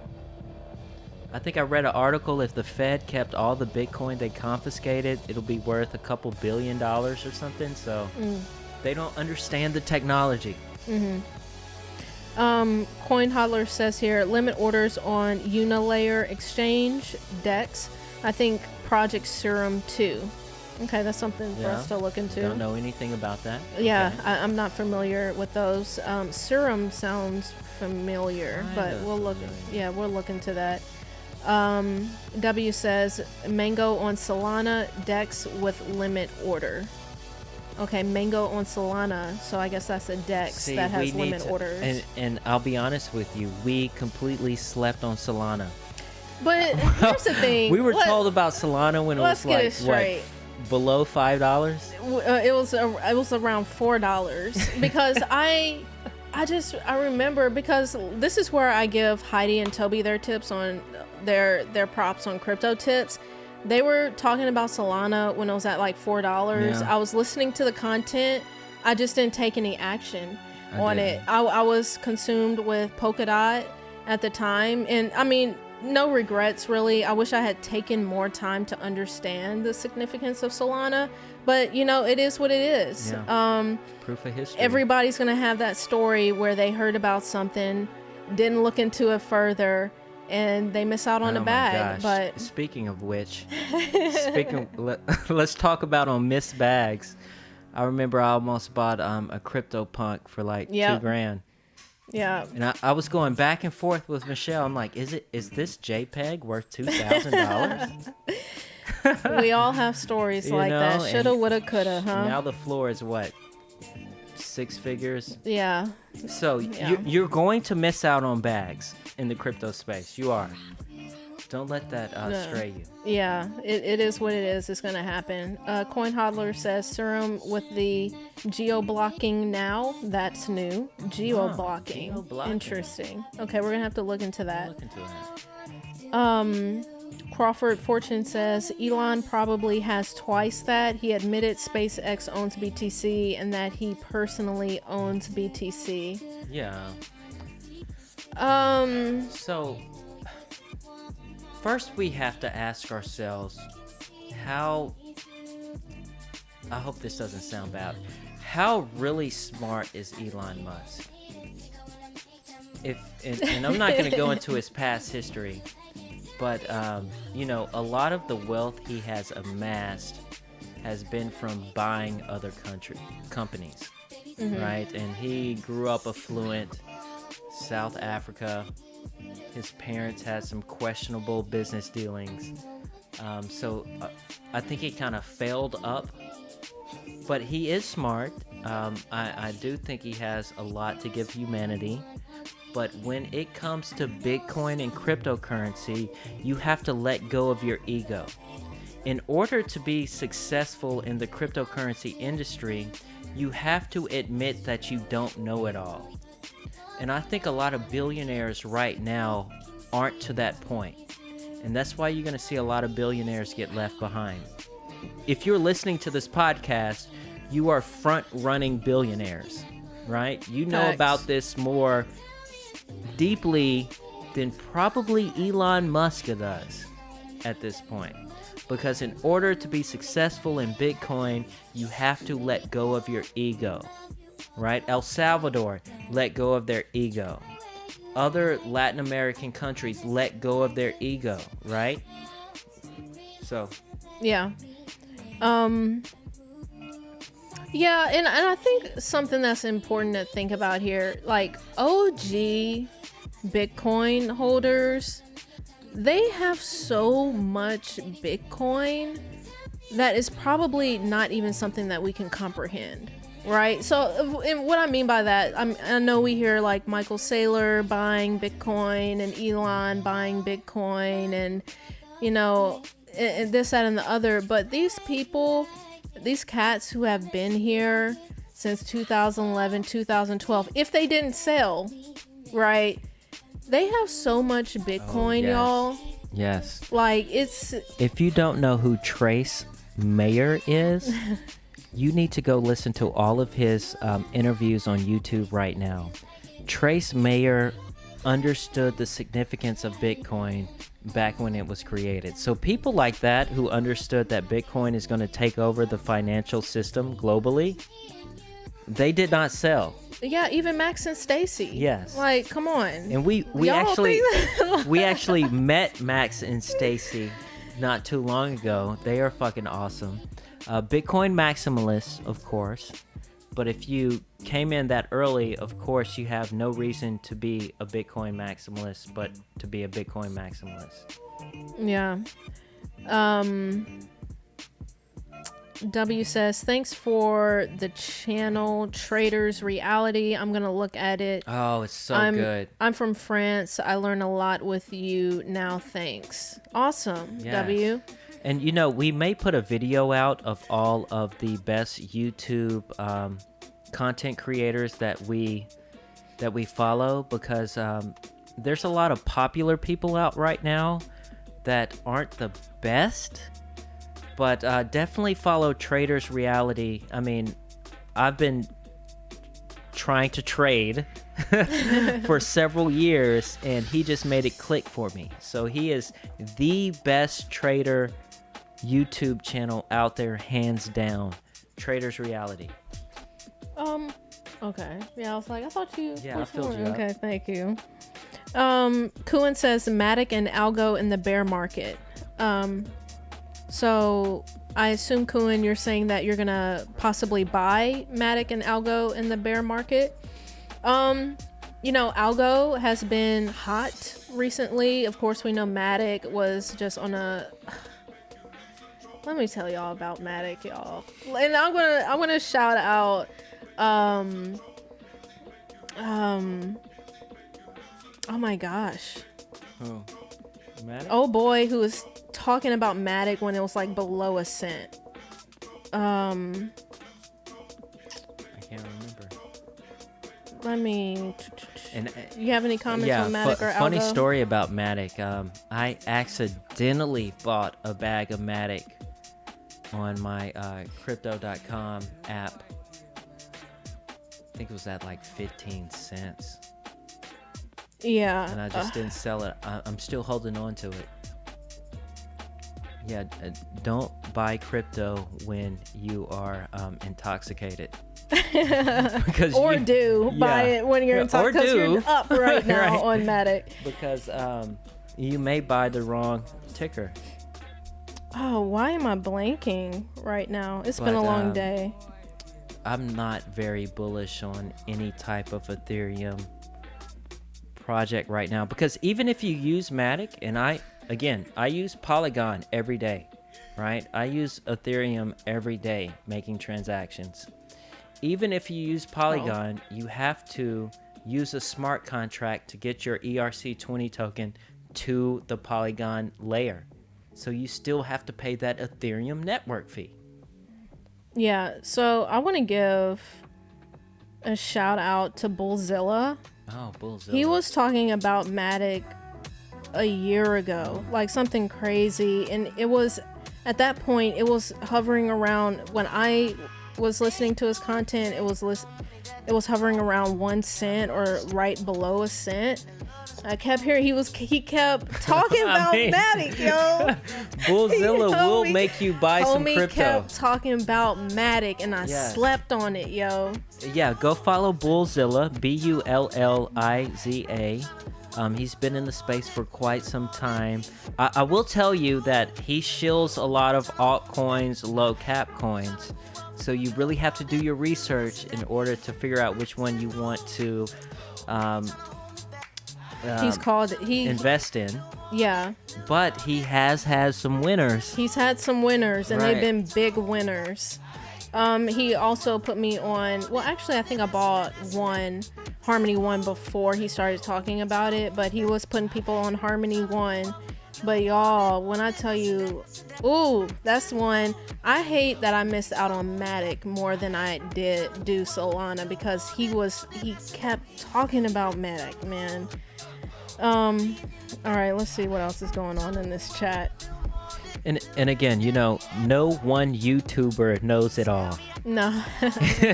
[SPEAKER 2] I think I read an article, if the Fed kept all the Bitcoin they confiscated, it'll be worth a couple $1 billion or something. So they don't understand the technology.
[SPEAKER 1] Coin Hodler says here, limit orders on Unilayer Exchange, DEX. I think Project Serum too. Okay, that's something for us to look into.
[SPEAKER 2] Don't know anything about that.
[SPEAKER 1] Yeah,
[SPEAKER 2] okay.
[SPEAKER 1] I'm not familiar with those. Serum sounds familiar, but we'll look. Yeah, we'll look into that. W says Mango on Solana, DEX with limit order. Okay, Mango on Solana, so I guess that's a DEX that has limit orders.
[SPEAKER 2] And I'll be honest with you, we completely slept on Solana.
[SPEAKER 1] But here's the thing.
[SPEAKER 2] We were told about Solana when it was like, what, below $5?
[SPEAKER 1] It was around $4 because I remember, because this is where I give Heidi and Toby their tips on their props on crypto tips. They were talking about Solana when it was at like $4. Yeah. I was listening to the content. I just didn't take any action on it. I was consumed with Polkadot at the time. And I mean, no regrets really. I wish I had taken more time to understand the significance of Solana. But, you know, it is what it is.
[SPEAKER 2] Yeah. Proof of history.
[SPEAKER 1] Everybody's going to have that story where they heard about something, didn't look into it further, and they miss out on the bag. But
[SPEAKER 2] speaking of which, let's talk about on missed bags. I remember I almost bought a CryptoPunk for like $2,000.
[SPEAKER 1] Yeah.
[SPEAKER 2] And I was going back and forth with Michelle. I'm like, is this JPEG worth $2,000?
[SPEAKER 1] We all have stories like that. Shoulda, woulda, coulda, huh?
[SPEAKER 2] Now the floor is what? 6 figures?
[SPEAKER 1] Yeah.
[SPEAKER 2] So you're going to miss out on bags in the crypto space. You are. Don't let that stray you.
[SPEAKER 1] Yeah, it is what it is. It's going to happen. Coin Hodler says Serum with the geo-blocking now. That's new. Geo-blocking. Interesting. Okay, we're going to have to look into that. Crawford Fortune says Elon probably has twice that. He admitted SpaceX owns BTC and that he personally owns BTC.
[SPEAKER 2] Yeah. So first we have to ask ourselves how, I hope this doesn't sound bad, how really smart is Elon Musk? And I'm not going to go into his past history, but you know, a lot of the wealth he has amassed has been from buying other companies, right? And he grew up affluent, South Africa. His parents had some questionable business dealings, so I think he kind of failed up, but he is smart. I do think he has a lot to give humanity. But when it comes to Bitcoin and cryptocurrency, you have to let go of your ego. In order to be successful in the cryptocurrency industry, you have to admit that you don't know it all. And I think a lot of billionaires right now aren't to that point. And that's why you're going to see a lot of billionaires get left behind. If you're listening to this podcast, you are front-running billionaires, right? You know about this more deeply than probably Elon Musk does at this point. Because in order to be successful in Bitcoin, you have to let go of your ego, right? El Salvador let go of their ego. Other Latin American countries let go of their ego, right? So.
[SPEAKER 1] Yeah. Yeah, and I think something that's important to think about here, like OG Bitcoin holders, they have so much Bitcoin that is probably not even something that we can comprehend, right? So and what I mean by that, I know we hear like Michael Saylor buying Bitcoin and Elon buying Bitcoin and, you know, and this, that, and the other, but these people, these cats who have been here since 2011, 2012, if they didn't sell, right, they have so much Bitcoin, y'all.
[SPEAKER 2] Yes.
[SPEAKER 1] Like, it's...
[SPEAKER 2] If you don't know who Trace Mayer is, you need to go listen to all of his interviews on YouTube right now. Trace Mayer understood the significance of Bitcoin back when it was created. So people like that who understood that Bitcoin is going to take over the financial system globally, they did not sell.
[SPEAKER 1] Yeah, even Max and Stacy.
[SPEAKER 2] Yes.
[SPEAKER 1] Like, come on.
[SPEAKER 2] And we actually met Max and Stacy not too long ago. They are fucking awesome. Bitcoin maximalists, of course. But if you came in that early, of course, you have no reason to be a Bitcoin maximalist, but to be a Bitcoin maximalist.
[SPEAKER 1] Yeah. W says, thanks for the channel Traders Reality. I'm going to look at it.
[SPEAKER 2] Oh, it's so good.
[SPEAKER 1] I'm from France. I learn a lot with you now. Thanks. Awesome. Yes. W.
[SPEAKER 2] And, you know, we may put a video out of all of the best YouTube content creators that we follow, because there's a lot of popular people out right now that aren't the best, but definitely follow Traders Reality. I mean, I've been trying to trade for several years, and he just made it click for me. So he is the best trader YouTube channel out there, hands down. Traders Reality.
[SPEAKER 1] Okay. Yeah, I was like, I thought you...
[SPEAKER 2] Yeah, I filled you up.
[SPEAKER 1] Okay, thank you. Kuhn says, Matic and Algo in the bear market. So I assume, Kuhn, you're saying that you're gonna possibly buy Matic and Algo in the bear market. You know, Algo has been hot recently. Of course, we know Matic was just on a... Let me tell y'all about Matic, y'all. And I'm gonna shout out oh my gosh.
[SPEAKER 2] Oh, Matic?
[SPEAKER 1] Oh boy, who was talking about Matic when it was like below a cent.
[SPEAKER 2] I can't remember.
[SPEAKER 1] I mean,
[SPEAKER 2] and
[SPEAKER 1] you have any comments on Matic or Algo?
[SPEAKER 2] Funny story about Matic. I accidentally bought a bag of Matic on my crypto.com app. I think it was at like 15 cents.
[SPEAKER 1] Yeah.
[SPEAKER 2] And I just didn't sell it. I'm still holding on to it. Yeah, don't buy crypto when you are intoxicated. Because
[SPEAKER 1] buy it when you're intoxicated, because you're up right now right. on Matic.
[SPEAKER 2] Because you may buy the wrong ticker.
[SPEAKER 1] Oh, why am I blanking right now? It's been a long day.
[SPEAKER 2] I'm not very bullish on any type of Ethereum project right now, because even if you use Matic, and I use Polygon every day, right? I use Ethereum every day making transactions. Even if you use Polygon, you have to use a smart contract to get your ERC20 token to the Polygon layer. So you still have to pay that Ethereum network fee.
[SPEAKER 1] Yeah, so I want to give a shout out to Bullzilla.
[SPEAKER 2] Oh, Bullzilla.
[SPEAKER 1] He was talking about Matic a year ago, like something crazy. And it was, at that point, it was hovering around, when I was listening to his content, it was hovering around 1 cent or right below a cent. I kept hearing he kept talking about Matic, yo.
[SPEAKER 2] Bullzilla will make you buy some crypto.
[SPEAKER 1] Homie kept talking about Matic, and I slept on it, yo.
[SPEAKER 2] Yeah, go follow Bullzilla, Bulliza. He's been in the space for quite some time. I will tell you that he shills a lot of altcoins, low cap coins. So you really have to do your research in order to figure out which one you want to invest in.
[SPEAKER 1] Yeah.
[SPEAKER 2] But he has had some winners.
[SPEAKER 1] He's had some winners, and they've been big winners. He also put me on, well, actually, I think I bought Harmony 1 before he started talking about it, but he was putting people on Harmony 1. But y'all, when I tell you, ooh, that's one. I hate that I missed out on Matic more than I did do Solana, because he kept talking about Matic, man. All right, let's see what else is going on in this chat.
[SPEAKER 2] And again, you know, no one YouTuber knows it all.
[SPEAKER 1] No.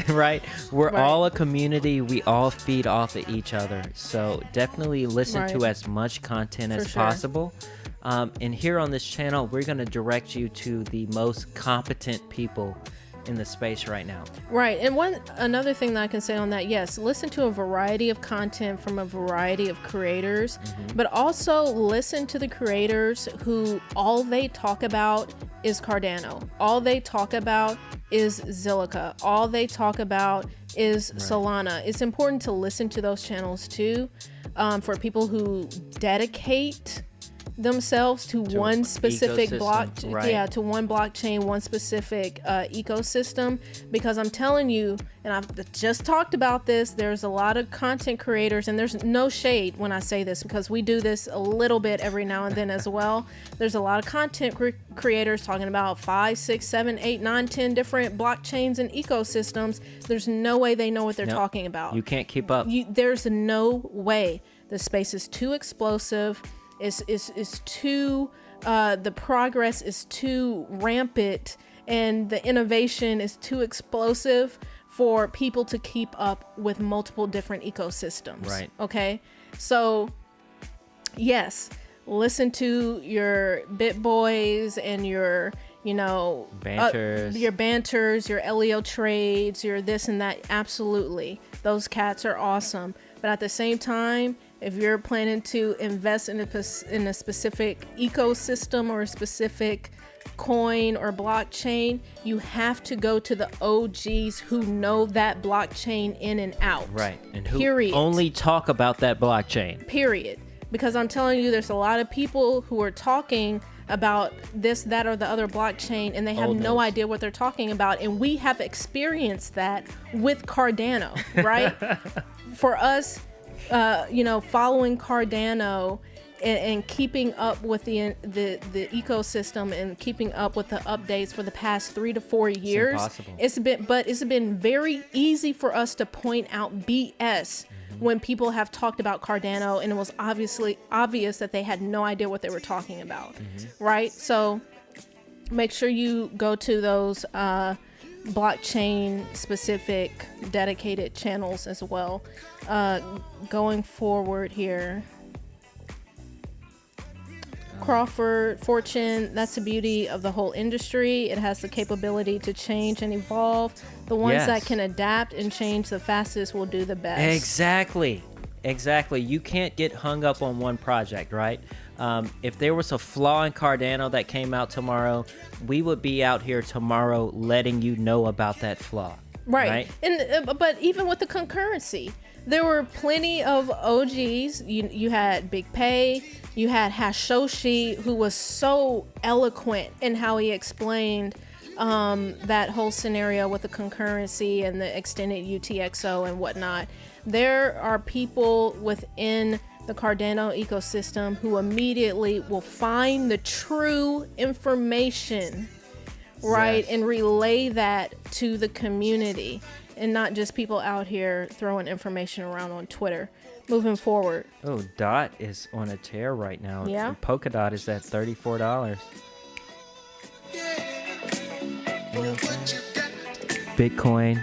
[SPEAKER 2] Right? We're all a community. We all feed off of each other. So definitely listen to as much content as possible. And here on this channel, we're going to direct you to the most competent people in the space right now.
[SPEAKER 1] Right. And another thing that I can say on that, yes, listen to a variety of content from a variety of creators, but also listen to the creators who all they talk about is Cardano. All they talk about is Zilliqa. All they talk about is Solana. It's important to listen to those channels too, for people who dedicate themselves to one specific to one blockchain, one specific ecosystem, because I'm telling you, and I've just talked about this, there's a lot of content creators, and there's no shade when I say this because we do this a little bit every now and then as well. There's a lot of content creators talking about 5, 6, 7, 8, 9, 10 different blockchains and ecosystems. There's no way they know what they're talking about.
[SPEAKER 2] You can't keep up.
[SPEAKER 1] There's no way. The space is too explosive. Is too the progress is too rampant, and the innovation is too explosive for people to keep up with multiple different ecosystems.
[SPEAKER 2] Right.
[SPEAKER 1] Okay. So yes, listen to your Bit Boys and your banters, your banters, your Elio trades, your this and that. Absolutely, those cats are awesome. But at the same time, if you're planning to invest in a specific ecosystem or a specific coin or blockchain, you have to go to the OGs who know that blockchain in and out.
[SPEAKER 2] Right. And who only talk about that blockchain.
[SPEAKER 1] Period. Because I'm telling you, there's a lot of people who are talking about this, that, or the other blockchain, and they have no idea what they're talking about. And we have experienced that with Cardano, right? For us, following Cardano and keeping up with the ecosystem and keeping up with the updates for the past 3 to 4 years, it's been very easy for us to point out BS when people have talked about Cardano, and it was obvious that they had no idea what they were talking about, right? So make sure you go to those blockchain specific dedicated channels as well. Going forward here, Crawford Fortune, that's the beauty of the whole industry. It has the capability to change and evolve. The ones that can adapt and change the fastest will do the best.
[SPEAKER 2] Exactly. You can't get hung up on one project, right? If there was a flaw in Cardano that came out tomorrow, we would be out here tomorrow letting you know about that flaw. Right?
[SPEAKER 1] And but even with the concurrency, there were plenty of OGs. You had Big Pay, you had Hashoshi, who was so eloquent in how he explained that whole scenario with the concurrency and the extended UTXO and whatnot. There are people within the Cardano ecosystem who immediately will find the true information, right, and relay that to the community, and not just people out here throwing information around on Twitter. Moving forward.
[SPEAKER 2] Oh, DOT is on a tear right now.
[SPEAKER 1] Yeah.
[SPEAKER 2] Polkadot is at $34. Bitcoin,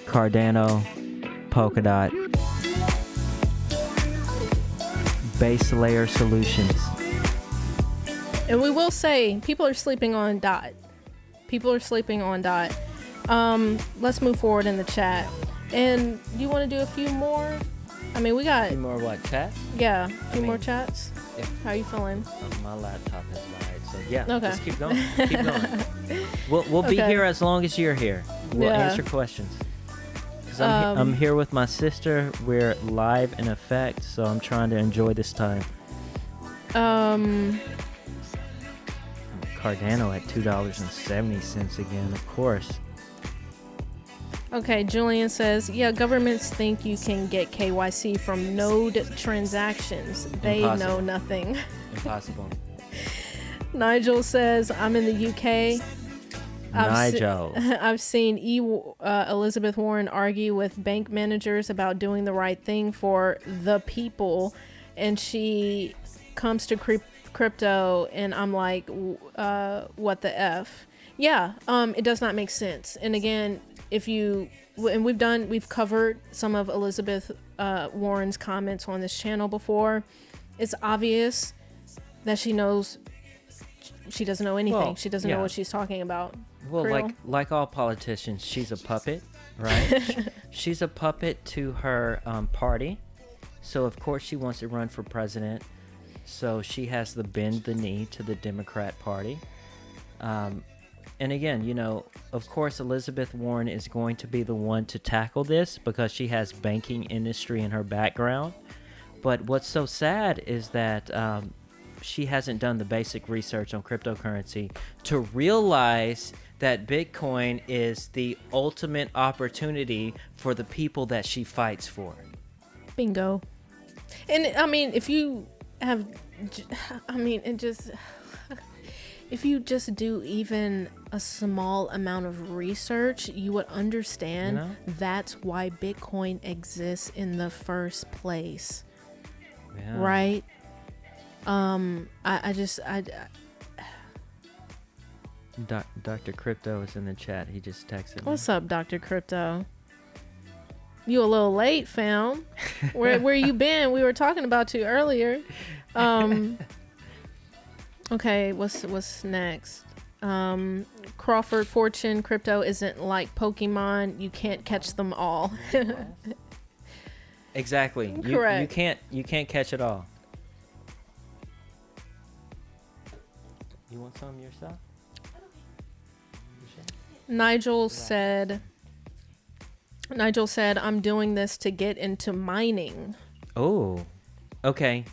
[SPEAKER 2] Cardano, Polkadot, base layer solutions.
[SPEAKER 1] And we will say, people are sleeping on DOT. Let's move forward in the chat. And you want to do a few more? I mean, we got...
[SPEAKER 2] A few more what, chat?
[SPEAKER 1] Yeah, a few more chats. How are you feeling?
[SPEAKER 2] My laptop has died, so yeah,
[SPEAKER 1] okay.
[SPEAKER 2] Just keep going. Keep going. We'll be here as long as you're here. We'll answer questions. I'm here with my sister. We're live in effect, so I'm trying to enjoy this time.
[SPEAKER 1] Cardano
[SPEAKER 2] at $2.70 again, of course.
[SPEAKER 1] Okay, Julian says, yeah, governments think you can get KYC from node transactions. They know nothing.
[SPEAKER 2] Impossible.
[SPEAKER 1] Nigel says, I'm in the UK. I've seen Elizabeth Warren argue with bank managers about doing the right thing for the people, and she comes to crypto, and I'm like, what the F? Yeah, it does not make sense. And again, we've covered some of Elizabeth Warren's comments on this channel before. It's obvious that she doesn't know anything.
[SPEAKER 2] Well,
[SPEAKER 1] she doesn't know what she's talking about.
[SPEAKER 2] Well,
[SPEAKER 1] Creel?
[SPEAKER 2] like all politicians, she's a puppet, right? She's a puppet to her party. So, of course, she wants to run for president. So she has to bend the knee to the Democrat Party. And again, you know, of course, Elizabeth Warren is going to be the one to tackle this because she has banking industry in her background. But what's so sad is that she hasn't done the basic research on cryptocurrency to realize that Bitcoin is the ultimate opportunity for the people that she fights for.
[SPEAKER 1] Bingo. And I mean, if you just do even a small amount of research, you would understand that's why Bitcoin exists in the first place.
[SPEAKER 2] Yeah.
[SPEAKER 1] Right?
[SPEAKER 2] Dr. Crypto is in the chat. He just texted me.
[SPEAKER 1] What's up, Dr. Crypto? You a little late, fam. Where you been? We were talking about you earlier. Okay, what's next? Crawford Fortune, crypto isn't like Pokemon. You can't catch them all.
[SPEAKER 2] Exactly.
[SPEAKER 1] Correct.
[SPEAKER 2] You can't catch it all. You want some yourself?
[SPEAKER 1] Nigel said, I'm doing this to get into mining.
[SPEAKER 2] Oh, okay.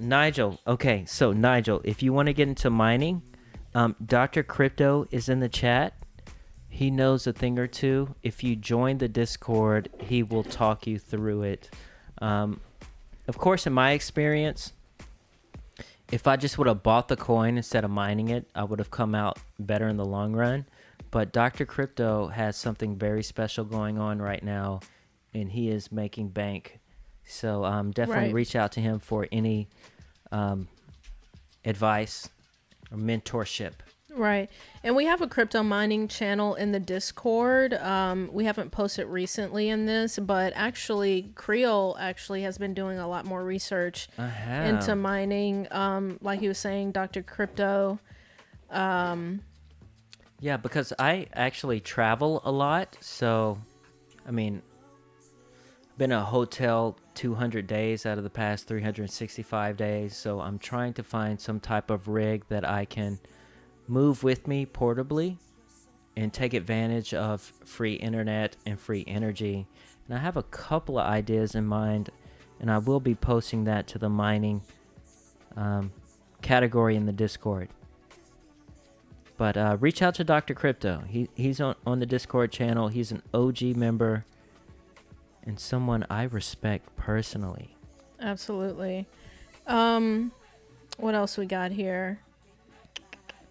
[SPEAKER 2] Nigel. Okay, so Nigel, if you want to get into mining, Dr. Crypto is in the chat. He knows a thing or two. If you join the Discord, he will talk you through it. Of course, in my experience, if I just would have bought the coin instead of mining it, I would have come out better in the long run. But Dr. Crypto has something very special going on right now, and he is making bank. So definitely reach out to him for any advice or mentorship.
[SPEAKER 1] Right. And we have a crypto mining channel in the Discord. We haven't posted recently in this, but actually Creel actually has been doing a lot more research into mining. Like he was saying, Dr. Crypto.
[SPEAKER 2] Yeah, because I actually travel a lot. So, I mean, I've been in a hotel 200 days out of the past 365 days. So I'm trying to find some type of rig that I can move with me portably and take advantage of free internet and free energy. And I have a couple of ideas in mind, and I will be posting that to the mining category in the Discord. But reach out to Dr. Crypto. He's on the Discord channel. He's an OG member and someone I respect personally.
[SPEAKER 1] Absolutely. What else we got here?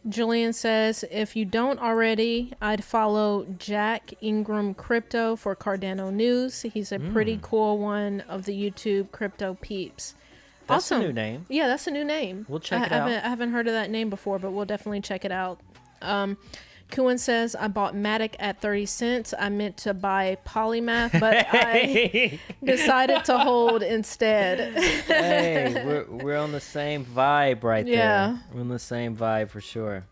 [SPEAKER 1] Julian says, if you don't already, I'd follow Jack Ingram Crypto for Cardano news. He's a pretty cool one of the YouTube crypto peeps.
[SPEAKER 2] That's
[SPEAKER 1] awesome.
[SPEAKER 2] a new name.
[SPEAKER 1] Yeah, that's a new name.
[SPEAKER 2] We'll check it out.
[SPEAKER 1] I haven't heard of that name before, but we'll definitely check it out. Kuan says, I bought Matic at 30 cents. I meant to buy Polymath, but I decided to hold instead.
[SPEAKER 2] Hey, we're on the same vibe right there. We're on the same vibe for sure.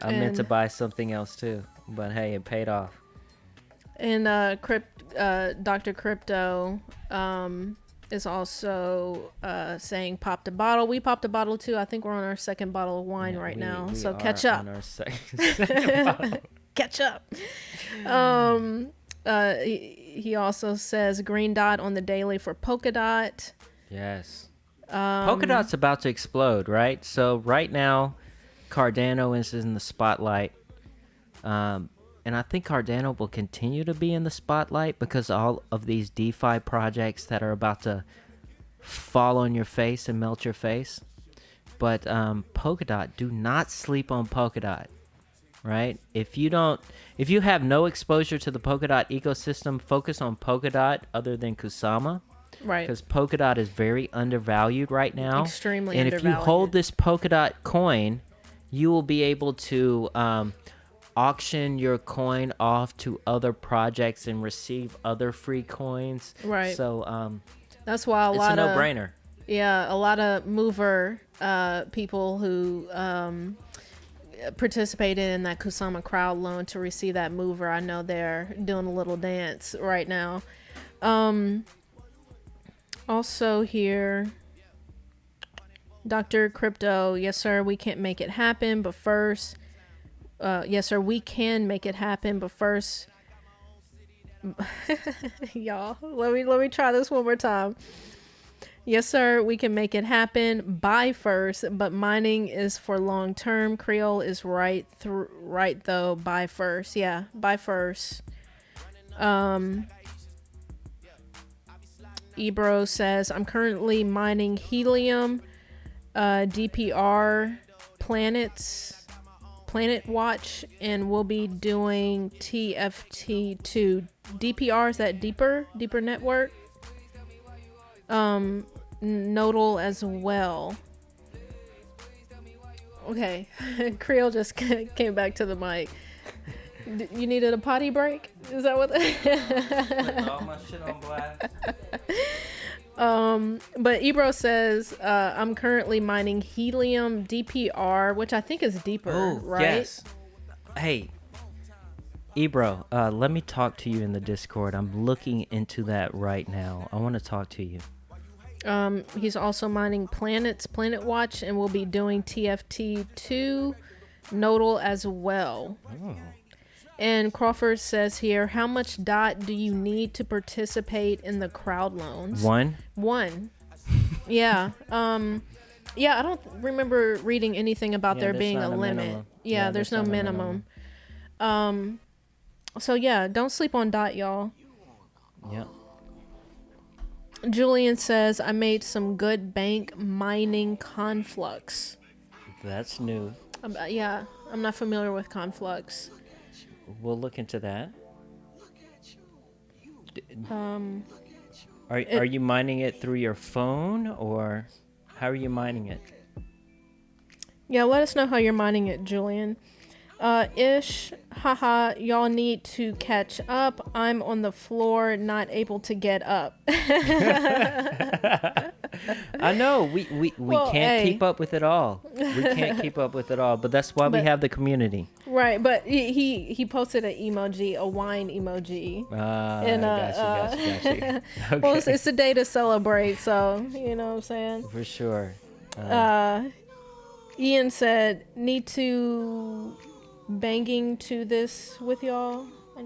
[SPEAKER 2] I meant to buy something else too, but hey, it paid off.
[SPEAKER 1] And Dr. Crypto is also saying popped a bottle. We popped a bottle too. I think we're on our second bottle of wine right now. So catch up.
[SPEAKER 2] On our second bottle.
[SPEAKER 1] Catch up. He also says green dot on the daily for Polkadot.
[SPEAKER 2] Yes. Polkadot's about to explode, right? So right now, Cardano is in the spotlight. And I think Cardano will continue to be in the spotlight because all of these DeFi projects that are about to fall on your face and melt your face. But Polkadot, do not sleep on Polkadot, right? If you have no exposure to the Polkadot ecosystem, focus on Polkadot other than Kusama.
[SPEAKER 1] Right.
[SPEAKER 2] Because Polkadot is very undervalued right now.
[SPEAKER 1] Extremely
[SPEAKER 2] and
[SPEAKER 1] undervalued.
[SPEAKER 2] if you hold this Polkadot coin, you will be able to auction your coin off to other projects and receive other free coins.
[SPEAKER 1] Right.
[SPEAKER 2] So
[SPEAKER 1] that's why
[SPEAKER 2] it's a no-brainer.
[SPEAKER 1] Yeah, a lot of mover people who participated in that Kusama crowd loan to receive that mover. I know they're doing a little dance right now. Also here, Dr. Crypto, yes sir, we can't make it happen, but first, yes sir, we can make it happen, but first, y'all, let me try this one more time. Yes sir, we can make it happen, buy first, but mining is for long term. Creole is right though, buy first. Yeah, buy first. Ebro says, I'm currently mining helium, DPR, Planet Watch, and we'll be doing TFT2. DPR, is that deeper network? Nodal as well. Okay. Creole just came back to the mic. You needed a potty break? Is that what?
[SPEAKER 2] Put all my shit on blast.
[SPEAKER 1] But Ebro says, I'm currently mining helium DPR, which I think is deeper, right?
[SPEAKER 2] Yes. Hey, Ebro, let me talk to you in the Discord. I'm looking into that right now. I want to talk to you.
[SPEAKER 1] He's also mining Planet Watch, and we'll be doing TFT2 Nodal as well.
[SPEAKER 2] Oh.
[SPEAKER 1] And Crawford says here, how much DOT do you need to participate in the crowd loans? One. Yeah. Yeah, I don't remember reading anything about there being a limit.
[SPEAKER 2] Minimum.
[SPEAKER 1] Yeah, there's no minimum. So yeah, don't sleep on DOT, y'all.
[SPEAKER 2] Yeah.
[SPEAKER 1] Julian says, I made some good bank mining Conflux.
[SPEAKER 2] That's new.
[SPEAKER 1] Yeah, I'm not familiar with Conflux.
[SPEAKER 2] We'll look into that. Are you mining it through your phone, or how are you mining it?
[SPEAKER 1] Yeah, let us know how you're mining it, Julian. Ish, haha, y'all need to catch up. I'm on the floor, not able to get up.
[SPEAKER 2] I know we can't keep up with it all. We can't keep up with it all, but that's why we have the community.
[SPEAKER 1] Right, but he posted an emoji, a wine emoji.
[SPEAKER 2] Gotcha. Okay.
[SPEAKER 1] Well, it's a day to celebrate, so you know what I'm saying.
[SPEAKER 2] For sure.
[SPEAKER 1] Ian said, need to banging to this with y'all. I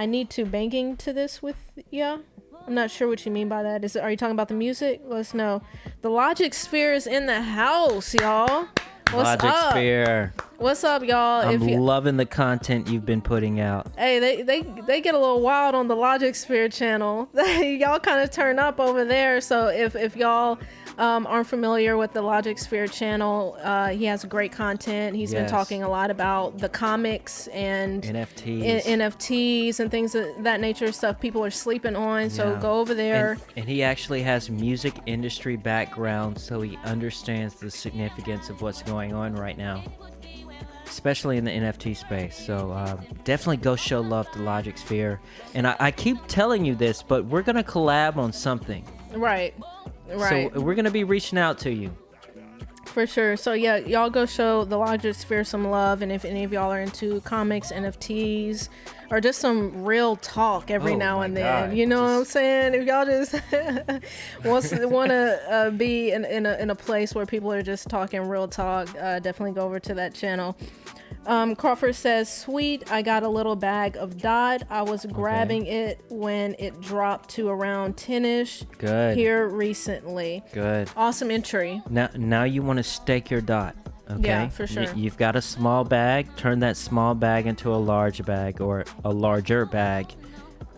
[SPEAKER 1] need to banging to this with y'all. I'm not sure what you mean by that. Are you talking about the music? Let us know. The Logic Sphere is in the house, y'all. What's up?
[SPEAKER 2] Sphere.
[SPEAKER 1] What's up, y'all?
[SPEAKER 2] I'm loving the content you've been putting out.
[SPEAKER 1] Hey, they get a little wild on the Logic Sphere channel. Y'all kind of turn up over there. So if y'all aren't familiar with the Logic Sphere channel, he has great content. He's been talking a lot about the comics and NFTs and things of that nature, stuff people are sleeping on. So go over there.
[SPEAKER 2] And he actually has music industry background, so he understands the significance of what's going on right now, especially in the NFT space. So definitely go show love to Logic Sphere. And I keep telling you this, but we're going to collab on something.
[SPEAKER 1] Right.
[SPEAKER 2] So we're going to be reaching out to you.
[SPEAKER 1] For sure. So yeah, y'all go show the Logic Sphere some love. And if any of y'all are into comics, NFTs, or just some real talk every now and then, you know what I'm saying? If y'all just want to be in a place where people are just talking real talk, definitely go over to that channel. Crawford says, sweet, I got a little bag of DOT. I was grabbing it when it dropped to around 10-ish here recently.
[SPEAKER 2] Good.
[SPEAKER 1] Awesome entry.
[SPEAKER 2] Now you want to stake your DOT. Okay?
[SPEAKER 1] Yeah, for sure.
[SPEAKER 2] You've got a small bag. Turn that small bag into a large bag or a larger bag.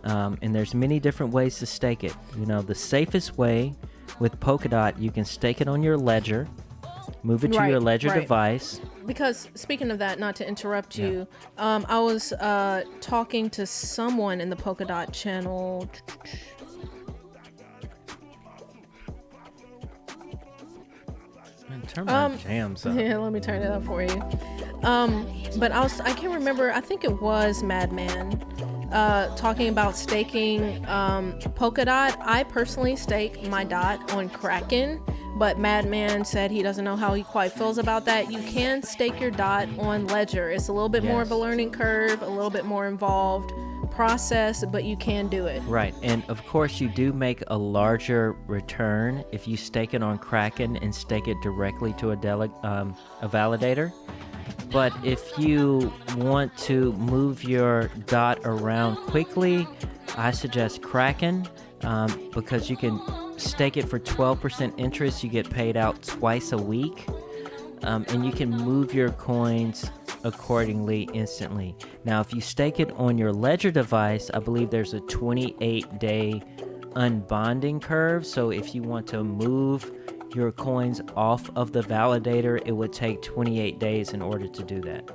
[SPEAKER 2] And there's many different ways to stake it. You know, the safest way with Polkadot, you can stake it on your ledger. Move it to your ledger device.
[SPEAKER 1] Because speaking of that, not to interrupt you, I was talking to someone in the Polkadot channel.
[SPEAKER 2] Turn my jams up.
[SPEAKER 1] Yeah, let me turn it up for you. But I can't remember. I think it was Madman talking about staking Polkadot. I personally stake my dot on Kraken, but Madman said he doesn't know how he quite feels about that. You can stake your dot on Ledger. It's a little bit more of a learning curve, a little bit more involved process, but you can do it.
[SPEAKER 2] Right, and of course you do make a larger return if you stake it on Kraken and stake it directly to a validator. But if you want to move your dot around quickly, I suggest Kraken because you can stake it for 12% interest. You get paid out twice a week, and you can move your coins accordingly instantly. Now, if you stake it on your Ledger device, I believe there's a 28-day unbonding curve. So if you want to move your coins off of the validator, it would take 28 days in order to do that.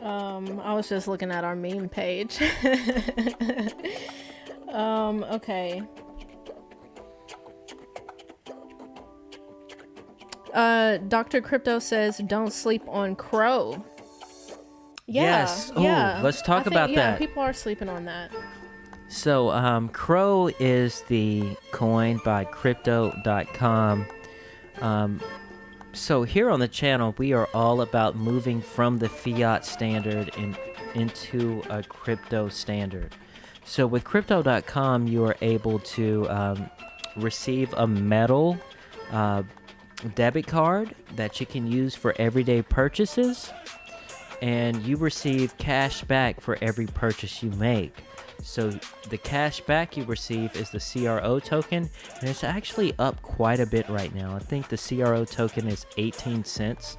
[SPEAKER 1] I was just looking at our meme page. Okay. Dr. Crypto says, don't sleep on Crow.
[SPEAKER 2] Yes. Let's talk about that.
[SPEAKER 1] People are sleeping on that.
[SPEAKER 2] So, Crow is the coin by crypto.com. So here on the channel, we are all about moving from the fiat standard into a crypto standard. So with crypto.com, you are able to receive a metal debit card that you can use for everyday purchases, and you receive cash back for every purchase you make. So the cash back you receive is the CRO token, and it's actually up quite a bit right now. I think the CRO token is 18 cents.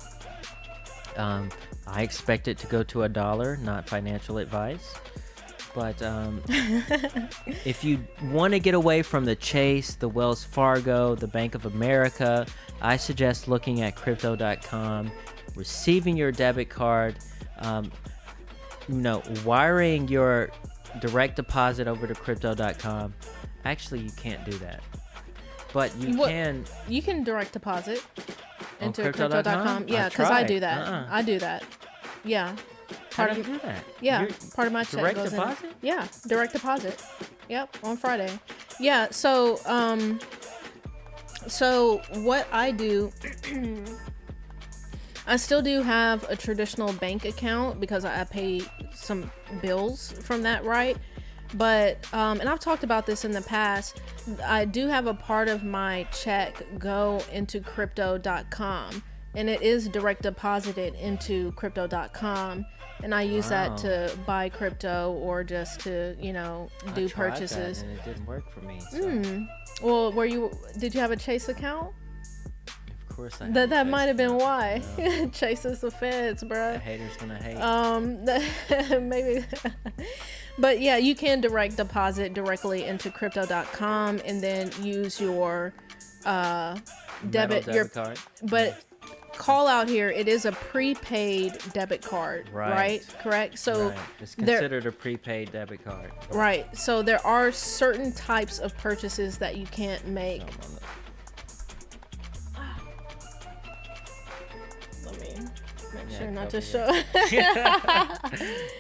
[SPEAKER 2] I expect it to go to $1, not financial advice. But if you want to get away from the Chase, the Wells Fargo, the Bank of America, I suggest looking at crypto.com, receiving your debit card, wiring your direct deposit over to crypto.com. Actually, you can't do that, but you can
[SPEAKER 1] direct deposit into
[SPEAKER 2] crypto.com.
[SPEAKER 1] Yeah, because I do that. I do that. Yeah.
[SPEAKER 2] How do you do that?
[SPEAKER 1] Yeah, part of my check
[SPEAKER 2] direct
[SPEAKER 1] goes
[SPEAKER 2] deposit?
[SPEAKER 1] in. Yeah, direct deposit. Yep, on Friday. Yeah, so what I do, I still do have a traditional bank account because I pay some bills from that, right? But and I've talked about this in the past, I do have a part of my check go into crypto.com, and it is direct deposited into crypto.com, and I use that to buy crypto or just to do purchases.
[SPEAKER 2] That and it didn't work for me. So.
[SPEAKER 1] Well, did you have a Chase account?
[SPEAKER 2] Of course I had
[SPEAKER 1] That
[SPEAKER 2] a
[SPEAKER 1] might have been why.
[SPEAKER 2] No.
[SPEAKER 1] Chase is the feds, bruh.
[SPEAKER 2] The haters gonna hate.
[SPEAKER 1] Maybe. But yeah, you can direct deposit directly into crypto.com and then use your debit card. But call out here, it is a prepaid debit card, right? Correct? So
[SPEAKER 2] it's considered a prepaid debit card.
[SPEAKER 1] Right. So there are certain types of purchases that you can't make. Let me make sure not to show.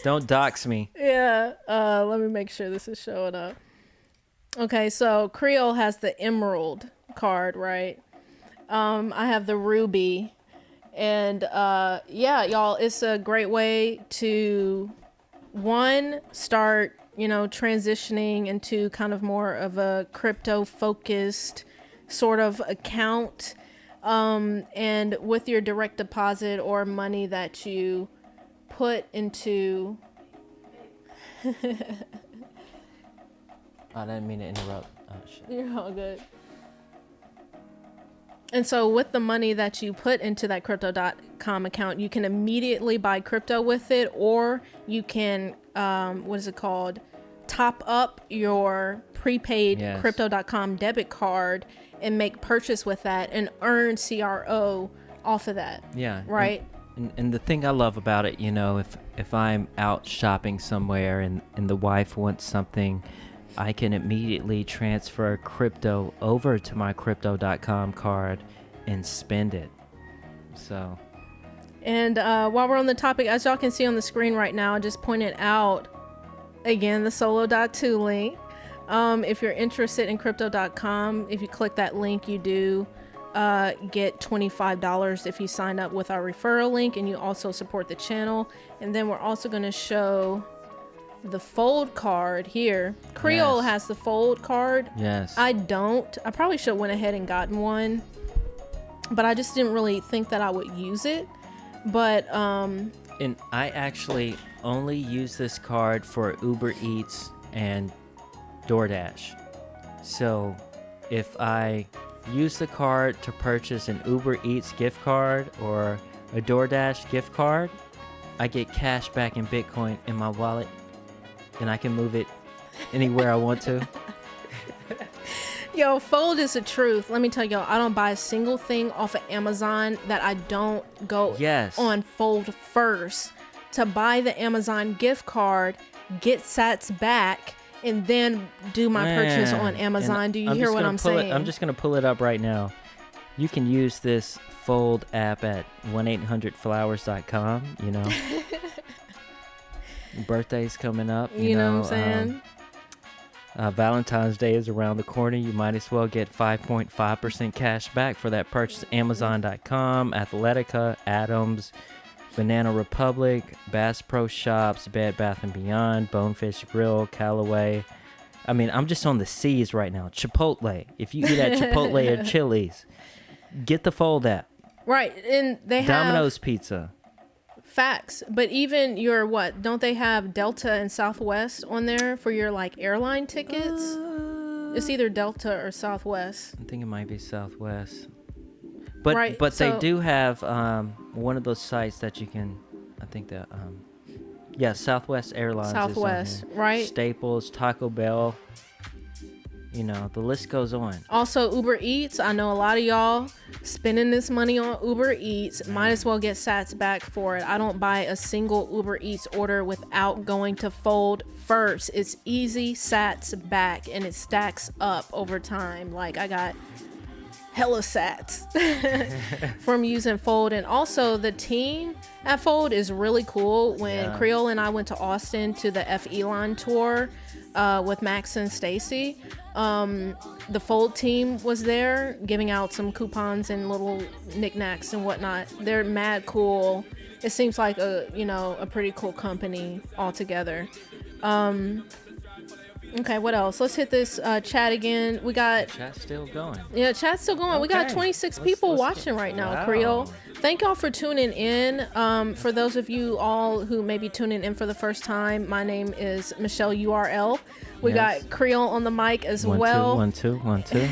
[SPEAKER 2] Don't dox me.
[SPEAKER 1] Yeah. Let me make sure this is showing up. Okay, so Creole has the Emerald card, right? I have the Ruby. And yeah, y'all, it's a great way to start, transitioning into kind of more of a crypto focused sort of account. And with your direct deposit or money that you put into
[SPEAKER 2] I didn't mean to interrupt. Oh, shit.
[SPEAKER 1] You're all good. And so with the money that you put into that crypto.com account, you can immediately buy crypto with it, or you can, top up your prepaid crypto.com debit card and make purchase with that and earn CRO off of that.
[SPEAKER 2] Yeah.
[SPEAKER 1] Right?
[SPEAKER 2] And the thing I love about it, if I'm out shopping somewhere and the wife wants something I can immediately transfer crypto over to my crypto.com card and spend it. So.
[SPEAKER 1] And while we're on the topic, as y'all can see on the screen right now, I just pointed out again the solo.to link. If you're interested in crypto.com, if you click that link, you do get $25 if you sign up with our referral link, and you also support the channel. And then we're also going to show the fold card here. Creole has the fold card.
[SPEAKER 2] Yes.
[SPEAKER 1] I don't. I probably should have went ahead and gotten one, but I just didn't really think that I would use it. But
[SPEAKER 2] and I actually only use this card for Uber Eats and DoorDash. So if I use the card to purchase an Uber Eats gift card or a DoorDash gift card, I get cash back in Bitcoin in my wallet, and I can move it anywhere I want to.
[SPEAKER 1] Yo, Fold is the truth. Let me tell y'all, I don't buy a single thing off of Amazon that I don't go on Fold first to buy the Amazon gift card, get sats back, and then do my purchase on Amazon. Do you hear what I'm saying?
[SPEAKER 2] I'm just going to pull it up right now. You can use this Fold app at 1-800-flowers.com, you know. Birthday's coming up.
[SPEAKER 1] You know what I'm saying?
[SPEAKER 2] Valentine's Day is around the corner. You might as well get 5.5% cash back for that purchase. Amazon.com, Athletica, Adams, Banana Republic, Bass Pro Shops, Bed Bath & Beyond, Bonefish Grill, Callaway. I mean, I'm just on the C's right now. Chipotle. If you eat at Chipotle or Chili's, get the Fold app.
[SPEAKER 1] Right, and they have
[SPEAKER 2] Domino's Pizza.
[SPEAKER 1] Facts, but even your don't they have Delta and Southwest on there for your like airline tickets? It's either Delta or Southwest.
[SPEAKER 2] I think it might be Southwest. But they do have one of those sites that you can, I think that Southwest Airlines.
[SPEAKER 1] Southwest,
[SPEAKER 2] is on
[SPEAKER 1] right?
[SPEAKER 2] Staples, Taco Bell. You know, the list goes on.
[SPEAKER 1] Also, Uber Eats. I know a lot of y'all spending this money on Uber Eats. Might as well get sats back for it. I don't buy a single Uber Eats order without going to Fold first. It's easy sats back, and it stacks up over time. Like, I got hella sats from using Fold. And also, the team at Fold is really cool. When Creole and I went to Austin to the F. Elon tour with Max and Stacy, the Fold team was there giving out some coupons and little knickknacks and whatnot. They're mad cool. It seems like a pretty cool company altogether. Okay, what else? Let's hit this chat again. We got
[SPEAKER 2] chat's still going.
[SPEAKER 1] Yeah, chat's still going. Okay. We got 26 people watching right now. Wow. Creole. Thank y'all for tuning in. For those of you all who may be tuning in for the first time, my name is Michelle URL. We got Creole on the mic as well.
[SPEAKER 2] 1 2 1 2.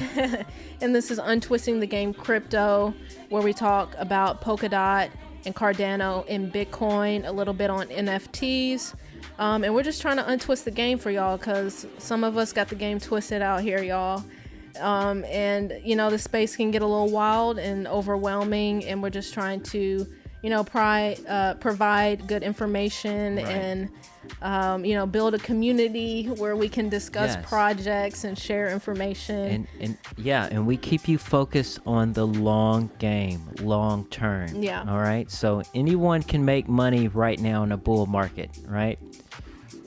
[SPEAKER 1] And this is Untwisting the Game Crypto, where we talk about Polkadot and Cardano and Bitcoin, a little bit on NFTs. And we're just trying to untwist the game for y'all, because some of us got the game twisted out here, y'all. And the space can get a little wild and overwhelming, and we're just trying to provide good information, and build a community where we can discuss projects and share information,
[SPEAKER 2] and we keep you focused on the long game, long term. All right, so anyone can make money right now in a bull market, right?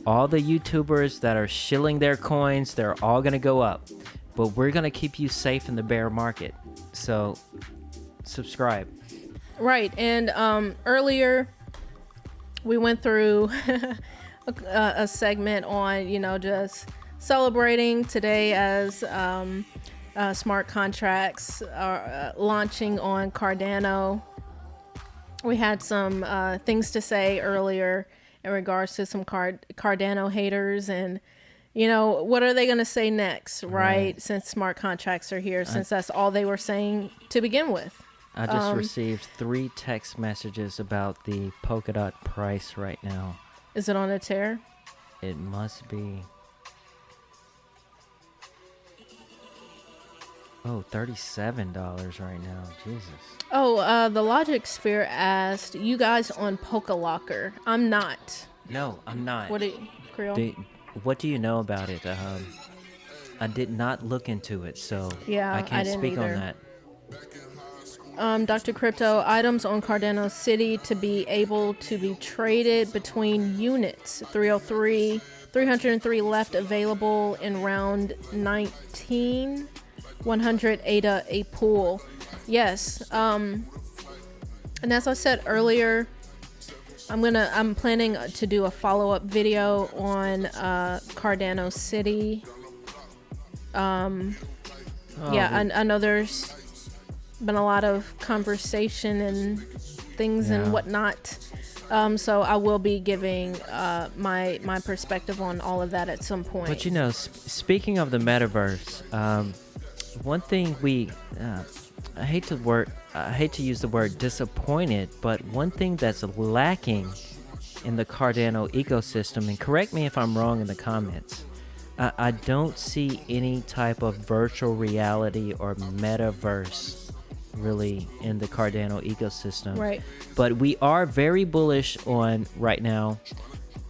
[SPEAKER 2] All the YouTubers that are shilling their coins, they're all gonna go up, but we're gonna keep you safe in the bear market. So subscribe.
[SPEAKER 1] Right. And earlier we went through a segment on just celebrating today as smart contracts are launching on Cardano. We had some things to say earlier in regards to some Cardano haters, and what are they going to say next, right? Since smart contracts are here, since that's all they were saying to begin with.
[SPEAKER 2] I just received 3 text messages about the Polkadot price right now.
[SPEAKER 1] Is it on a tear?
[SPEAKER 2] It must be. Oh, $37 right now. Jesus.
[SPEAKER 1] Oh, the Logic Sphere asked, you guys on Polka Locker? I'm not.
[SPEAKER 2] No, I'm not.
[SPEAKER 1] What are you, Creole?
[SPEAKER 2] what do you know about it? I did not look into it, so
[SPEAKER 1] yeah,
[SPEAKER 2] I can't
[SPEAKER 1] didn't
[SPEAKER 2] speak
[SPEAKER 1] either.
[SPEAKER 2] on that.
[SPEAKER 1] Dr. Crypto, items on Cardano City to be able to be traded between units. 303 left available in round 19. 100 ADA a pool. Yes. And as I said earlier, I'm planning to do a follow-up video on Cardano City. I know there's been a lot of conversation and things and whatnot. So I will be giving my perspective on all of that at some point.
[SPEAKER 2] But you know, speaking of the metaverse, one thing I hate to use the word disappointed, but one thing that's lacking in the Cardano ecosystem, and correct me if I'm wrong in the comments, I don't see any type of virtual reality or metaverse really in the Cardano ecosystem.
[SPEAKER 1] Right.
[SPEAKER 2] But we are very bullish on right now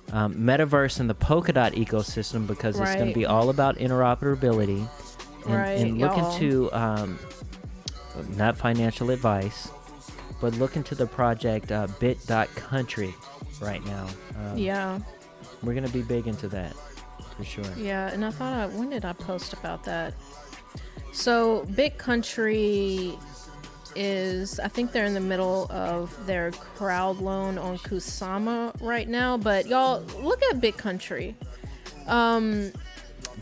[SPEAKER 2] metaverse and the Polkadot ecosystem, because it's going to be all about interoperability and look into not financial advice, but look into the project bit.country right now. We're going to be big into that for sure.
[SPEAKER 1] Yeah, and I thought, when did I post about that? So BitCountry is, I think they're in the middle of their crowd loan on Kusama right now, but y'all look at BitCountry.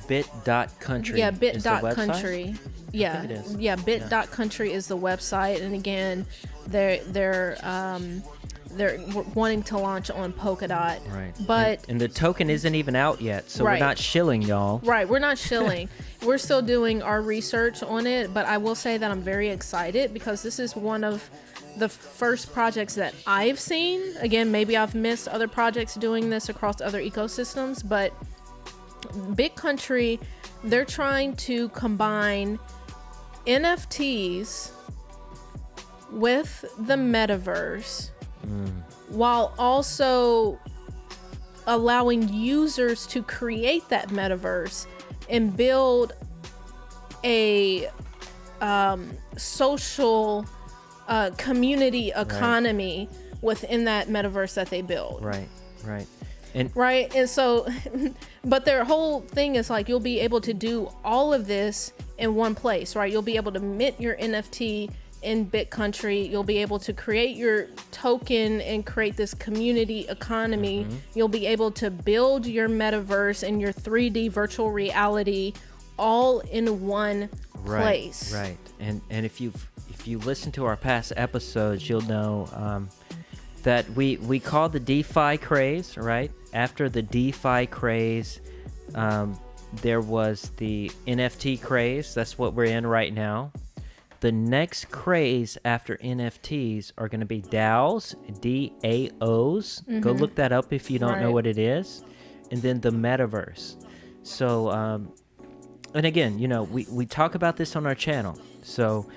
[SPEAKER 2] Bit.country.
[SPEAKER 1] Yeah, bit.country.
[SPEAKER 2] Yeah,
[SPEAKER 1] bit.country is the website, and again, they're wanting to launch on Polkadot.
[SPEAKER 2] Right.
[SPEAKER 1] But
[SPEAKER 2] and the token isn't even out yet, so we're not shilling, y'all.
[SPEAKER 1] Right, we're not shilling. We're still doing our research on it, but I will say that I'm very excited because this is one of the first projects that I've seen. Again, maybe I've missed other projects doing this across other ecosystems, but BitCountry, they're trying to combine NFTs with the metaverse while also allowing users to create that metaverse and build a social community economy within that metaverse that they build.
[SPEAKER 2] Right. And
[SPEAKER 1] so but their whole thing is like, you'll be able to do all of this in one place, right? You'll be able to mint your NFT in BitCountry. You'll be able to create your token and create this community economy. You'll be able to build your metaverse and your 3D virtual reality all in one place.
[SPEAKER 2] Right. And if you listen to our past episodes, you'll know that we call the DeFi craze, right? After the DeFi craze, there was the NFT craze. That's what we're in right now. The next craze after NFTs are going to be DAOs, DAOs. Go look that up if you don't know what it is. And then the metaverse. So, and again, you know, we talk about this on our channel. So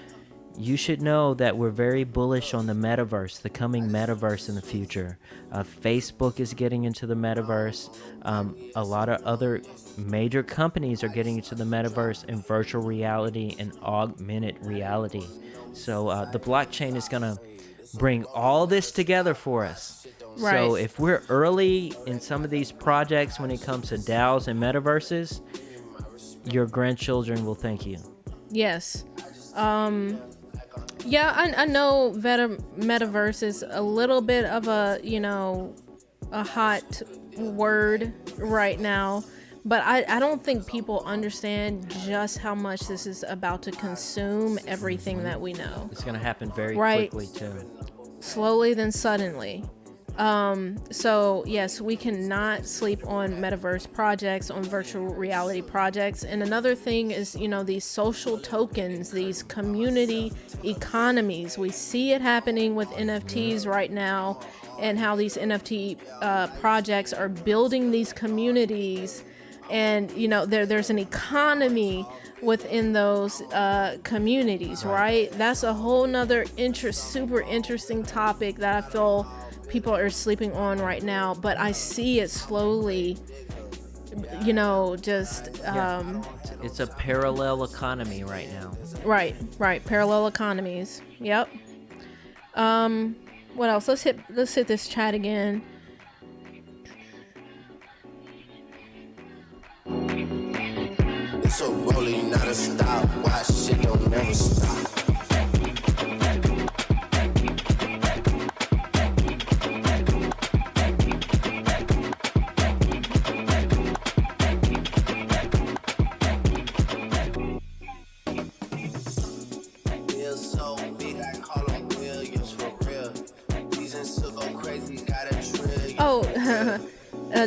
[SPEAKER 2] you should know that we're very bullish on the metaverse, the coming metaverse in the future. Facebook is getting into the metaverse. A lot of other major companies are getting into the metaverse and virtual reality and augmented reality. So the blockchain is going to bring all this together for us.
[SPEAKER 1] Right.
[SPEAKER 2] So if we're early in some of these projects when it comes to DAOs and metaverses, your grandchildren will thank you.
[SPEAKER 1] Yes. Yeah, I know metaverse is a little bit of a hot word right now, but I don't think people understand just how much this is about to consume everything that we know.
[SPEAKER 2] It's going to happen very quickly too.
[SPEAKER 1] Slowly then suddenly. So yes, we cannot sleep on metaverse projects, on virtual reality projects. And another thing is, these social tokens, these community economies. We see it happening with NFTs right now, and how these NFT projects are building these communities. And, there's an economy within those communities, right? That's a whole nother super interesting topic that I feel people are sleeping on right now, but I see it slowly just
[SPEAKER 2] it's a parallel economy right now.
[SPEAKER 1] Right, parallel economies. Yep. What else? Let's hit this chat again.
[SPEAKER 10] It's a rolling, not a stop. Watch shit don't never stop.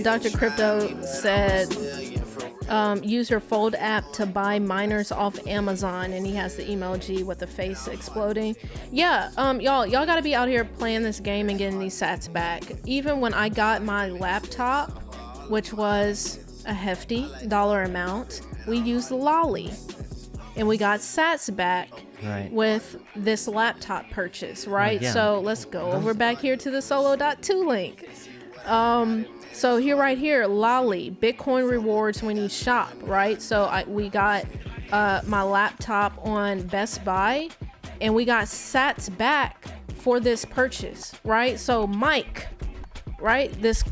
[SPEAKER 1] Dr. Crypto said, use your Fold app to buy miners off Amazon, and he has the emoji with the face exploding. Yeah, y'all gotta be out here playing this game and getting these sats back. Even when I got my laptop, which was a hefty dollar amount, we used Lolly, and we got sats back.
[SPEAKER 2] Right.
[SPEAKER 1] With this laptop purchase, right?
[SPEAKER 2] Yeah.
[SPEAKER 1] So let's go over back here to the solo.2 link. So right here, Lolly, Bitcoin rewards when you shop, right? So we got my laptop on Best Buy, and we got sats back for this purchase, right? So mic, right? This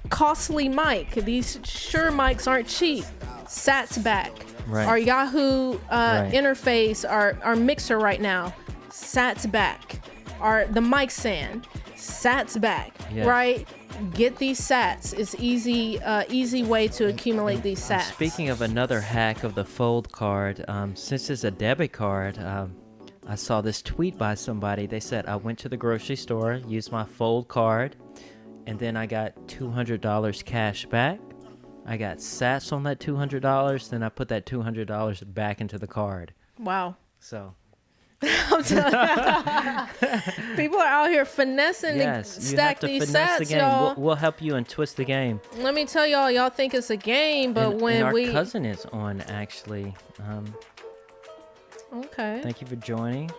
[SPEAKER 1] costly mic, these Shure mics aren't cheap. Sats back.
[SPEAKER 2] Right.
[SPEAKER 1] Our Yahoo interface, our mixer right now, sats back. The mic stand, sats back,
[SPEAKER 2] yes.
[SPEAKER 1] right? Get these sats. It's easy way to accumulate these sats.
[SPEAKER 2] Speaking of another hack of the Fold card, since it's a debit card, I saw this tweet by somebody. They said, I went to the grocery store, used my Fold card, and then I got $200 cash back. I got sats on that $200, then I put that $200 back into the card.
[SPEAKER 1] Wow.
[SPEAKER 2] So...
[SPEAKER 1] People are out here finessing to stack these sats, y'all.
[SPEAKER 2] We'll help you and twist the game.
[SPEAKER 1] Let me tell y'all think it's a game, but
[SPEAKER 2] and our cousin is on, actually.
[SPEAKER 1] Okay.
[SPEAKER 2] Thank you for joining.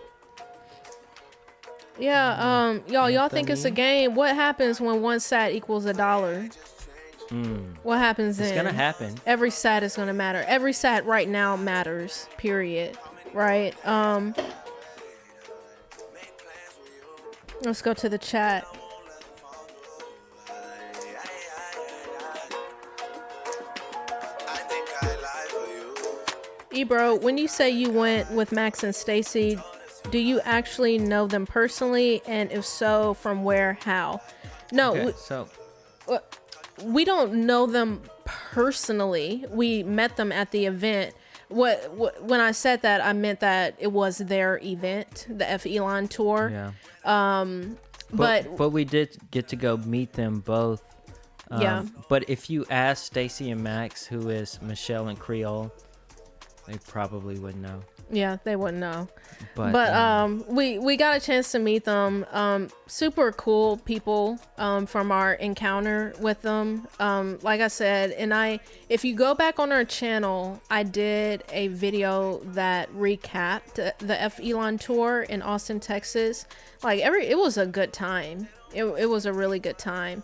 [SPEAKER 1] Yeah, y'all think it's a game. What happens when one sat equals $1? What happens then?
[SPEAKER 2] It's gonna happen.
[SPEAKER 1] Every sat is gonna matter. Every sat right now matters, period. Right? Let's go to the chat. Ebro, when you say you went with Max and Stacy, do you actually know them personally? And if so, from where, how? No,
[SPEAKER 2] okay,
[SPEAKER 1] we don't know them personally. We met them at the event. When I said that, I meant that it was their event, the F. Elon tour.
[SPEAKER 2] Yeah.
[SPEAKER 1] But
[SPEAKER 2] we did get to go meet them both.
[SPEAKER 1] Yeah.
[SPEAKER 2] But if you ask Stacy and Max, who is Michelle and Creole, they probably wouldn't know.
[SPEAKER 1] Yeah, they wouldn't know.
[SPEAKER 2] But
[SPEAKER 1] we got a chance to meet them. Super cool people from our encounter with them. Like I said, and if you go back on our channel, I did a video that recapped the F. Elon tour in Austin, Texas. It was a good time. It was a really good time.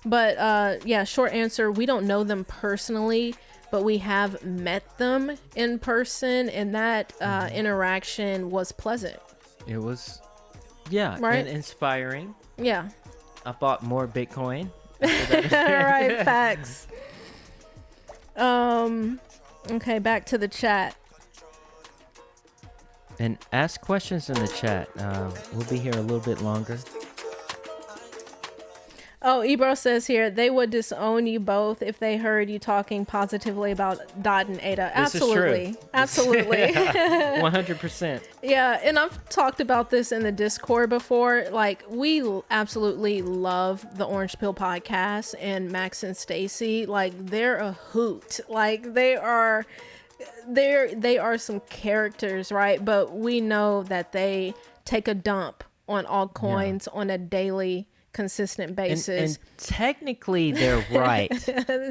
[SPEAKER 1] But yeah, short answer, we don't know them personally, but we have met them in person, and that interaction was pleasant.
[SPEAKER 2] It was, yeah,
[SPEAKER 1] right?
[SPEAKER 2] And inspiring.
[SPEAKER 1] Yeah.
[SPEAKER 2] I bought more Bitcoin.
[SPEAKER 1] Right, facts. Okay, back to the chat.
[SPEAKER 2] And ask questions in the chat. We'll be here a little bit longer.
[SPEAKER 1] Oh, Ebro says here, they would disown you both if they heard you talking positively about Dot and Ada. Absolutely. Absolutely.
[SPEAKER 2] 100%.
[SPEAKER 1] Yeah, and I've talked about this in the Discord before. We absolutely love the Orange Pill podcast and Max and Stacy. They're a hoot. They are some characters, right? But we know that they take a dump on altcoins on a daily consistent basis.
[SPEAKER 2] And technically they're right.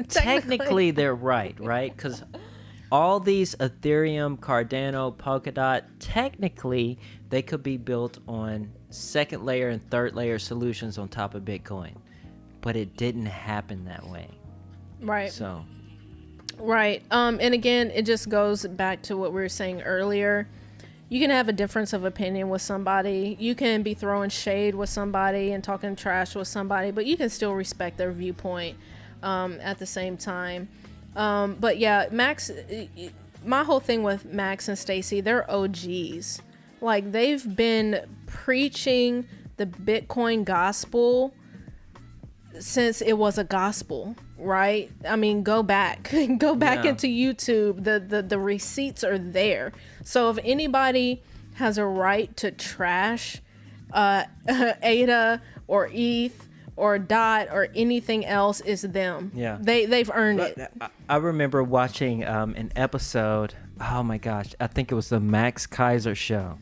[SPEAKER 2] Technically they're right? Because all these Ethereum, Cardano, Polkadot, technically they could be built on second layer and third layer solutions on top of Bitcoin. But it didn't happen that way.
[SPEAKER 1] Right.
[SPEAKER 2] So.
[SPEAKER 1] Right. And again, it just goes back to what we were saying earlier. You can have a difference of opinion with somebody. You can be throwing shade with somebody and talking trash with somebody, but you can still respect their viewpoint at the same time. But yeah, Max, my whole thing with Max and Stacy, they're OGs. Like, they've been preaching the Bitcoin gospel since it was a gospel, right? I mean, go back into YouTube. The receipts are there. So if anybody has a right to trash ADA or ETH or DOT or anything else, is them.
[SPEAKER 2] Yeah,
[SPEAKER 1] they've earned it.
[SPEAKER 2] I remember watching an episode. Oh my gosh, I think it was the Max Kaiser show.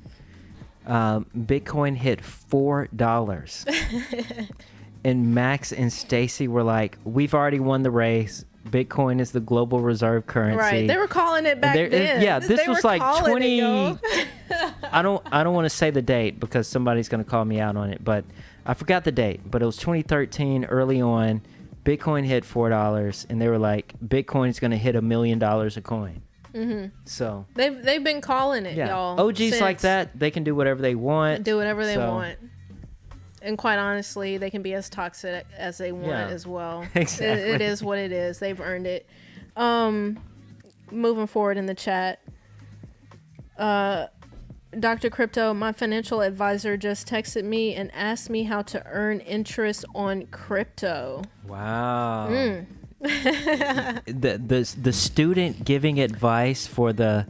[SPEAKER 2] Bitcoin hit $4. And Max and Stacy were like, "We've already won the race. Bitcoin is the global reserve currency."
[SPEAKER 1] Right. They were calling it back then.
[SPEAKER 2] Yeah, this was like 20. I don't want to say the date because somebody's going to call me out on it, but I forgot the date. But it was 2013, early on. Bitcoin hit $4, and they were like, "Bitcoin is going to hit $1 million a coin."
[SPEAKER 1] Mm-hmm.
[SPEAKER 2] So
[SPEAKER 1] they've been calling it, y'all.
[SPEAKER 2] OGs like that, they can do whatever they want.
[SPEAKER 1] Do whatever they want. And quite honestly, they can be as toxic as they want as well.
[SPEAKER 2] Exactly.
[SPEAKER 1] It is what it is. They've earned it. Moving forward in the chat. Dr. Crypto, my financial advisor just texted me and asked me how to earn interest on crypto.
[SPEAKER 2] Wow. The student giving advice for the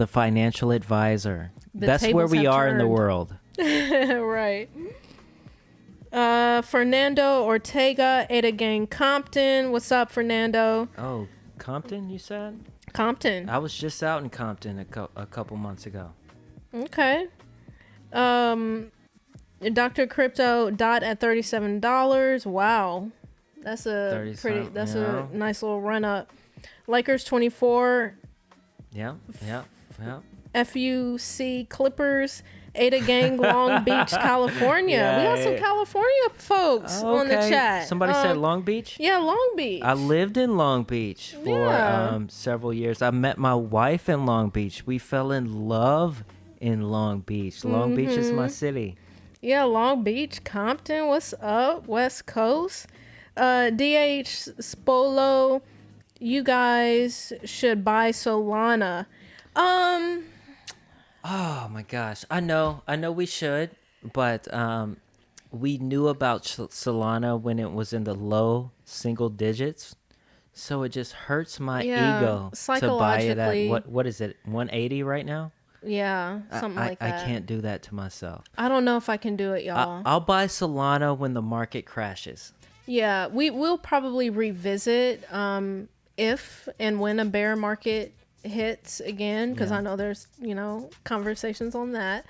[SPEAKER 2] financial advisor. That's where we are in the world.
[SPEAKER 1] Right. Fernando Ortega, Ada Gang Compton. What's up, Fernando?
[SPEAKER 2] Oh, Compton, you said?
[SPEAKER 1] Compton.
[SPEAKER 2] I was just out in Compton a couple months ago.
[SPEAKER 1] Okay. Dr. Crypto dot at $37. Wow. That's a nice little run up. Lakers 24.
[SPEAKER 2] Yeah.
[SPEAKER 1] FUC Clippers. Ada Gang, Long Beach, California.
[SPEAKER 2] Yeah,
[SPEAKER 1] we got some California folks on the chat.
[SPEAKER 2] Somebody said Long Beach?
[SPEAKER 1] Yeah, Long Beach.
[SPEAKER 2] I lived in Long Beach for several years. I met my wife in Long Beach. We fell in love in Long Beach. Long Beach is my city.
[SPEAKER 1] Yeah, Long Beach, Compton. What's up? West Coast. DH Spolo, you guys should buy Solana.
[SPEAKER 2] Oh my gosh, I know we should, but we knew about Solana when it was in the low single digits, so it just hurts my ego to buy it at what is it, 180 right now?
[SPEAKER 1] Yeah, something like that.
[SPEAKER 2] I can't do that to myself.
[SPEAKER 1] I don't know if I can do it, y'all.
[SPEAKER 2] I'll buy Solana when the market crashes.
[SPEAKER 1] Yeah, will probably revisit if and when a bear market hits again, because I know there's conversations on that,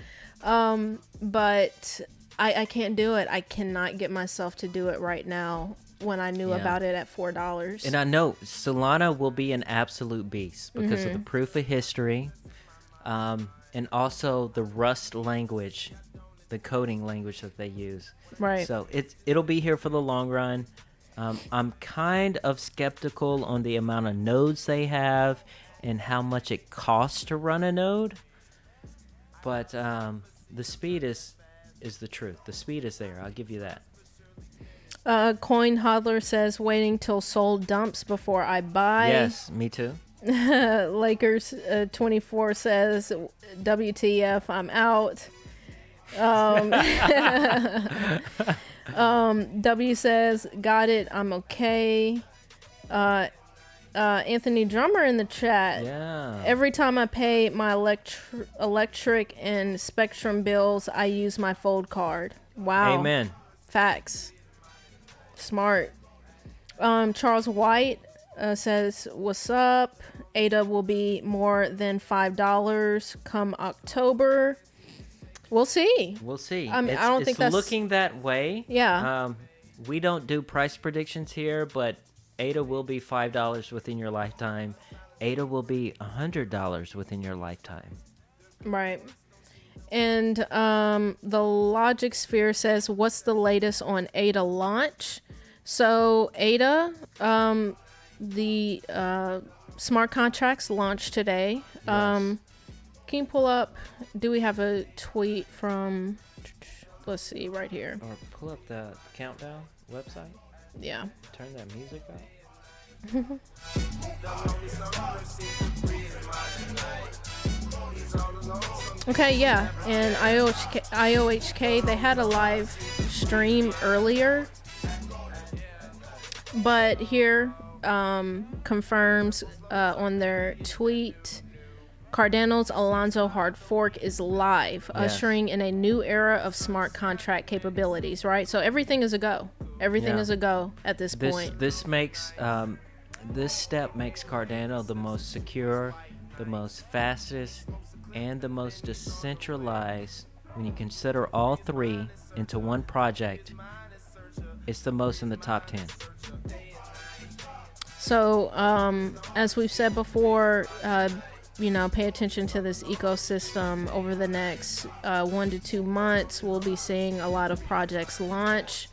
[SPEAKER 1] but I can't do it. I cannot get myself to do it right now when I knew about it at $4.
[SPEAKER 2] And I know Solana will be an absolute beast because of the proof of history, and also the Rust language, the coding language that they use.
[SPEAKER 1] Right.
[SPEAKER 2] So it'll be here for the long run. I'm kind of skeptical on the amount of nodes they have and how much it costs to run a node, but the speed is the truth. The speed is there. I'll give you that.
[SPEAKER 1] Coin Hodler says, waiting till Sol dumps before I buy.
[SPEAKER 2] Yes, me too.
[SPEAKER 1] Lakers 24 says, WTF, I'm out. W says, got it, I'm okay. Anthony Drummer in the chat.
[SPEAKER 2] Yeah.
[SPEAKER 1] Every time I pay my electric and Spectrum bills, I use my Fold card. Wow.
[SPEAKER 2] Amen.
[SPEAKER 1] Facts. Smart. Charles White says, what's up? ADA will be more than $5 come October. We'll see.
[SPEAKER 2] We'll see.
[SPEAKER 1] I mean, I don't think that's
[SPEAKER 2] looking that way.
[SPEAKER 1] Yeah.
[SPEAKER 2] We don't do price predictions here, but ADA will be $5 within your lifetime. ADA will be $100 within your lifetime.
[SPEAKER 1] Right. And the Logic Sphere says, what's the latest on ADA launch? So ADA, the smart contracts launched today.
[SPEAKER 2] Yes.
[SPEAKER 1] Can you pull up? Do we have a tweet from? Let's see, right here.
[SPEAKER 2] Or pull up the countdown website.
[SPEAKER 1] Yeah.
[SPEAKER 2] Turn that music up.
[SPEAKER 1] Okay, yeah, and IOHK, they had a live stream earlier, but here confirms on their tweet, Cardano's Alonzo hard fork is live, ushering in a new era of smart contract capabilities, right? So everything is a go. Everything is a go at this point.
[SPEAKER 2] This makes this step makes Cardano the most secure, the most fastest, and the most decentralized. When you consider all three into one project, it's the most in the top 10.
[SPEAKER 1] So, as we've said before, pay attention to this ecosystem over the next 1 to 2 months. We'll be seeing a lot of projects launch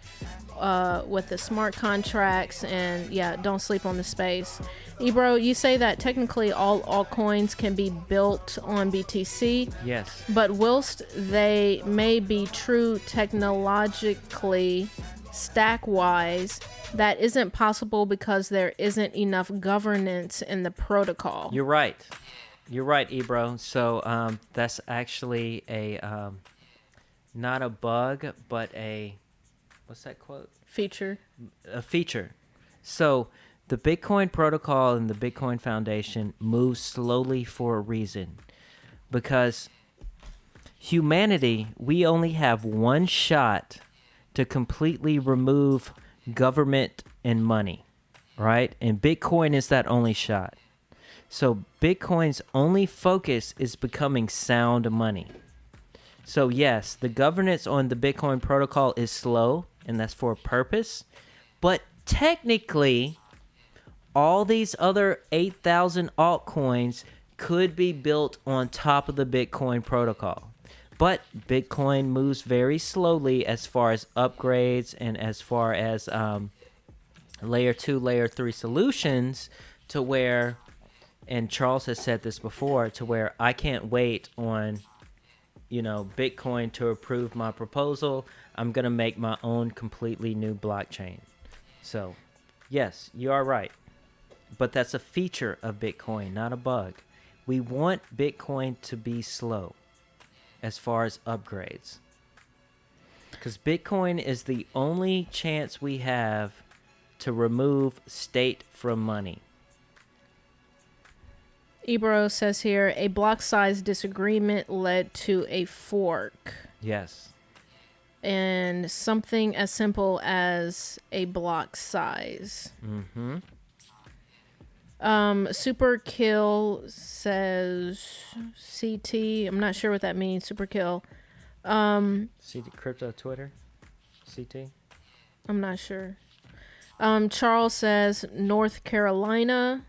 [SPEAKER 1] with the smart contracts, and don't sleep on the space. Ebro, you say that technically all altcoins can be built on BTC.
[SPEAKER 2] Yes.
[SPEAKER 1] But whilst they may be true technologically, stack-wise, that isn't possible because there isn't enough governance in the protocol.
[SPEAKER 2] You're right, Ebro. So that's actually a not a bug, but a, what's that quote?
[SPEAKER 1] Feature.
[SPEAKER 2] A feature. So the Bitcoin protocol and the Bitcoin Foundation move slowly for a reason, because humanity, we only have one shot to completely remove government and money, right? And Bitcoin is that only shot. So Bitcoin's only focus is becoming sound money. So yes, the governance on the Bitcoin protocol is slow, and that's for a purpose. But technically, all these other 8,000 altcoins could be built on top of the Bitcoin protocol. But Bitcoin moves very slowly as far as upgrades and as far as layer 2, layer 3 solutions, to where, and Charles has said this before, to where I can't wait on, Bitcoin to approve my proposal. I'm going to make my own completely new blockchain. So, yes, you are right. But that's a feature of Bitcoin, not a bug. We want Bitcoin to be slow as far as upgrades, because Bitcoin is the only chance we have to remove state from money.
[SPEAKER 1] Ebro says here, a block size disagreement led to a fork.
[SPEAKER 2] Yes.
[SPEAKER 1] And something as simple as a block size.
[SPEAKER 2] Mm-hmm.
[SPEAKER 1] Super Kill says CT. I'm not sure what that means. Super Kill.
[SPEAKER 2] CT crypto Twitter. CT.
[SPEAKER 1] I'm not sure. Charles says North Carolina.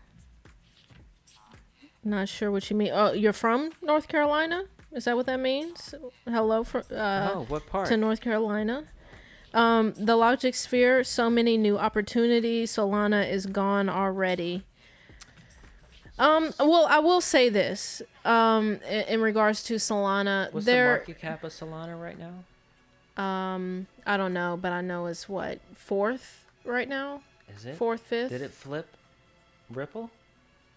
[SPEAKER 1] Not sure what you mean. Oh, you're from North Carolina? Is that what that means? Hello for
[SPEAKER 2] what part?
[SPEAKER 1] To North Carolina. The Logic Sphere. So many new opportunities. Solana is gone already. Well, I will say this, in regards to Solana.
[SPEAKER 2] What's the market cap of Solana right now?
[SPEAKER 1] I don't know, but I know it's what, 4th right now?
[SPEAKER 2] Is it?
[SPEAKER 1] 4th, 5th?
[SPEAKER 2] Did it flip Ripple?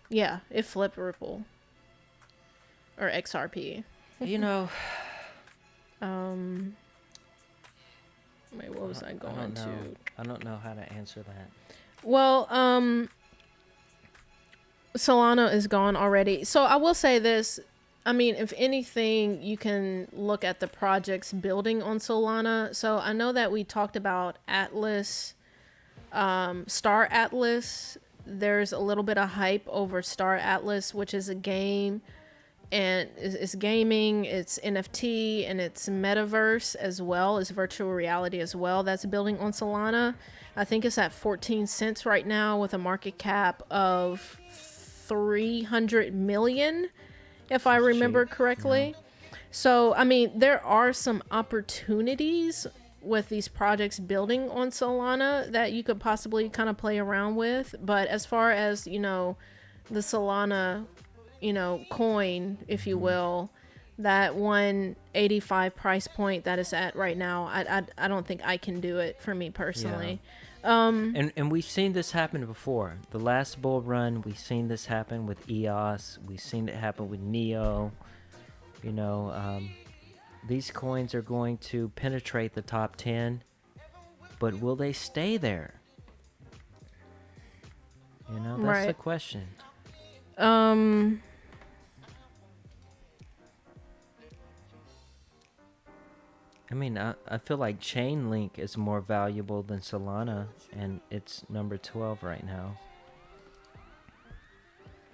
[SPEAKER 1] Yeah, it flipped Ripple. Or XRP.
[SPEAKER 2] You know.
[SPEAKER 1] Wait, what was I going to?
[SPEAKER 2] I don't know how to answer that.
[SPEAKER 1] Well, Solana is gone already. So I will say this. I mean, if anything, you can look at the projects building on Solana. So I know that we talked about Atlas, Star Atlas. There's a little bit of hype over Star Atlas, which is a game, and it's gaming, it's NFT, and it's metaverse as well, it's virtual reality as well. That's building on Solana. I think it's at 14 cents right now with a market cap of 300 million, if I remember correctly. Yeah. So, I mean, there are some opportunities with these projects building on Solana that you could possibly kind of play around with. But as far as, the Solana, coin, if you will, that 185 price point that it's at right now, I don't think I can do it for me personally.
[SPEAKER 2] And we've seen this happen before. The last bull run, we've seen this happen with EOS. We've seen it happen with Neo. These coins are going to penetrate the top 10, but will they stay there? That's the question. I mean, I feel like Chainlink is more valuable than Solana, and it's number 12 right now.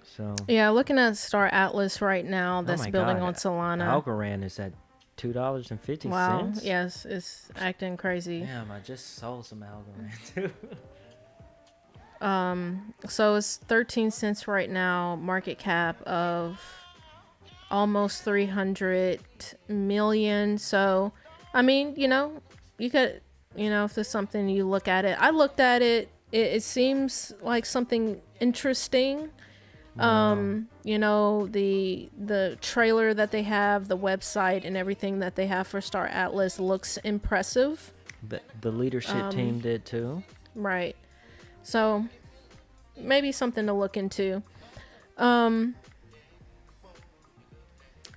[SPEAKER 2] So
[SPEAKER 1] yeah, looking at Star Atlas right now, that's building on Solana.
[SPEAKER 2] Algorand is at $2.50.
[SPEAKER 1] Wow, yes, it's acting crazy.
[SPEAKER 2] Damn, I just sold some Algorand too.
[SPEAKER 1] So it's 13 cents right now, market cap of almost 300 million. So I mean, you could, if there's something you look at it. I looked at it. It seems like something interesting. Wow. The trailer that they have, the website and everything that they have for Star Atlas looks impressive.
[SPEAKER 2] The leadership team did too.
[SPEAKER 1] Right. So maybe something to look into.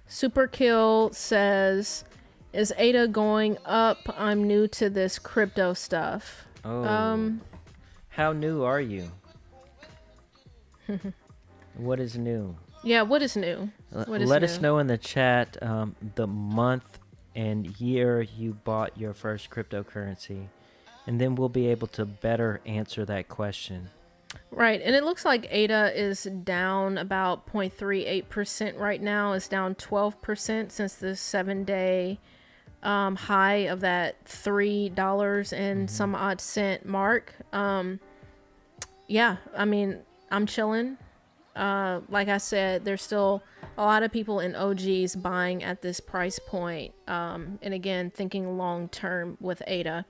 [SPEAKER 1] Superkill says, is ADA going up? I'm new to this crypto stuff.
[SPEAKER 2] Oh. How new are you? What is new?
[SPEAKER 1] Yeah, what is new?
[SPEAKER 2] Let us know in the chat the month and year you bought your first cryptocurrency, and then we'll be able to better answer that question.
[SPEAKER 1] Right, and it looks like ADA is down about 0.38% right now. It's down 12% since the 7-day high of that $3 and some odd cent mark. Yeah, I mean, I'm chilling. Like I said, there's still a lot of people in OGs buying at this price point. And again, thinking long term with ADA.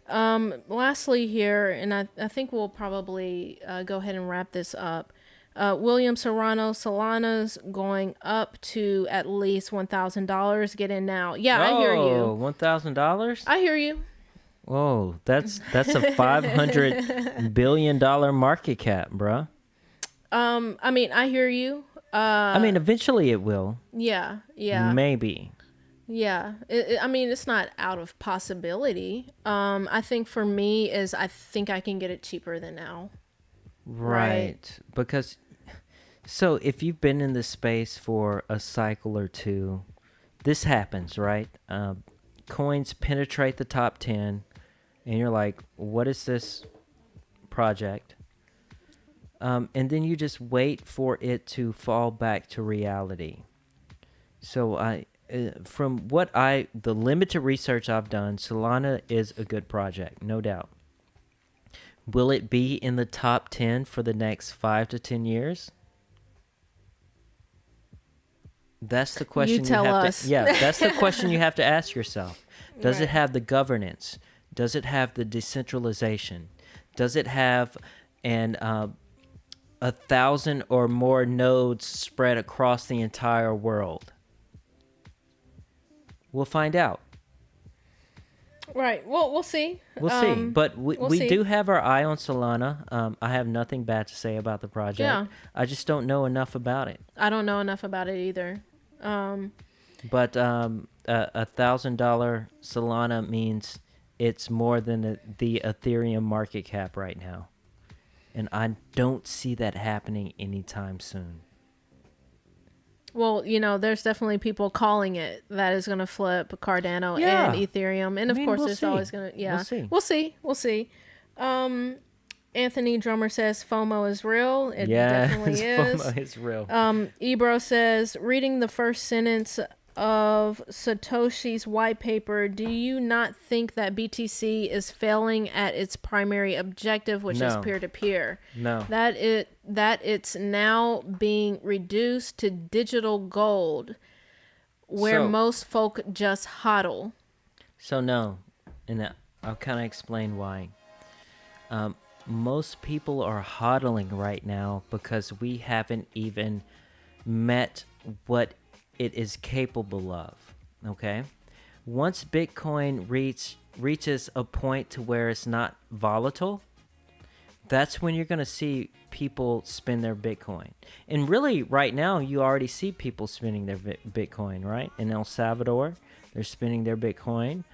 [SPEAKER 1] Lastly here, and I think we'll probably go ahead and wrap this up. William Serrano, Solana's going up to at least $1,000. Get in now. Yeah, I hear you.
[SPEAKER 2] $1,000?
[SPEAKER 1] I hear you.
[SPEAKER 2] Whoa, that's a $500 billion market cap, bruh.
[SPEAKER 1] I mean, I hear you.
[SPEAKER 2] I mean, eventually it will.
[SPEAKER 1] Yeah.
[SPEAKER 2] Maybe.
[SPEAKER 1] Yeah. I mean, it's not out of possibility. I think for me is I think I can get it cheaper than now.
[SPEAKER 2] Right. Because, so if you've been in this space for a cycle or two, this happens, right? Coins penetrate the top 10, and you're like, what is this project? And then you just wait for it to fall back to reality. So from the limited research I've done, Solana is a good project, no doubt. Will it be in the top 10 for the next 5 to 10 years? That's the question
[SPEAKER 1] you have us.
[SPEAKER 2] That's the question you have to ask yourself. Does it have the governance? Does it have the decentralization? Does it have 1,000 or more nodes spread across the entire world? We'll find out.
[SPEAKER 1] Right. Well, we'll see.
[SPEAKER 2] We'll see. But we do have our eye on Solana. I have nothing bad to say about the project.
[SPEAKER 1] Yeah.
[SPEAKER 2] I just don't know enough about it.
[SPEAKER 1] I don't know enough about it either.
[SPEAKER 2] But $1,000 Solana means it's more than the Ethereum market cap right now. And I don't see that happening anytime soon.
[SPEAKER 1] Well, there's definitely people calling it that is going to flip Cardano and Ethereum. And of course, it's always going to, We'll see. Anthony Drummer says FOMO is real. It definitely is.
[SPEAKER 2] FOMO is real.
[SPEAKER 1] Ebro says, reading the first sentence of Satoshi's white paper, do you not think that BTC is failing at its primary objective, which is peer-to-peer?
[SPEAKER 2] No.
[SPEAKER 1] That it's now being reduced to digital gold, where most folk just hodl.
[SPEAKER 2] So no. And I'll kind of explain why. Most people are hodling right now because we haven't even met what it is capable of. Okay? Once Bitcoin reaches a point to where it's not volatile, that's when you're going to see people spend their Bitcoin. And really, right now, you already see people spending their Bitcoin, right? In El Salvador, they're spending their Bitcoin.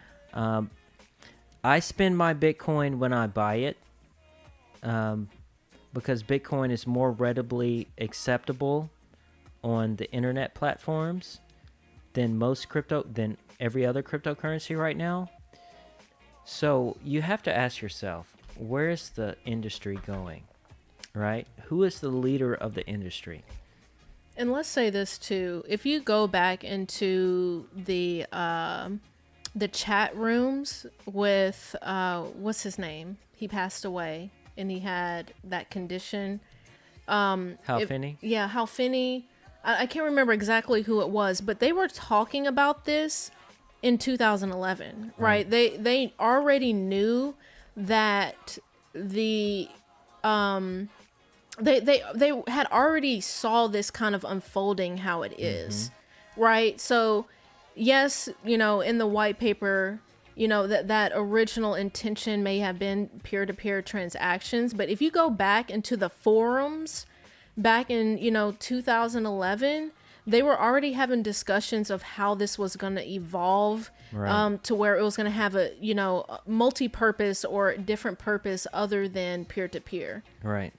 [SPEAKER 2] I spend my Bitcoin when I buy it, because Bitcoin is more readily acceptable on the internet platforms than every other cryptocurrency right now. So you have to ask yourself, where is the industry going, right? Who is the leader of the industry?
[SPEAKER 1] And let's say this too. If you go back into the chat rooms with, what's his name? He passed away and he had that condition.
[SPEAKER 2] Hal Finney?
[SPEAKER 1] Yeah, Hal Finney. I can't remember exactly who it was, but they were talking about this in 2011, right? They already knew that they had already saw this kind of unfolding how it is, right? So yes, in the white paper, that original intention may have been peer-to-peer transactions, but if you go back into the forums back in 2011, they were already having discussions of how this was going to evolve, right, to where it was going to have a multi-purpose or different purpose other than peer-to-peer.
[SPEAKER 2] Right.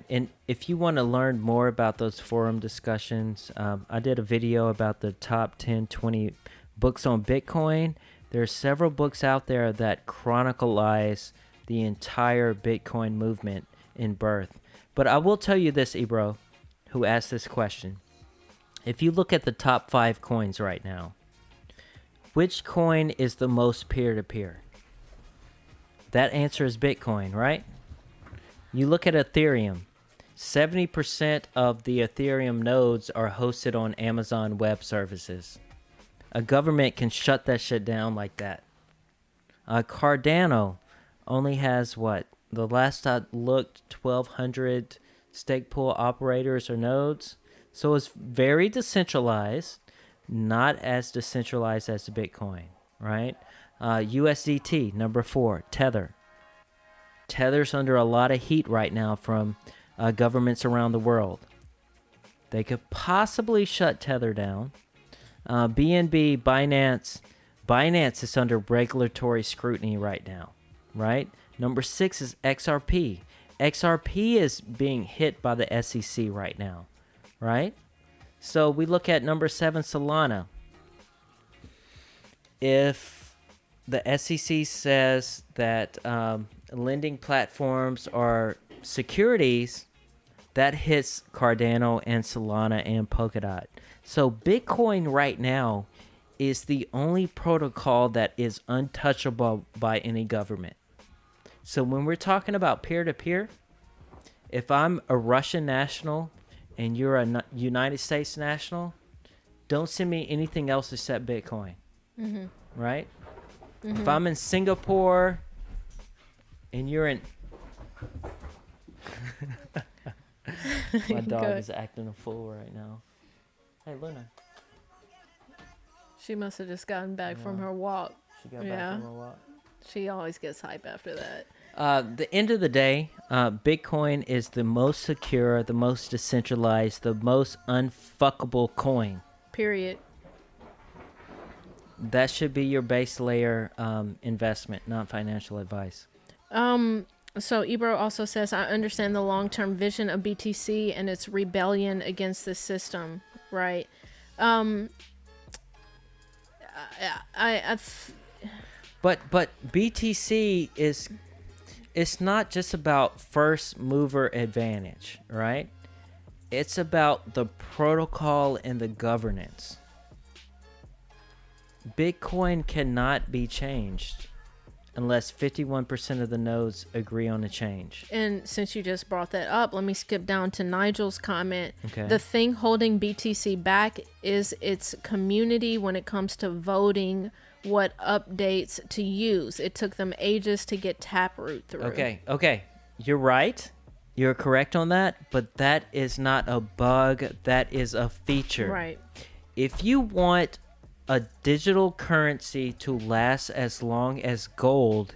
[SPEAKER 2] And if you want to learn more about those forum discussions, I did a video about the top 10, 20 books on Bitcoin. There are several books out there that chronicleize the entire Bitcoin movement in birth. But I will tell you this, Ebro, who asked this question. If you look at the top 5 coins right now, which coin is the most peer-to-peer? That answer is Bitcoin, right? You look at Ethereum. 70% of the Ethereum nodes are hosted on Amazon Web Services. A government can shut that shit down like that. Cardano only has the last I looked, 1,200 stake pool operators or nodes. So it's very decentralized, not as decentralized as Bitcoin, right? USDT, number 4, Tether. Tether's under a lot of heat right now from governments around the world. They could possibly shut Tether down. BNB, Binance is under regulatory scrutiny right now, right? Number 6 is XRP. XRP is being hit by the SEC right now, right? So we look at number 7, Solana. If the SEC says that lending platforms are securities, that hits Cardano and Solana and Polkadot. So Bitcoin right now is the only protocol that is untouchable by any government. So when we're talking about peer-to-peer, if I'm a Russian national and you're a United States national, don't send me anything else except Bitcoin, right? If I'm in Singapore and you're in... My dog is acting a fool right now. Hey, Luna.
[SPEAKER 1] She must have just gotten back from her walk.
[SPEAKER 2] She got back from her walk.
[SPEAKER 1] She always gets hype after that.
[SPEAKER 2] The end of the day, Bitcoin is the most secure, the most decentralized, the most unfuckable coin.
[SPEAKER 1] Period.
[SPEAKER 2] That should be your base layer investment, not financial advice.
[SPEAKER 1] So Ebro also says, I understand the long-term vision of BTC and its rebellion against the system, right?
[SPEAKER 2] But BTC is, it's not just about first mover advantage, right? It's about the protocol and the governance. Bitcoin cannot be changed unless 51% of the nodes agree on a change.
[SPEAKER 1] And since you just brought that up, let me skip down to Nigel's comment.
[SPEAKER 2] Okay.
[SPEAKER 1] The thing holding BTC back is its community when it comes to voting what updates to use. It took them ages to get Taproot through.
[SPEAKER 2] Okay. You're right. You're correct on that, but that is not a bug. That is a feature.
[SPEAKER 1] Right.
[SPEAKER 2] If you want a digital currency to last as long as gold,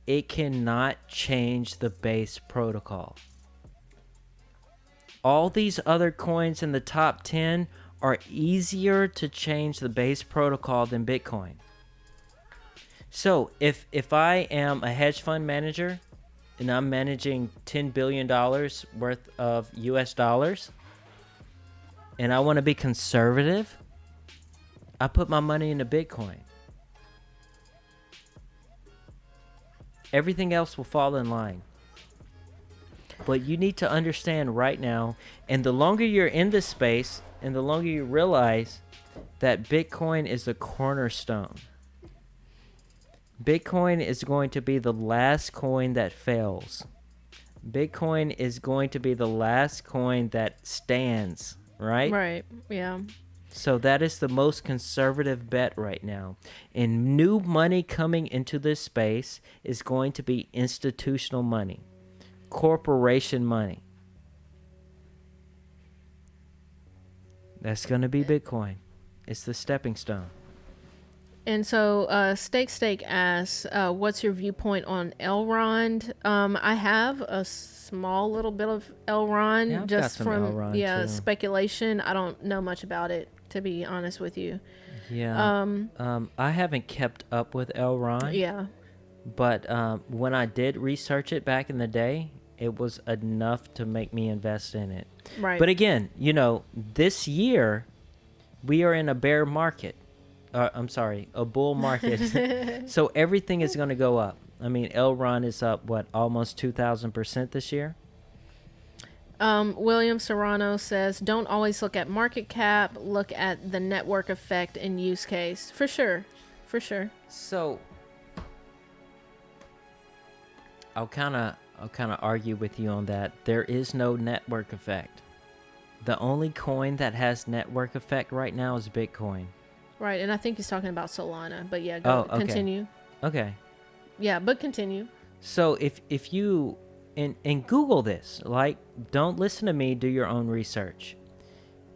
[SPEAKER 2] it cannot change the base protocol. All these other coins in the top 10 are easier to change the base protocol than Bitcoin. So if I am a hedge fund manager and I'm managing $10 billion worth of US dollars and I want to be conservative, I put my money into Bitcoin. Everything else will fall in line. But you need to understand right now, and the longer you're in this space, and the longer you realize that Bitcoin is the cornerstone. Bitcoin is going to be the last coin that fails. Bitcoin is going to be the last coin that stands, right?
[SPEAKER 1] Right, yeah.
[SPEAKER 2] So that is the most conservative bet right now. And new money coming into this space is going to be institutional money, corporation money. That's going to be Bitcoin. It's the stepping stone.
[SPEAKER 1] And so Steak asks, what's your viewpoint on Elrond? I have a small little bit of Elrond,
[SPEAKER 2] Yeah, I've
[SPEAKER 1] just
[SPEAKER 2] got some
[SPEAKER 1] from
[SPEAKER 2] Elrond, too.
[SPEAKER 1] speculation. I don't know much about it, to be honest with you.
[SPEAKER 2] Yeah. I haven't kept up with Elrond.
[SPEAKER 1] Yeah.
[SPEAKER 2] But when I did research it back in the day, it was enough to make me invest in it.
[SPEAKER 1] Right.
[SPEAKER 2] But again, this year we are in a bear market. A bull market. So everything is going to go up. I mean, Elrond is up, almost 2,000% this year?
[SPEAKER 1] William Serrano says, don't always look at market cap, look at the network effect and use case. For sure.
[SPEAKER 2] So I'll kind of argue with you on that. There is no network effect. The only coin that has network effect right now is Bitcoin.
[SPEAKER 1] Right, and I think he's talking about Solana, but yeah,
[SPEAKER 2] okay.
[SPEAKER 1] Continue.
[SPEAKER 2] Okay.
[SPEAKER 1] Yeah, but continue.
[SPEAKER 2] So if you and Google this, don't listen to me, do your own research.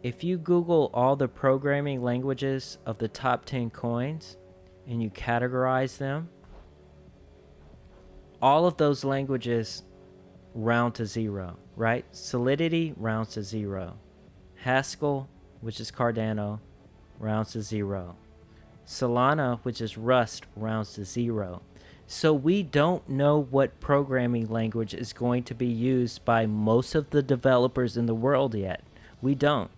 [SPEAKER 2] If you Google all the programming languages of the top 10 coins and you categorize them, all of those languages round to zero, right? Solidity rounds to zero. Haskell, which is Cardano, rounds to zero. Solana, which is Rust, rounds to zero. So we don't know what programming language is going to be used by most of the developers in the world yet. We don't.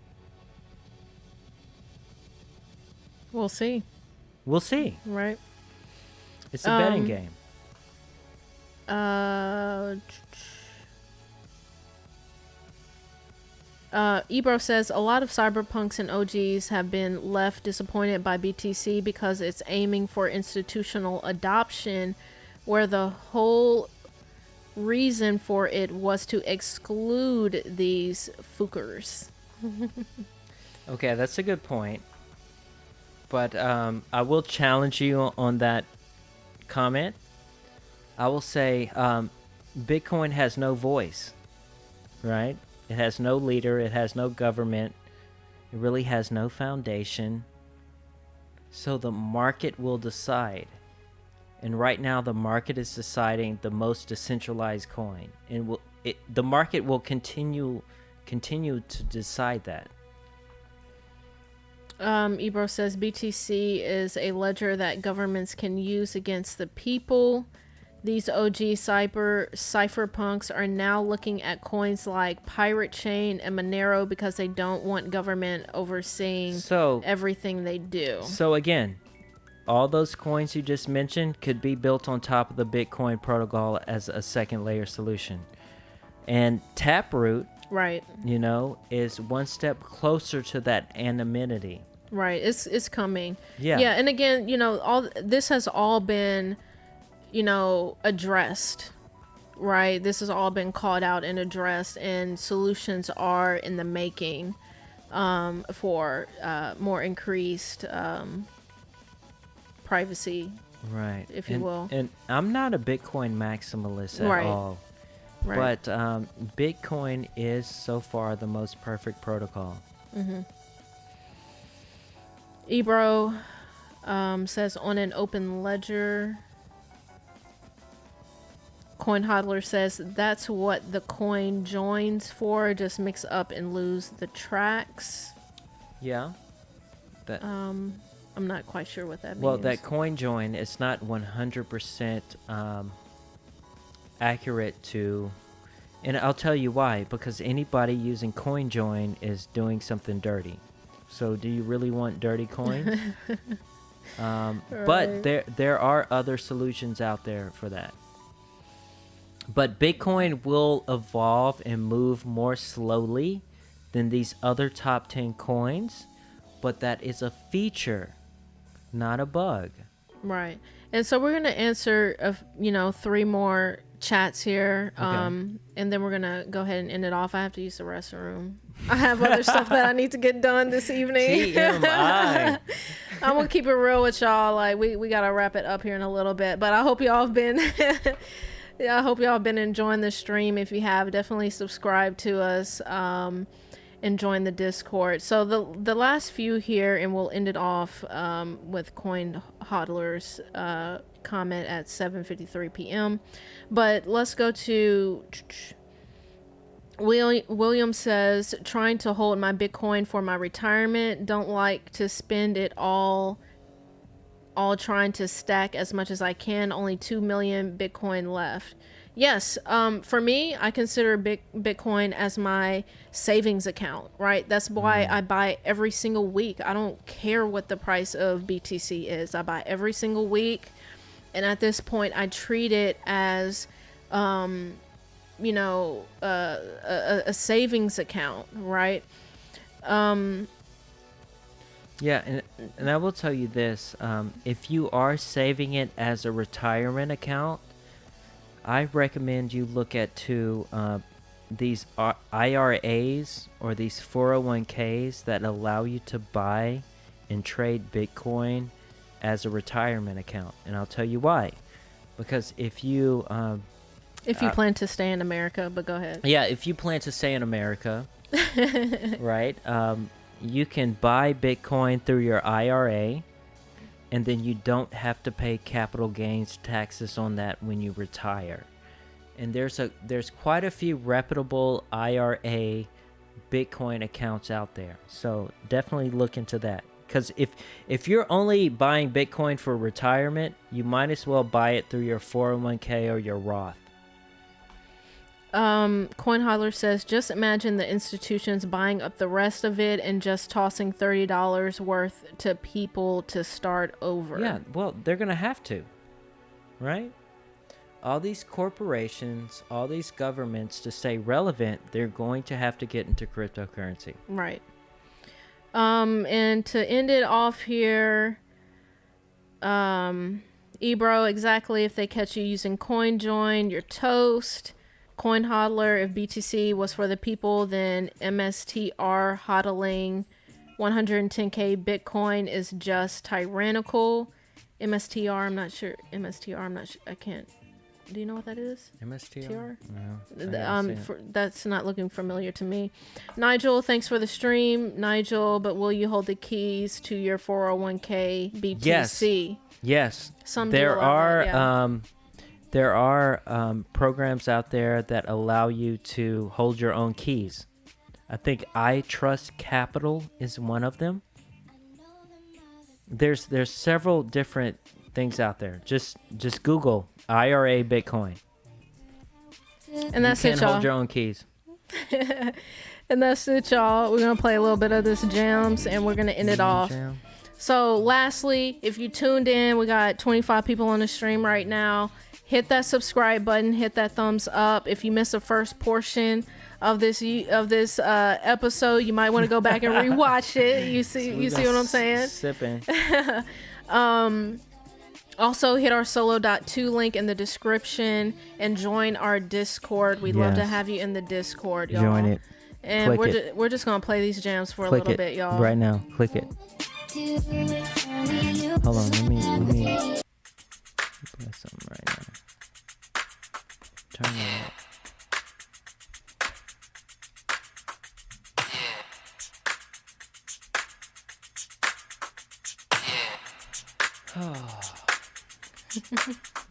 [SPEAKER 1] We'll see. Right.
[SPEAKER 2] It's a betting game.
[SPEAKER 1] Ebro says a lot of cyberpunks and OGs have been left disappointed by BTC because it's aiming for institutional adoption, where the whole reason for it was to exclude these fookers.
[SPEAKER 2] Okay, that's a good point. But I will challenge you on that comment. I will say Bitcoin has no voice, right? It has no leader. It has no government. It really has no foundation. So the market will decide. And right now the market is deciding the most decentralized coin. And the market will continue to decide that.
[SPEAKER 1] Ebro says BTC is a ledger that governments can use against the people. These OG cypherpunks are now looking at coins like Pirate Chain and Monero because they don't want government overseeing everything they do.
[SPEAKER 2] So again, all those coins you just mentioned could be built on top of the Bitcoin protocol as a second layer solution. And Taproot,
[SPEAKER 1] right,
[SPEAKER 2] is one step closer to that anonymity.
[SPEAKER 1] Right, it's coming.
[SPEAKER 2] Yeah.
[SPEAKER 1] Yeah, and again, all this has all been addressed, right? This has all been called out and addressed, and solutions are in the making for more increased privacy,
[SPEAKER 2] right,
[SPEAKER 1] if you will.
[SPEAKER 2] And I'm not a Bitcoin maximalist at all. Right. But Bitcoin is so far the most perfect protocol.
[SPEAKER 1] Mm-hmm. Ebro says on an open ledger. Coin Hodler says that's what the coin joins for. Just mix up and lose the tracks.
[SPEAKER 2] Yeah. That.
[SPEAKER 1] I'm not quite sure what that means.
[SPEAKER 2] Well, that coin join is not 100% accurate to, and I'll tell you why. Because anybody using coin join is doing something dirty. So, do you really want dirty coins? Right. But there are other solutions out there for that. But Bitcoin will evolve and move more slowly than these other top 10 coins. But that is a feature, not a bug.
[SPEAKER 1] Right. And so we're going to answer, 3 more chats here.
[SPEAKER 2] Okay.
[SPEAKER 1] And then we're going to go ahead and end it off. I have to use the restroom. I have other stuff that I need to get done this evening.
[SPEAKER 2] TMI.
[SPEAKER 1] I'm going to keep it real with y'all. Like, we got to wrap it up here in a little bit. But I hope y'all have been... I hope y'all have been enjoying the stream. If you have, definitely subscribe to us and join the Discord. So the last few here, and we'll end it off with Coin Hodler's comment at 7:53 p.m. But let's go to William says, trying to hold my Bitcoin for my retirement. Don't like to spend it all trying to stack as much as I can. Only 2 million Bitcoin left. Yes, for me, I consider Bitcoin as my savings account, right? That's why I buy every single week. I don't care what the price of BTC is. I buy every single week. And at this point, I treat it as, a savings account, right?
[SPEAKER 2] Yeah, and I will tell you this. If you are saving it as a retirement account, I recommend you look at these IRAs or these 401ks that allow you to buy and trade Bitcoin as a retirement account. And I'll tell you why. Because if you
[SPEAKER 1] plan to stay in America, but go ahead.
[SPEAKER 2] Yeah, if you plan to stay in America, right? You can buy Bitcoin through your IRA, and then you don't have to pay capital gains taxes on that when you retire. And there's quite a few reputable IRA Bitcoin accounts out there. So definitely look into that. Because if you're only buying Bitcoin for retirement, you might as well buy it through your 401k or your Roth.
[SPEAKER 1] Coin Hodler says, just imagine the institutions buying up the rest of it and just tossing $30 worth to people to start over.
[SPEAKER 2] Yeah, well, they're going to have to, right? All these corporations, all these governments, to stay relevant, they're going to have to get into cryptocurrency.
[SPEAKER 1] Right. And to end it off here, Ebro, exactly, if they catch you using CoinJoin, you're toast. Coin Hodler, if BTC was for the people, then MSTR hodling 110k Bitcoin is just tyrannical. MSTR, I'm not sure. I can't. Do you know what that is?
[SPEAKER 2] MSTR?
[SPEAKER 1] No. That's not looking familiar to me. Nigel, thanks for the stream. Nigel, but will you hold the keys to your 401k BTC?
[SPEAKER 2] Yes.
[SPEAKER 1] Some
[SPEAKER 2] There are programs out there that allow you to hold your own keys. I think I Trust Capital is one of them. There's several different things out there. Just Google IRA Bitcoin.
[SPEAKER 1] And that's it, y'all.
[SPEAKER 2] You can hold your own keys.
[SPEAKER 1] And that's it, y'all. We're going to play a little bit of this jams, and we're going to end it off.
[SPEAKER 2] Jam.
[SPEAKER 1] So lastly, if you tuned in, we got 25 people on the stream right now. Hit that subscribe button, hit that thumbs up. If you missed the first portion of this episode, you might want to go back and rewatch it. You see what I'm saying?
[SPEAKER 2] Sipping.
[SPEAKER 1] Also, hit our solo.2 link in the description and join our Discord. We'd love to have you in the Discord, y'all.
[SPEAKER 2] Join it.
[SPEAKER 1] And we're just gonna play these jams for a little bit, y'all.
[SPEAKER 2] Right now. Click it. Hold on, let me play something right now. Turn it up. Oh.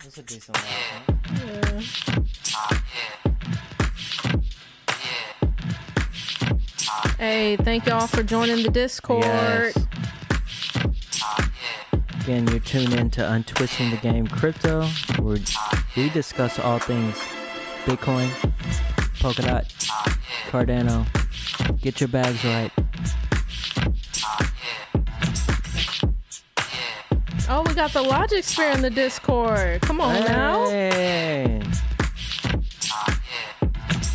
[SPEAKER 2] That's a decent laugh, huh?
[SPEAKER 1] Yeah. Hey, thank y'all for joining the Discord.
[SPEAKER 2] Yes. Again, you're tuned in to Untwisting the Game Crypto, where we discuss all things Bitcoin, Polkadot, Cardano. Get your bags right.
[SPEAKER 1] Oh, we got the Logic Sphere in the Discord. Come on now.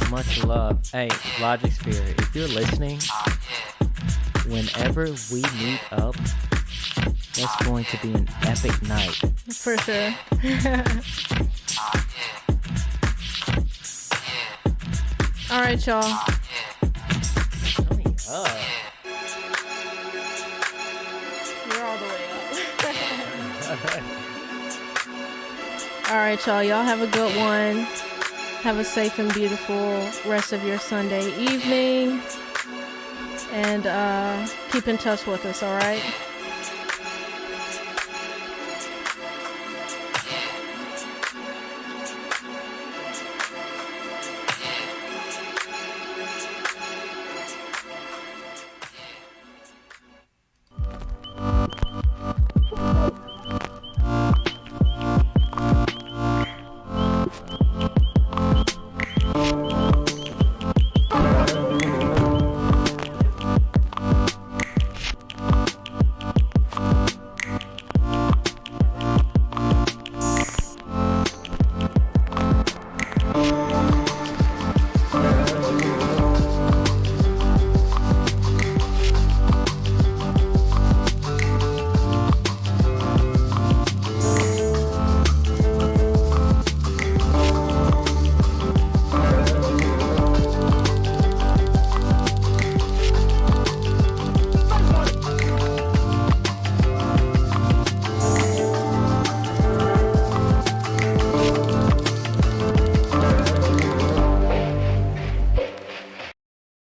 [SPEAKER 2] Much love. Hey, Logic Sphere, if you're listening, whenever we meet up, that's going to be an epic night.
[SPEAKER 1] For sure. All right, y'all.
[SPEAKER 2] Coming up.
[SPEAKER 1] You're all the way up. All right, y'all. Y'all have a good one. Have a safe and beautiful rest of your Sunday evening. And keep in touch with us, all right?